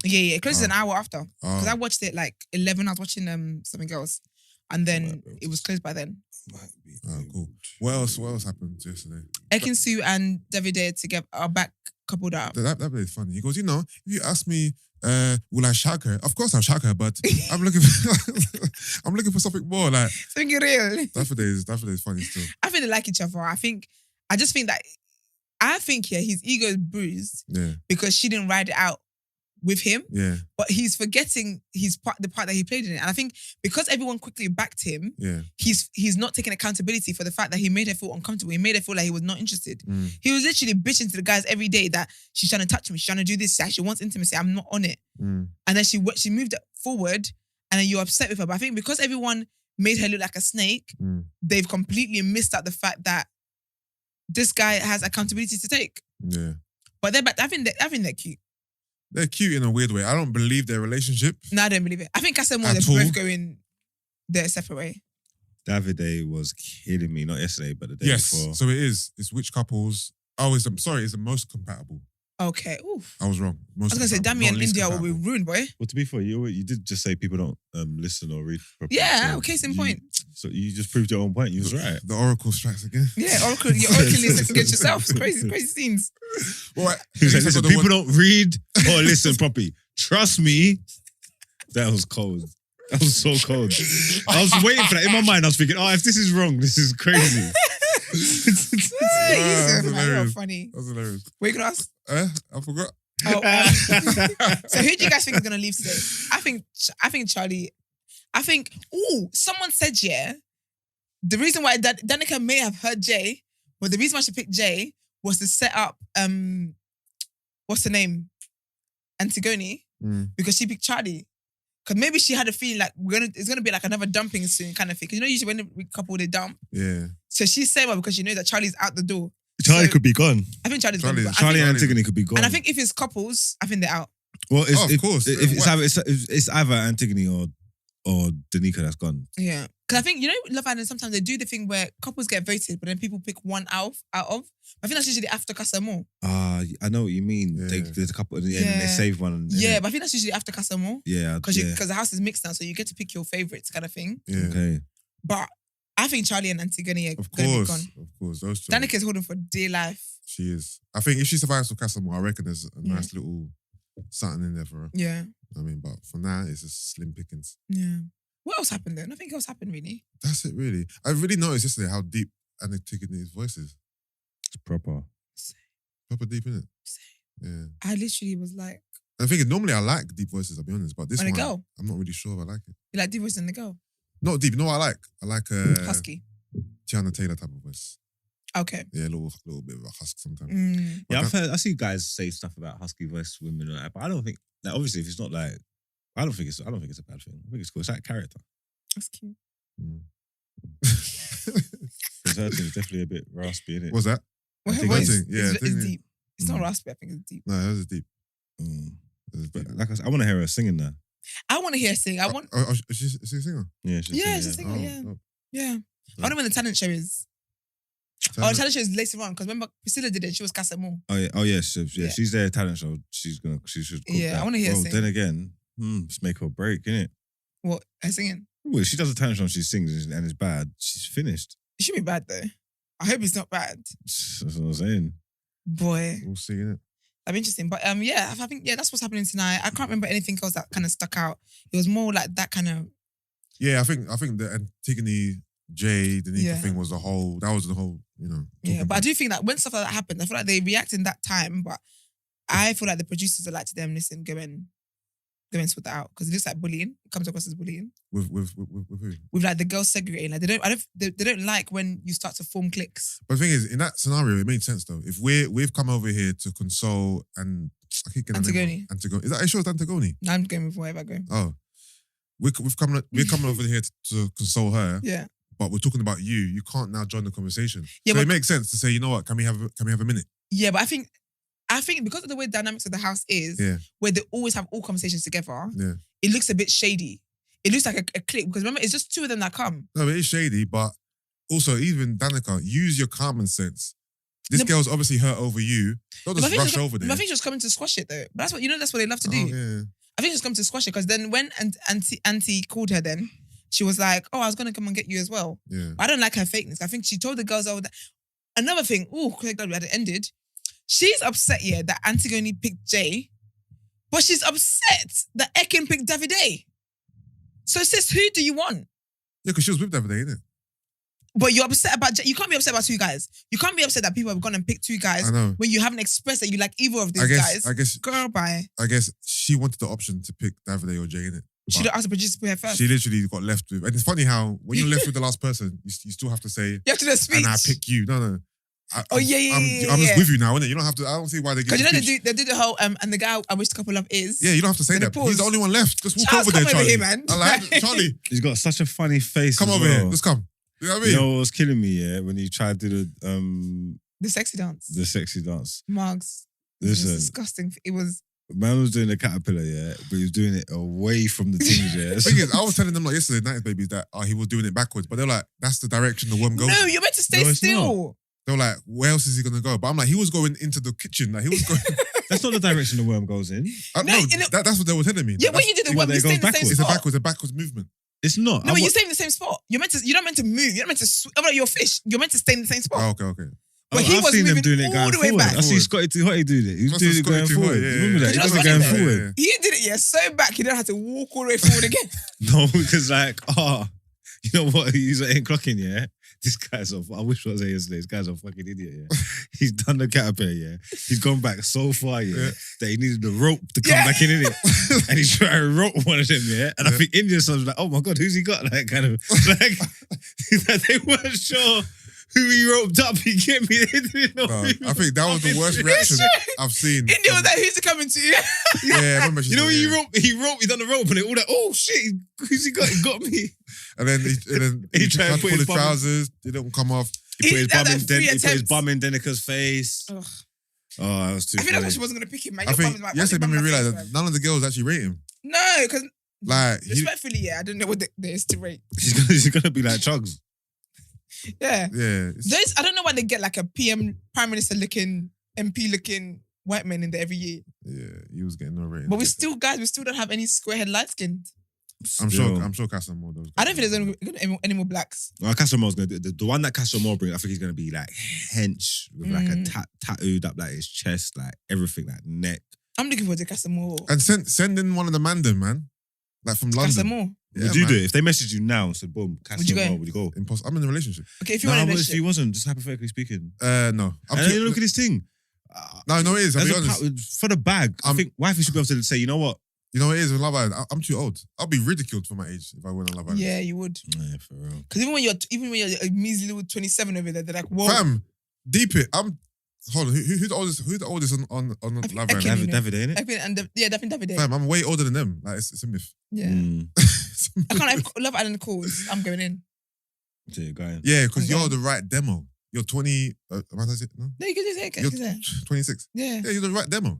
Yeah. It closes an hour after. Because I watched it like 11. I was watching something else, and then it was closed by then. Oh, cool. What else happened yesterday? Ekinsu and Davide together are back coupled up. That was funny. He goes, if you ask me, will I shag her? Of course I'll shag her, but I'm looking for something more. Like something real. That is funny still. I think they like each other. I think his ego is bruised because she didn't ride it out with him, Yeah, but he's forgetting the part that he played in it. And I think because everyone quickly backed him, yeah. he's not taking accountability for the fact that he made her feel uncomfortable. He made her feel like he was not interested. Mm. He was literally bitching to the guys every day that she's trying to touch me, she's trying to do this, she actually wants intimacy, I'm not on it. Mm. And then she moved forward, and then you're upset with her. But I think because everyone made her look like a snake, they've completely missed out the fact that this guy has accountability to take. Yeah. But I think they're cute. They're cute in a weird way. I don't believe their relationship. No, I don't believe it. I think Casamore, At they're all. both going their separate way. Davide was kidding me, not yesterday, but the day Yes. before. So it is. It's which couples. Oh, it's the most compatible. Okay. Oof. I was wrong. I was going to say, Dami and India will be ruined, boy. Well, to be fair, you did just say people don't listen or read properly. Yeah, So case in you- point. So you just proved your own point. You was right. The Oracle strikes again. Yeah, Oracle, you're oracle against yourself. It's crazy scenes. Well, He was like, listen, people don't read or listen properly. Trust me. That was cold. That was so cold. I was waiting for that. In my mind, I was thinking, oh, if this is wrong, this is crazy. You're hilarious. funny. That's hilarious. What are you going to ask? I forgot. Oh, so who do you guys think is going to leave today? I think Charlie. Someone said, the reason why Danica may have heard Jay, but the reason why she picked Jay was to set up, what's her name? Antigone, because she picked Charlie. Because maybe she had a feeling like it's gonna be like another dumping soon kind of thing. Because usually when a couple they dump. Yeah. So she's saying because she knows that Charlie's out the door. Charlie could be gone. I think Charlie's gone. Charlie and Antigone could be gone. And I think if it's couples, I think they're out. Well, of course. It's either Antigone or Danica that's gone. Yeah. Because I think, Love Island, sometimes they do the thing where couples get voted, but then people pick one out of. I think that's usually after Casamore. I know what you mean. Yeah. There's a couple at the end and they save one. Yeah, but I think that's usually after Casamore. Yeah. Because the house is mixed now, so you get to pick your favourites kind of thing. Yeah. Okay. But I think Charlie and Antigone are Of going to be course. gone. Of course. Those two. Danica's holding for dear life. She is. I think if she survives for Casamore, I reckon there's a nice little something in there for her. Yeah. I mean, but for now, it's just slim pickings. Yeah. What else happened though? Nothing else happened really. That's it, really. I really noticed yesterday how deep Antigone's voice is. It's proper. Proper deep, innit? Yeah. I literally was like, I think normally I like deep voices, I'll be honest, but this On a one, girl? I'm not really sure if I like it. you like Divorce and the Girl? Not deep. You know what I like? I like Husky. Tiana Taylor type of voice. Okay. Yeah, a little bit of a husk sometimes. Yeah, But I see guys say stuff about husky voice women, but I don't think that. Obviously, if it's not like, I don't think it's a bad thing. I think it's cool. It's like character. That's cute. Because her thing's definitely a bit raspy, isn't it? What's that? Well, her think voice that's it. Yeah, is think- deep. It's not raspy, I think it's deep. No, hers is deep. But like I said, I want to hear her singing now. I want to hear her sing. She's a singer? Yeah, She's a singer, yeah. I wonder when the talent show is. The talent show is later on, because remember Priscilla did it, she was Casamore. Oh yeah, she's there talent show. She should cook Yeah, that. I wanna hear her Well, sing. then again, it's make or break, innit? What, her singing? Well, if she does a talent show and she sings and it's bad, she's finished. It should be bad though. I hope it's not bad. That's what I'm saying. Boy. We'll see, innit? That'd be interesting. But I think that's what's happening tonight. I can't remember anything else that kind of stuck out. It was more like that kind of. Yeah, I think the Antigone J, the Nika Yeah. thing was the whole, Yeah, but I do think that when stuff like that happened, I feel like they react in that time, but I feel like the producers are like to them, listen, go and sort that out. Because it looks like bullying. It comes across as bullying. With who? With like the girls segregating. Like they don't like when you start to form cliques. But the thing is, in that scenario, it made sense though. If we've come over here to console and I keep getting the name wrong. Antigone. Is that sure it's Antigone? Now I'm going with whatever I go. Oh. We're coming over here to console her. Yeah. But we're talking about you. You can't now join the conversation. Yeah, so but- it makes sense to say, you know what? Can we have a minute? Yeah, but I think because of the way the dynamics of the house is, Yeah. where they always have all conversations together, Yeah. it looks a bit shady. It looks like a clique because remember, it's just two of them that come. No, it is shady, but also even Danica, use your common sense. This No, girl's obviously hurt over you. Don't But I just think rush she's- over there. but I think she was coming to squash it though. But that's what they love to do. Oh, yeah. I think she was coming to squash it because then when Auntie called her, then she was like, "Oh, I was gonna come and get you as well." Yeah. I don't like her fakeness. I think she told the girls over that. Another thing, glad we had it ended. She's upset, that Antigone picked Jay, but she's upset that Ekin picked Davide. So sis, who do you want? Yeah, because she was with the other day, innit? But you're upset about... You can't be upset about two guys. You can't be upset that people have gone and picked two guys I know. when you haven't expressed that you like either of these guys. I guess Girl, bye. I guess she wanted the option to pick Davide or Jay, innit? She don't ask the producer to put her first. She literally got left with... And it's funny how when you're left with the last person, you still have to say, You have to do a speech. and I pick you. No. Oh, yeah. I'm just with you now, innit? You don't have to... I don't see why they give Because you know speech. they do the whole... and the guy I wish the couple love is... Yeah, you don't have to say Then that. they pause. He's the only one left. Just walk Charles, over there, come over Charlie. here, man. I like Charlie. He's got such a funny face. Come as over well. here. Just come. You know what I mean? You know what was killing me, yeah? When he tried to do The sexy dance. the sexy dance. Margs. It was Listen, disgusting. It was... man was doing the caterpillar, yeah, but he was doing it away from the things, yeah. The thing is, I was telling them like yesterday, 90s babies, that he was doing it backwards, but they're like, that's the direction the worm goes. No, you're meant to stay No, it's still. They're like, where else is he gonna go? But I'm like, he was going into the kitchen. Like he was going. That's not the direction the worm goes in. No, That's what they were telling me. Yeah, when you do the Yeah, work, but you it stay in the goes same It's spot. a backwards movement. It's not. No, but you stay in the same spot. You're not meant to move. You're not meant to... I'm like, you're a fish. You're meant to stay in the same spot. Oh, okay. But he I've was seen them moving doing it all going the way forward. back. I see Scotty Too Hotty doing it. He was That's doing what it going Scotty Too forward. Hotty, yeah, Remember that? yeah. He was Because going you know forward. Yeah. He did it, yeah, so back, he don't have to walk all the way forward again. No, because like, you know what? He's ain't clocking, yeah. This guy's I wish I was here yesterday. This guy's a fucking idiot, yeah. He's done the caterpillar, yeah. He's gone back so far, yeah, that he needed the rope to come back in it. And he's trying to rope one of them, yeah. And I think Indian sons was like, oh my God, who's he got? Like, kind of, like, they weren't sure who he roped up. You get me? They didn't know. No, I think that was the worst reaction I've seen. India was like, who's he coming to? Yeah, I remember. You know when he done the rope and they all like, oh shit, who's he got? He got me. And then He tried to pull put his his bum- trousers. They don't come off. He put his That bum was in three he put his attempts. bum in Denica's face. Ugh. Oh, that was too I feel like funny. she wasn't going to pick him, man. I Your bum think is like, yesterday why made is me your bum realize my that face, none of the girls actually rate him. No, because Like respectfully, yeah, I don't know what there is to rate. She's gonna be like Chugs. Yeah. yeah, Those, I don't know why they get like a Prime Minister looking, MP looking white men in there every year. yeah, he was getting no rating. But we still don't have any square-head light skinned. I'm sure Casamore does. I don't think there's any more blacks. Well, Castlemore's gonna do the one that Castlemore bring. I think he's gonna be like hench with like a tattooed up like his chest, like everything, like neck. I'm looking forward to Casamore. And send in one of the Mandem, man. Like from London. Casamore. Yeah, Would you man. do it if they messaged you now and said, "Boom, Would you go? Castlemore"? Would you go? I'm in a relationship. Okay, if you No, want but to if he wasn't, just hypothetically speaking. No. And then look at this thing. No, it is. I'll be honest. For the bag, I think wifey should be able to say, you know what? You know what it is with Love Island? I'm too old. I'll be ridiculed for my age if I went on Love Island. Yeah, you would. Yeah, for real. Because even when you're a measly little 27 over there, they're like, whoa. Fam, deep it. Hold on. Who's the oldest? Who's the oldest on Love think Island? Ekin, you know. David, ain't it? Definitely David. Fam, I'm way older than them. Like it's a myth. Yeah. It's a myth. I can't have Love Island calls. I'm going in. So you're going. Yeah, because Okay. you're the right demo. You're 20. What is it? No, No, you can just say it. you're Just say it. 26. Yeah. Yeah, you're the right demo.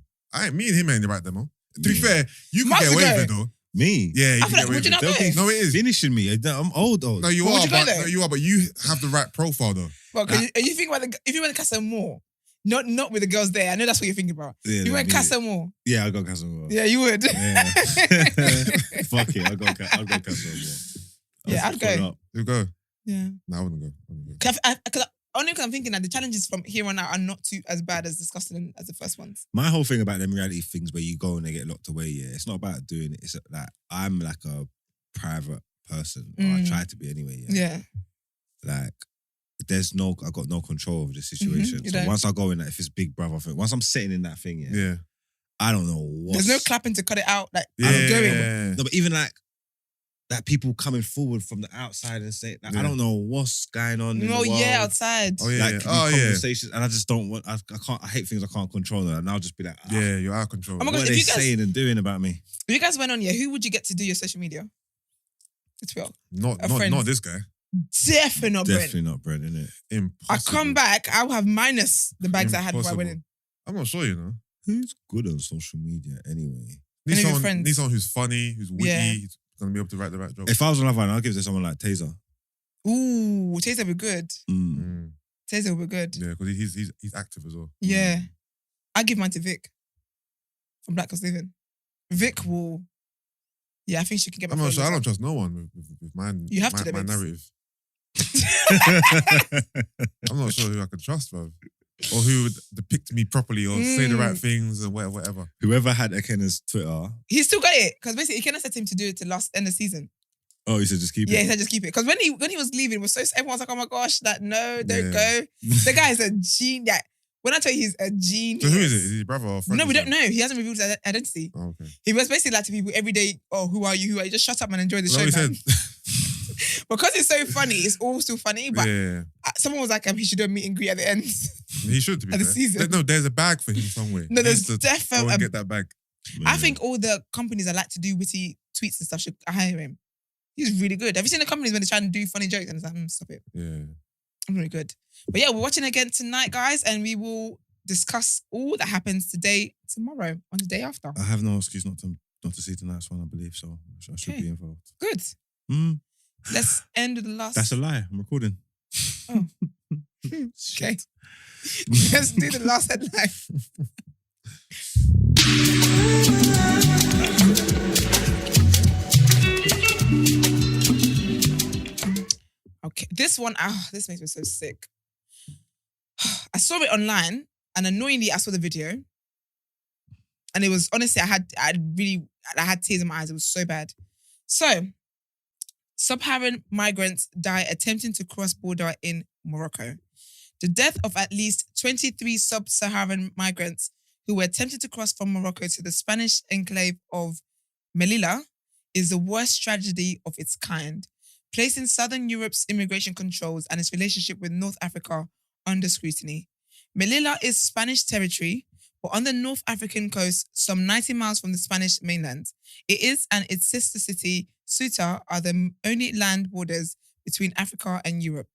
Me and him ain't the right demo. To be Yeah. fair, you can Months get away ago. with it though. Me? Yeah, you I can feel get like, away would you with not it. go? No, it is. Finishing me. I'm old. No, you But would are. you go there? No, you are. But you have the right profile though. Well, you think about if you went to Casamore, not with the girls there, I know that's what you're thinking about. Yeah, You went me. Casamore. Yeah, I'll go Castlemore. Yeah, you would. Yeah. Fuck it. I'll go Castlemore. Yeah, I'd go. You go. Yeah. No, I wouldn't go. Only because I'm thinking that the challenges from here on out are not too as bad as disgusting as the first ones. My whole thing about them reality things where you go and they get locked away, yeah, it's not about doing it. It's like I'm like a private person, or I try to be anyway. Yeah. Yeah. Like I got no control over the situation. you So don't. once I go in, like, if it's Big Brother thing, once I'm sitting in that thing, Yeah. I don't know what. There's no clapping to cut it out. Like, Yeah. I'm going. No, but even like people coming forward from the outside and saying, like, Yeah. I don't know what's going on. in No, the world. yeah, outside. Oh yeah. Like yeah. could be Oh yeah. conversations, and I just don't want. I can't. I hate things I can't control, and I'll just be like, Yeah, you're out of control. Oh my what God, are if they you guys- saying and doing about me? If you guys went on, who would you get to do your social media? It's real. Not friend. this guy. Definitely not Brent. Definitely not Brent, innit? Impossible. I come back, I'll have minus the bags I had before I went in. I'm not sure, you know. Who's good on social media anyway? Any of your friends? Need someone who's funny, who's witty, Yeah. who's gonna be able to write the right joke. If I was on Love Island, I'd give it to someone like Taser. Ooh, Taser would be good. Mm. Taser would be good. Yeah, because he's active as well. Yeah. I'd give mine to Vic from Black Girls Living. Vic will... Yeah, I think she can get my I'm not sure. I followers don't trust no one with mine. You have to, my babes. narrative. I'm not sure who I can trust, bro. Or who would depict me properly or say the right things and whatever. Whoever had Ekenna's Twitter. He's still got it. Because basically, Ikenna said to him to do it to end the season. Oh, he said just keep Yeah, it. he said just keep it. Because when he was leaving, it was so everyone was like, oh my gosh, that no, don't Yeah. go. The guy is a genius. Yeah. When I tell you he's a genius. So who is it? Is he your brother or friend? No, or we don't something? know. He hasn't revealed his identity. Oh, okay. He was basically like to people every day, oh, who are you? Who are you? Just shut up and enjoy the Is show, that what man. he said? Because it's so funny, it's all still funny. But Yeah. someone was like, he should do a meet and greet at the end. He should, to be At the fair. season. No, there's a bag for him somewhere. No, He needs there's to go and definitely. get that bag. I think all the companies that like to do witty tweets and stuff should hire him. He's really good. Have you seen the companies when they're trying to do funny jokes and it's like, stop it. Yeah. I'm really good. But yeah, we're watching again tonight, guys, and we will discuss all that happens today, tomorrow, on the day after. I have no excuse not to see tonight's one, I believe, so I should Okay. be involved. Good. Mm, Let's end with the last. that's a lie. I'm recording. Oh. Okay. Let's do the last headline. Okay, this one, this makes me so sick. I saw it online, and annoyingly, I saw the video, and it was honestly, I had tears in my eyes. It was so bad. So, Saharan migrants die attempting to cross border in Morocco. The death of at least 23 sub-Saharan migrants who were attempting to cross from Morocco to the Spanish enclave of Melilla is the worst tragedy of its kind, placing Southern Europe's immigration controls and its relationship with North Africa under scrutiny. Melilla is Spanish territory, but on the North African coast, some 90 miles from the Spanish mainland. It is and its sister city, Ceuta, are the only land borders between Africa and Europe.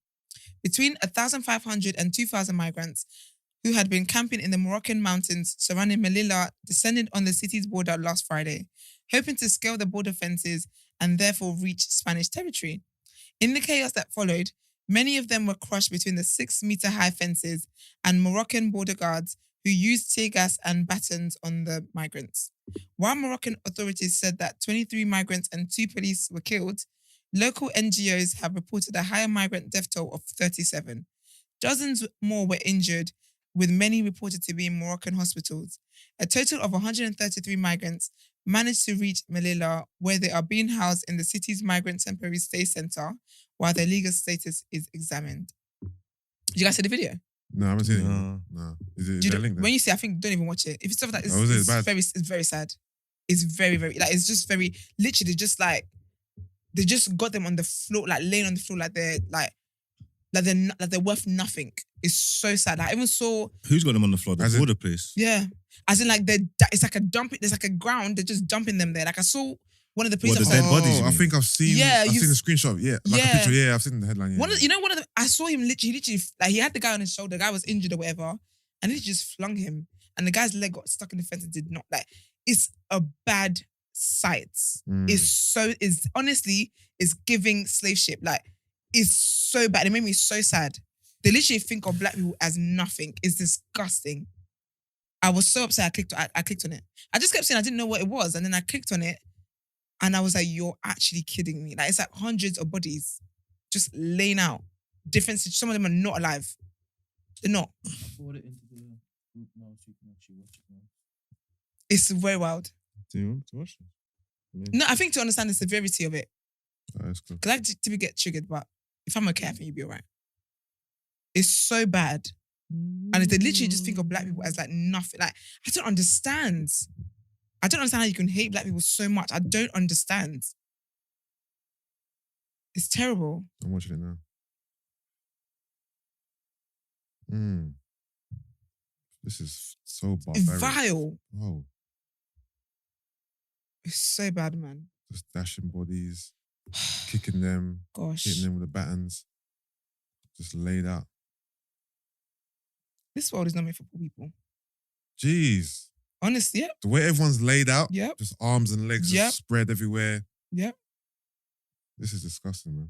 Between 1,500 and 2,000 migrants who had been camping in the Moroccan mountains surrounding Melilla descended on the city's border last Friday, hoping to scale the border fences and therefore reach Spanish territory. In the chaos that followed, many of them were crushed between the 6-meter-high fences and Moroccan border guards who used tear gas and batons on the migrants. While Moroccan authorities said that 23 migrants and 2 police were killed, local NGOs have reported a higher migrant death toll of 37. Dozens more were injured, with many reported to be in Moroccan hospitals. A total of 133 migrants managed to reach Melilla, where they are being housed in the city's migrant temporary stay center, while their legal status is examined. Did you guys see the video? No, I haven't seen it. No. No. Is Do you there a know- link there? when you see, I think don't even watch it. If it's stuff like Oh, is it? It's bad. it's very sad. It's very, very like it's just very literally just like they just got them on the floor, like laying on the floor, like they're worth nothing. It's so sad. I even saw, Who's got them on the floor? The As in- border place. yeah, as in like it's like a dump. There's like a ground. They're just dumping them there. Like I saw one of the police What, the officers. dead bodies, you I mean? think I've seen. Yeah, I've you've- seen the screenshot. Yeah, like Yeah. a picture. Yeah, I've seen the headline. Yeah, One of the, I saw him literally like he had the guy on his shoulder. The guy was injured or whatever, and he just flung him, and the guy's leg got stuck in the fence and did not like. It's a bad sight. Mm. It's honestly it's giving slave ship. Like it's so bad. It made me so sad. They literally think of black people as nothing. It's disgusting. I was so upset. I clicked on it. I just kept saying I didn't know what it was, and then I clicked on it, and I was like, "You're actually kidding me!" Like it's like hundreds of bodies just laying out. Different. Some of them are not alive. They're not. I forward it into the group now so you can actually watch it now. It's very wild. Do you want to watch it? No, I think to understand the severity of it, Oh, that's cool. because I typically get triggered, but if I'm okay, I think you'll be alright. It's so bad. And they literally just think of black people as like nothing. Like, I don't understand. I don't understand how you can hate black people so much. I don't understand. It's terrible. I'm watching it now. Mm. This is so It's barbaric. vile. Oh, It's so bad, man. just dashing bodies, kicking them, Gosh. hitting them with the batons, just laid out. This world is not made for poor people. Jeez, Honestly, yep. the way everyone's laid out, Yep. just arms and legs Yep. just spread everywhere. Yep. This is disgusting, man.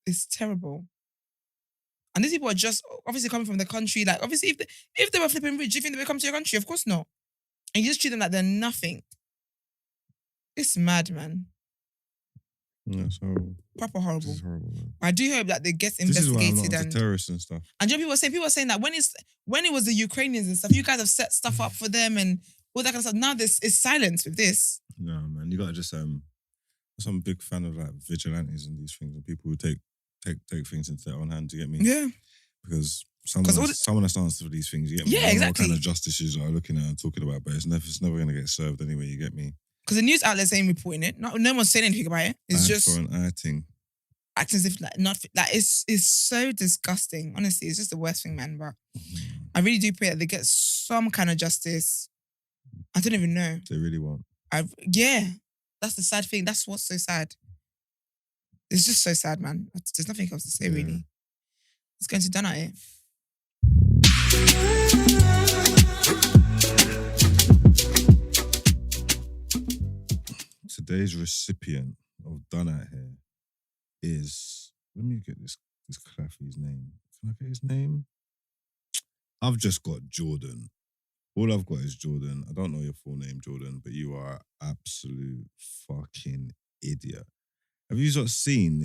It's terrible. And these people are just obviously coming from the country. Like, obviously, if they were flipping rich, do you think they would come to your country? Of course not. And you just treat them like they're nothing. It's mad, man. Yeah, it's horrible. Proper This horrible. is horrible, man. I do hope that they get This is why I'm investigated not and into terrorists and stuff. you know, people were saying that when it was the Ukrainians and stuff, you guys have set stuff up for them and all that kind of stuff. Now this is silence with this. No, man, you gotta just I'm a big fan of like vigilantes and these things and people who take things into their own hands. You get me? Yeah. Because someone has to answer for these things. You get me? Yeah, I don't know exactly. what kind of justice you are looking at and talking about, but it's never going to get served anyway. You get me? Because the news outlets ain't reporting it. No one's saying anything about it. It's Eye just for an eye thing. acting as if like not like it's so disgusting. Honestly, it's just the worst thing, man. But I really do pray that they get some kind of justice. I don't even know. They really won't. Yeah, that's the sad thing. That's what's so sad. It's just so sad, man. There's nothing else to say, really. It's going to done at it. Today's recipient of Done Out Here is, let me get this Claffy's name. Can I get his name? I've just got Jordan. All I've got is Jordan. I don't know your full name, Jordan, but you are an absolute fucking idiot. Have you sort of seen,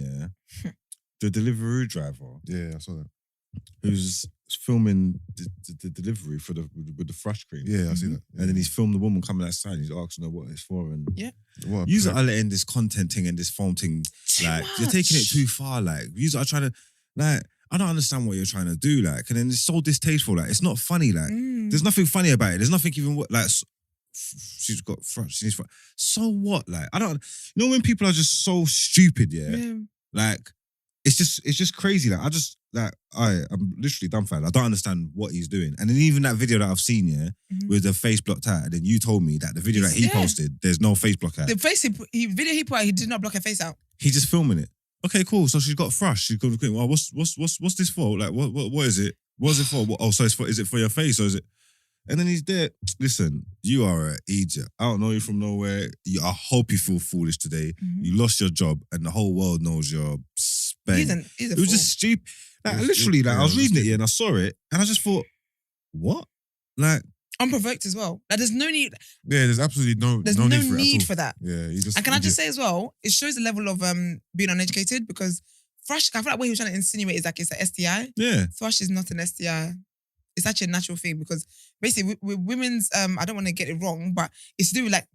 the Deliveroo driver? Yeah, I saw that. Who's filming the delivery with the fresh cream. Yeah, I see that. Yeah. And then he's filmed the woman coming outside. He's asking her what it's for. And What a you prick. are letting this content thing and this phone thing, like, you're taking it too far. Like, you are trying to, like, I don't understand what you're trying to do. Like, and then it's so distasteful. Like, it's not funny. Like, there's nothing funny about it. There's nothing even like. She's got front. She needs front. So what? Like, I don't. You know when people are just so stupid. Yeah. Like, it's just crazy. Like, I'm literally dumbfounded. I don't understand what he's doing. And then even that video that I've seen, with the face blocked out, and then you told me that the video that he posted, there's no face block out. The face video he put out, he did not block her face out. He's just filming it. Okay, cool. So she's got thrush. She's going, well, what's this for? Like, what is it? What is it for? So is it for your face or is it? And then he's there. Listen, you are an idiot. I don't know you from nowhere. I hope you feel foolish today. You lost your job and the whole world knows you're spent. He's a It was fool. just stupid. Like, literally, like, I was reading it and I saw it and I just thought, what? Like, unprovoked as well. Like, there's no need. Yeah, there's absolutely no There's no no need for it at need all. for that. Yeah, you just. And can I just say as well, it shows the level of being uneducated because thrush. I feel like what he was trying to insinuate is like it's an STI. yeah. Thrush is not an STI. It's actually a natural thing because basically with women's, I don't want to get it wrong, but it's to do with like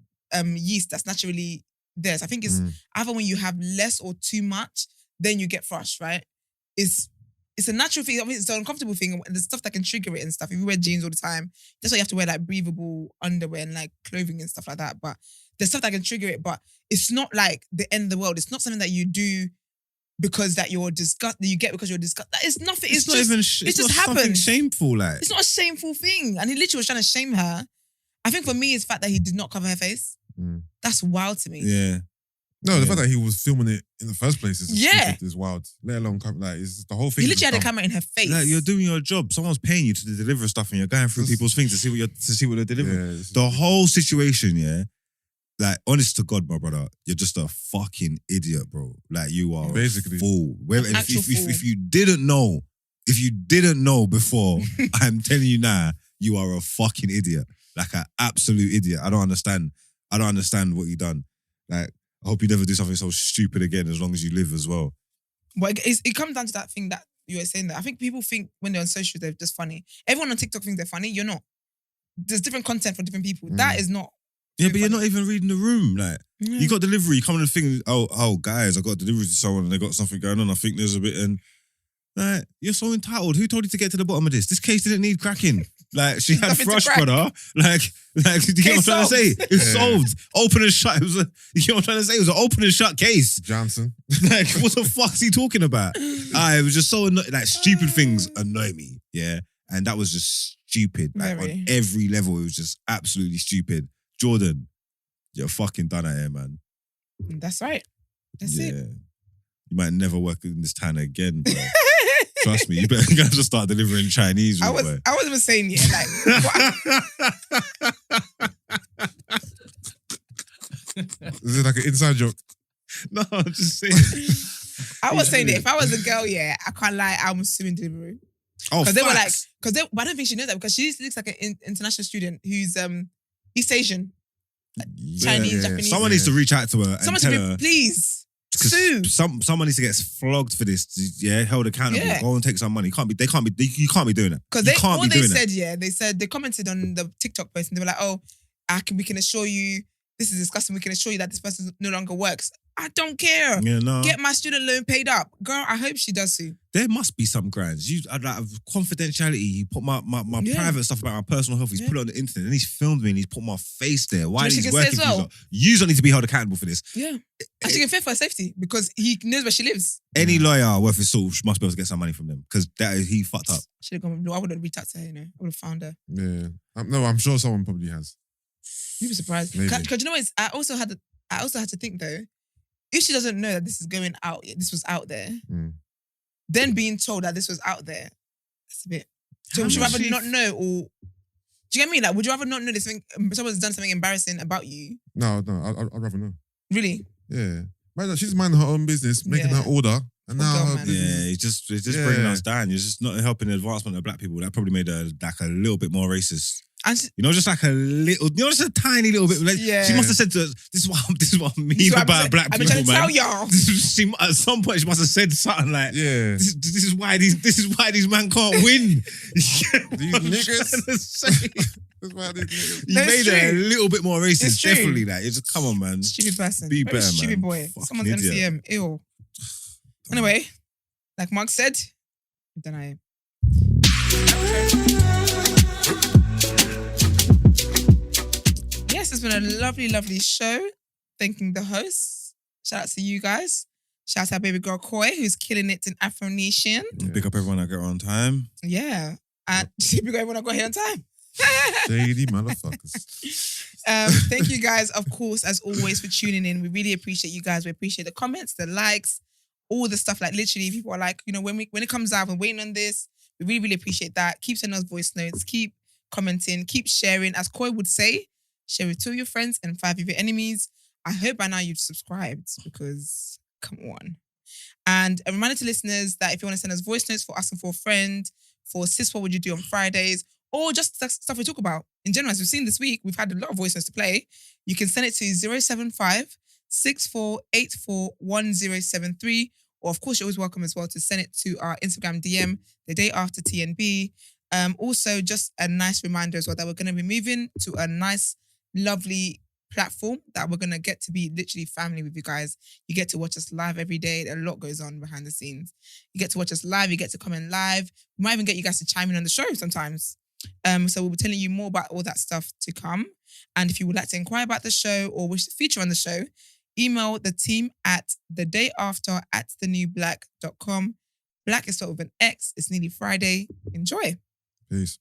yeast that's naturally there. So I think it's either when you have less or too much, then you get thrush, right? It's a natural thing. I mean, it's an uncomfortable thing. And there's stuff that can trigger it and stuff. If you wear jeans all the time, that's why you have to wear like breathable underwear and like clothing and stuff like that. But there's stuff that can trigger it, but it's not like the end of the world. It's not something that you do because that you're disgusted, that you get because you're disgusted. That is nothing. It's not just, even. it It's just not something happened. shameful. Like, It's not a shameful thing. And he literally was trying to shame her. I think for me, it's the fact that he did not cover her face. That's wild to me. yeah. No, the fact that he was filming it in the first place is Yeah. stupid, is wild. Let alone like it's the whole thing. He is literally had a dumb. camera in her face. Like, you're doing your job. Someone's paying you to deliver stuff, and you're going through people's things to see what they're delivering. Yeah, it's- The whole situation, yeah. Like, honest to God, my brother, you're just a fucking idiot, bro. Like, you are Basically. a fool. Actual fool. If you didn't know before, I'm telling you now, you are a fucking idiot. Like, an absolute idiot. I don't understand what you done. Like, I hope you never do something so stupid again as long as you live as well. But it comes down to that thing that you were saying that I think people think when they're on social, they're just funny. Everyone on TikTok thinks they're funny. You're not. There's different content for different people. That is not. Yeah, but you're not even reading the room. Like, Yeah. you got delivery, you come in and think, oh, guys, I got delivery to someone and they got something going on. I think there's a bit, and like, you're so entitled. Who told you to get to the bottom of this? This case didn't need cracking. Like, she had Nothing to thrush, crack. brother. Like, do you get what I'm Case trying to say? solved. It's solved. Open and shut. You get what I'm trying to say? It was an open and shut case. Johnson. Like, what the fuck's he talking about? It was just so like, stupid things annoy me. Yeah. And that was just stupid. Like, Very. on every level, it was just absolutely stupid. Jordan, you're fucking done out here, man. That's right. That's it. You might never work in this town again, bro. Trust me, you better go to start delivering Chinese. I boy. wasn't even saying yeah. Like, Is it like an inside joke? No, I'm just saying. I was saying that if I was a girl, yeah, I can't lie, I'm suing Deliveroo. Oh, Because they were like, facts. but I don't think she knows that because she looks like an international student who's East Asian, Chinese, Japanese. Someone needs to reach out to her and Someone tell should be, her. please 'cause sue. Someone needs to get flogged for this. Yeah, held accountable. Yeah. Go and take some money. You can't be doing that. Because You can't what be they doing said, yeah, they commented on the TikTok post and they were like, oh, we can assure you this is disgusting. We can assure you that this person no longer works I don't care. You know, Get my student loan paid up. Girl, I hope she does too. there must be some grinds. Like confidentiality. You put my Yeah. private stuff about my personal health. He's put it on the internet and he's filmed me and he's put my face there. Why Do you he's know what she working can say for as well? you don't need to be held accountable for this. Yeah. And she can fear for her safety because he knows where she lives. Any lawyer worth his salt must be able to get some money from them because he fucked up. Should have gone. I would have reached out to her, I would have found her. Yeah. No, I'm sure someone probably has. You'd be surprised. Maybe. Because you know what? I also had to think though, if she doesn't know that this was out there, then being told that this was out there, that's a bit. So would you rather not know, or do you get me? Like, would you rather not know this thing? Someone's done something embarrassing about you. No, I'd rather know. Really? Yeah. But she's minding her own business, making her order, and now girl, her man. business. Yeah, it's just bringing us down. You're just not helping the advancement of black people. That probably made her like a little bit more racist. And Just like a little, just a tiny little bit. Like, Yeah. She must have said to us, this is what I mean This is what about black I've people, been trying to man. tell y'all. At some point, she must have said something like, Yeah. this is why these men can't win. These niggas. That's why these niggas. You No, it's made her a true. little bit more It's racist. true. Definitely that. It's just, come on, man. Stupid person. Be Very better, man. Stupid boy. Fucking Someone's idiot. MCM. Ew. Anyway, like Mark said, then I. Yes, it's been a lovely, lovely show. Thanking the hosts. Shout out to you guys. Shout out to our baby girl Koi, who's killing it in Afro Nation. Big up everyone that got on time. Yeah. And big up everyone that got here on time. Shady motherfuckers. Thank you guys, of course, as always, for tuning in. We really appreciate you guys. We appreciate the comments, the likes, all the stuff. Like literally, people are like, when it comes out, we're waiting on this. We really, really appreciate that. Keep sending us voice notes. Keep commenting. Keep sharing. As Koi would say, share with 2 of your friends and 5 of your enemies. I hope by now you've subscribed because, come on. And a reminder to listeners that if you want to send us voice notes for asking for a friend, for sis, what would you do on Fridays, or just stuff we talk about. In general, as we've seen this week, we've had a lot of voice notes to play. You can send it to 075 6484 1073. Or of course, you're always welcome as well to send it to our Instagram DM the day after TNB. Also, just a nice reminder as well that we're going to be moving to a nice, lovely platform that we're going to get to be literally family with you guys. You get to watch us live every day. A lot goes on behind the scenes. You get to watch us live. You get to comment live. We might even get you guys to chime in on the show sometimes. So we'll be telling you more about all that stuff to come. And if you would like to inquire about the show or wish to feature on the show, email the team at thedayafter@thenewblack.com. Black is spelled with an X. It's nearly Friday. Enjoy. Peace.